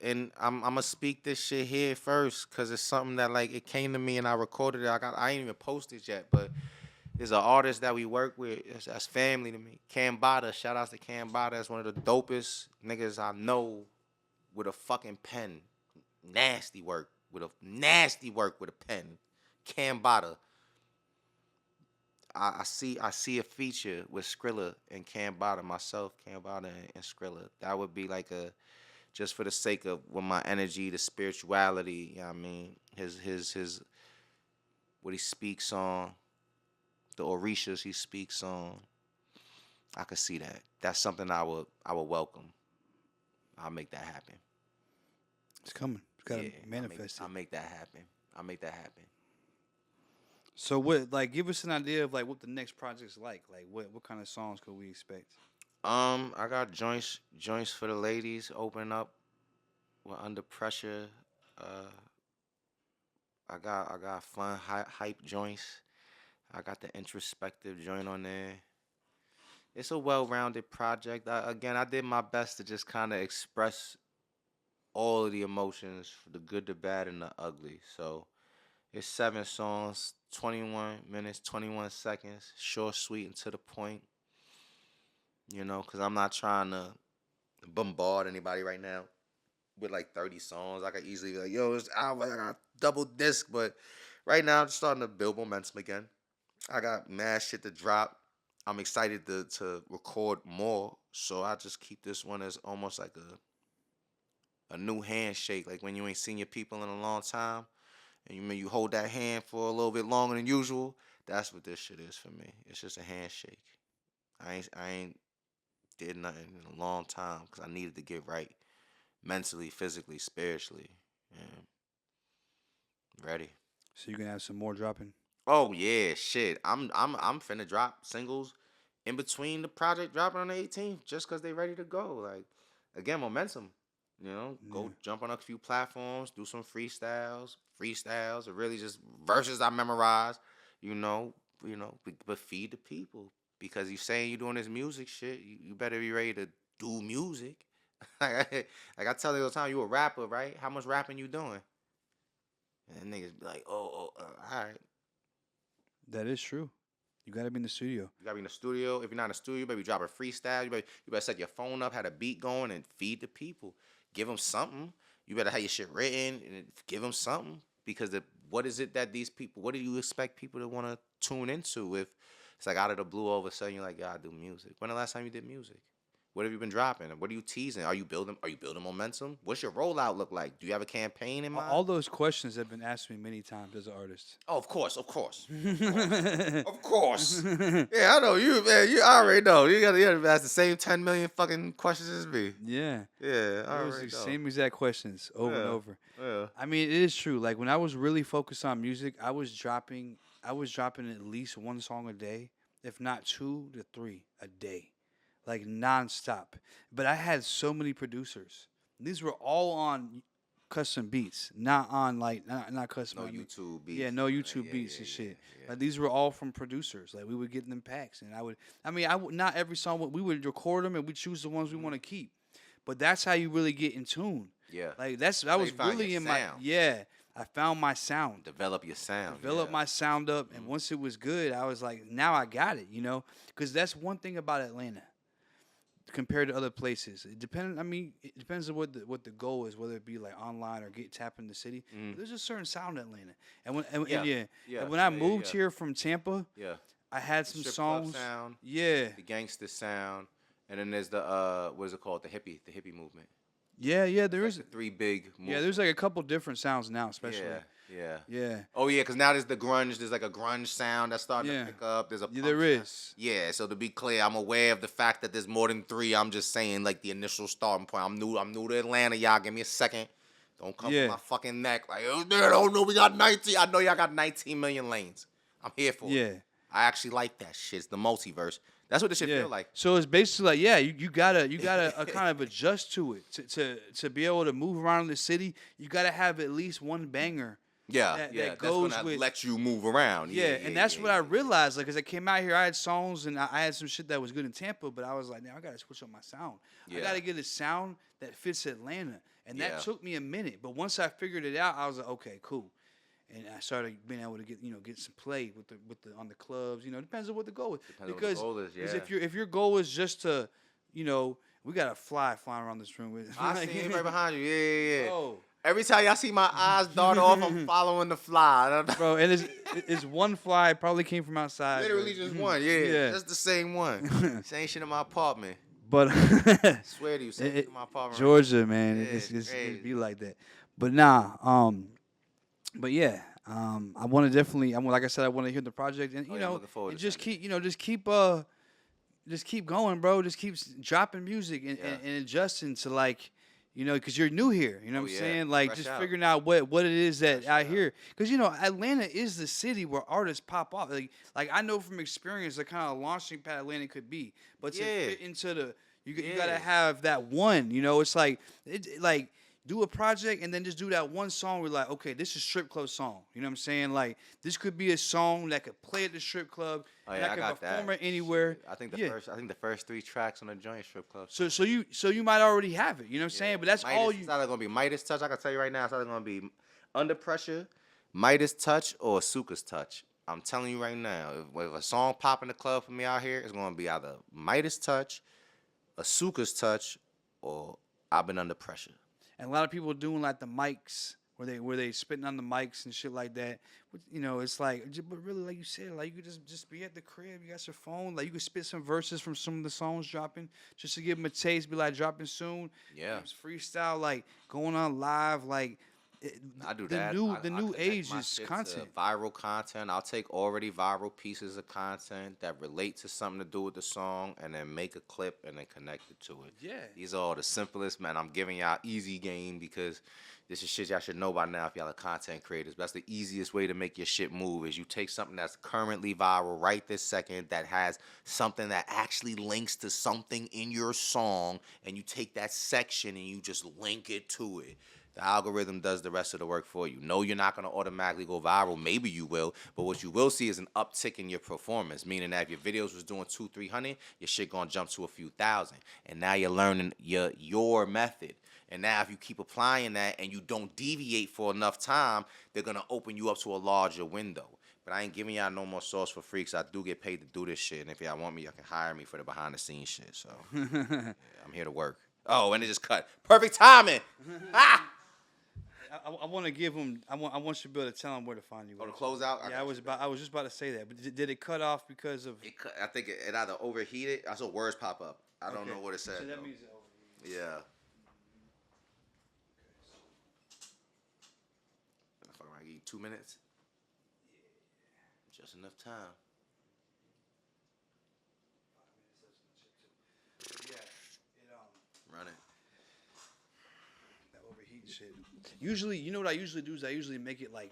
And I'm gonna speak this shit here first, cause it's something that like it came to me and I recorded it. I ain't even posted yet, but there's an artist that we work with. That's family to me. Cambada. Shout outs to Cambada. That's one of the dopest niggas I know with a fucking pen. Nasty work with a pen. Cambada. I see a feature with Skrilla and Cambada, myself, Cambada and Skrilla. That would be like just for the sake of with my energy, the spirituality, you know what I mean, his what he speaks on, the orishas he speaks on. I could see that. That's something I would welcome. I'll make that happen. It's coming. It's gotta manifest I'll make that happen. So what? Like, give us an idea of like what the next project's like. Like, what kind of songs could we expect? I got joints for the ladies open up. We're under pressure. I got fun hype joints. I got the introspective joint on there. It's a well-rounded project. I did my best to just kind of express all of the emotions, the good, the bad, and the ugly. So it's 7 songs, 21 minutes, 21 seconds, short, sweet, and to the point. You know, because I'm not trying to bombard anybody right now with like 30 songs. I could easily be like, yo, it's out, I got double disc. But right now, I'm just starting to build momentum again. I got mad shit to drop. I'm excited to record more. So I just keep this one as almost like a new handshake. Like when you ain't seen your people in a long time and you hold that hand for a little bit longer than usual. That's what this shit is for me. It's just a handshake. I ain't did nothing in a long time because I needed to get right mentally, physically, spiritually. Yeah. Ready. So you gonna have some more dropping? Oh yeah, shit. I'm finna drop singles in between the project dropping on the 18th just because they ready to go. Like, again, momentum. You know, go jump on a few platforms, do some freestyles, or really just verses I memorize. But feed the people. Because you saying you doing this music shit, you better be ready to do music. Like I tell you all the time, you a rapper, right? How much rapping you doing? And niggas be like, all right. That is true. You gotta be in the studio. You gotta be in the studio. If you're not in the studio, you better be dropping freestyle. You better set your phone up, have a beat going, and feed the people. Give them something. You better have your shit written and give them something. Because what is it that these people? What do you expect people to want to tune into if? It's like out of the blue, all of a sudden you're like, yeah, I do music. When the last time you did music? What have you been dropping? What are you teasing? Are you building momentum? What's your rollout look like? Do you have a campaign in mind? All those questions have been asked me many times as an artist. Oh, of course. Of course. Yeah, I know you, man. You already know. You gotta ask the same 10 million fucking questions as me. Yeah. Yeah, I Those already are the know. same exact questions over and over. Yeah. I mean, it is true. Like when I was really focused on music, I was dropping at least 1 song a day, if not 2 to 3 a day, like nonstop. But I had so many producers. These were all on custom beats, not on like not custom. No YouTube beats. Yeah, no YouTube beats and shit. Yeah. Like these were all from producers. Like we would get them packs, and I would not every song. We would record them and we choose the ones we want to keep. But that's how you really get in tune. Yeah. Like I was really in my I found my sound. Develop your sound. Develop my sound up, and once it was good, I was like, now I got it, because that's one thing about Atlanta compared to other places. It depends on what the goal is, whether it be like online or tap in the city. There's a certain sound in Atlanta, and when I moved here from Tampa, I had The some strip club songs. sound, Yeah. the gangster sound, and then there's the what is it called? The hippie movement. Yeah, there Like is. the three big movements. Yeah, there's like a couple different sounds now, especially. Yeah. Yeah. Oh yeah, because now there's the grunge. There's like a grunge sound that's starting Yeah. to pick up. There's a punk There sound. is. Yeah. So to be clear, I'm aware of the fact that there's more than three. I'm just saying like the initial starting point. I'm new to Atlanta. Y'all give me a second. Don't come for my fucking neck. Like, oh, I don't know. We got 19. I know y'all got 19 million lanes. I'm here for it. I actually like that shit. It's the multiverse. That's what this shit feel like. So it's basically like, you gotta kind of adjust to it to be able to move around the city. You gotta have at least one banger. That goes that's gonna with, let you move around. And that's what I realized. Like, as I came out here, I had songs and I had some shit that was good in Tampa, but I was like, now I gotta switch up my sound. I gotta get a sound that fits Atlanta, and that took me a minute. But once I figured it out, I was like, okay, cool. And I started being able to get some play with the on the clubs. It depends on what the goal is. Because if your goal is just to, we got a fly flying around this room. I see him right behind you. Yeah. Oh. Every time y'all see my eyes dart off, I'm following the fly. Bro, and it's one fly. It probably came from outside. Literally just one. Yeah. That's the same one. Same shit in my apartment. But I swear to you, same shit in my apartment. Georgia, man, it be like that. But But yeah, I want to definitely. Like I said, I want to hear the project, and and just keep going, bro. Just keep dropping music and adjusting to like, because you're new here. You know what I'm saying? Like just figuring out what it is that I hear. Because Atlanta is the city where artists pop off. Like I know from experience the kind of launching pad Atlanta could be, but to fit into the you gotta have that one. It's like do a project and then just do that one song. We're like, okay, this is strip club song. You know what I'm saying? Like this could be a song that could play at the strip club. And I could perform it anywhere. I think the first 3 tracks on the joint strip club. So you might already have it. You know what I'm saying? But that's all you. It's either gonna be Midas Touch. I can tell you right now, it's either gonna be Under Pressure, Midas Touch, or Suka's Touch. I'm telling you right now, if a song pop in the club for me out here, it's gonna be either Midas Touch, a Suka's Touch, or I've Been Under Pressure. And a lot of people doing like the mics where they spitting on the mics and shit like that. It's like, but really, like you said, like you could just be at the crib, you got your phone, like you could spit some verses from some of the songs dropping, just to give them a taste. Be like dropping soon. Yeah. It's freestyle, like going on live, like. I do that. The new age is content. Viral content. I'll take already viral pieces of content that relate to something to do with the song, and then make a clip and then connect it to it. Yeah. These are all the simplest, man. I'm giving y'all easy game because this is shit y'all should know by now if y'all are content creators. That's the easiest way to make your shit move is you take something that's currently viral right this second that has something that actually links to something in your song, and you take that section and you just link it to it. The algorithm does the rest of the work for you. No, you're not going to automatically go viral. Maybe you will. But what you will see is an uptick in your performance, meaning that if your videos was doing 200-300, your shit going to jump to a few thousand. And now you're learning your method. And now if you keep applying that and you don't deviate for enough time, they're going to open you up to a larger window. But I ain't giving y'all no more sauce for free because I do get paid to do this shit. And if y'all want me, y'all can hire me for the behind-the-scenes shit. So yeah, I'm here to work. Oh, and it just cut. Perfect timing. Ah! I want to give him. I want you to be able to tell him where to find you. Oh, to close out. Yeah, I was just about to say that. But did it cut off because of? I think it either overheated. I saw words pop up. I don't know what it said. So that means it overheated. Yeah. I give you 2 minutes. Just enough time. Run it. That overheat shit. Usually, you know what I usually do is I usually make it like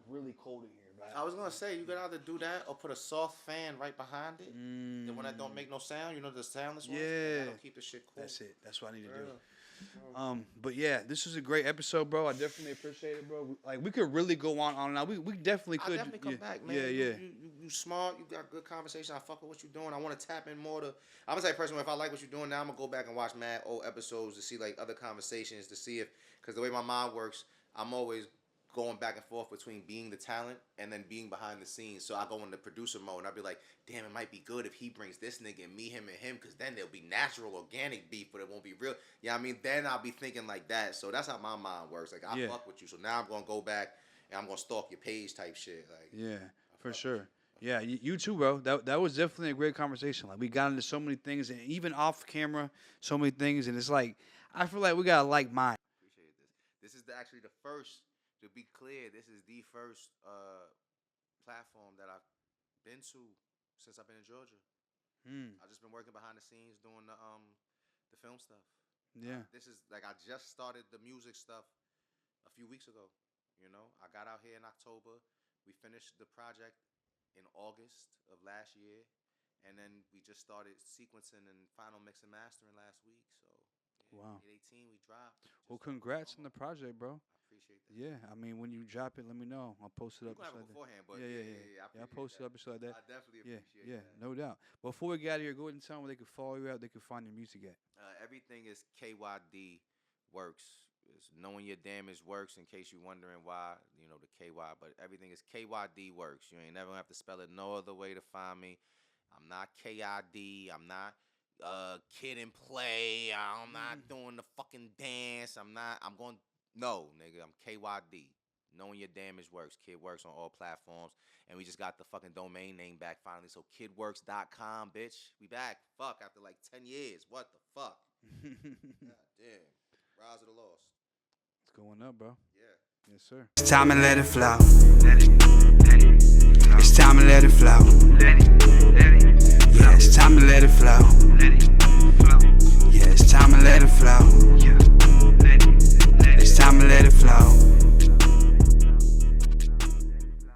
really cold in here. Right? I was gonna say you could either do that or put a soft fan right behind it. The one that don't make no sound, the soundless one. Yeah, that'll keep the shit cool. That's it. That's what I need to do. But yeah, this was a great episode, bro. I definitely appreciate it, bro. Like we could really go on and on. We definitely could. I'll definitely come back, man. Yeah. You smart. You got good conversation. I fuck with what you're doing. I want to tap in more to. I'm gonna say personally, if I like what you're doing now, I'm gonna go back and watch mad old episodes to see like other conversations to see if, because the way my mind works, I'm always going back and forth between being the talent and then being behind the scenes. So I go into producer mode and I'll be like, damn, it might be good if he brings this nigga and me, him, and him, because then there'll be natural, organic beef, but it won't be real. Yeah, I mean, then I'll be thinking like that. So that's how my mind works. Like, I fuck with you. So now I'm going to go back and I'm going to stalk your page type shit. Like, yeah, for sure. Yeah, you too, bro. That was definitely a great conversation. Like we got into so many things, and even off camera, so many things, and it's like I feel like we got a like mind. Appreciate this. This is actually the first. To be clear, this is the first platform that I've been to since I've been in Georgia. I've just been working behind the scenes doing the film stuff. Yeah. This is like I just started the music stuff a few weeks ago. You know, I got out here in October. We finished the project in August of last year, and then we just started sequencing and final mix and mastering last week. So Wow. 18 we dropped. Well, congrats on the project, bro. I appreciate that. Yeah, I mean, when you drop it, let me know. I'll post it We up. can have it Like that. beforehand, but Yeah, I'll post it up and stuff like that. I definitely Yeah, appreciate that. no doubt. Before we get out of here, go ahead and tell them where they can follow you out. They can find your music at. Everything is KYD Works. It's Knowing Your Damage Works, in case you're wondering why, you know, the KY, but everything is KYD Works. You ain't never gonna have to spell it no other way to find me. I'm not KID. I'm not Kid and Play. I'm not doing the fucking dance. No, nigga, I'm KYD. Knowing Your Damage Works. Kyd Works on all platforms. And we just got the fucking domain name back finally. So kydworks.com, bitch. We back. Fuck, after like 10 years. What the fuck? God damn. Rise of the Lost. It's going up, bro. Yeah. Yes, sir. It's time to let it flow. It's time to let it flow. Yeah, it's time to let it flow. Yeah, it's time to let it flow.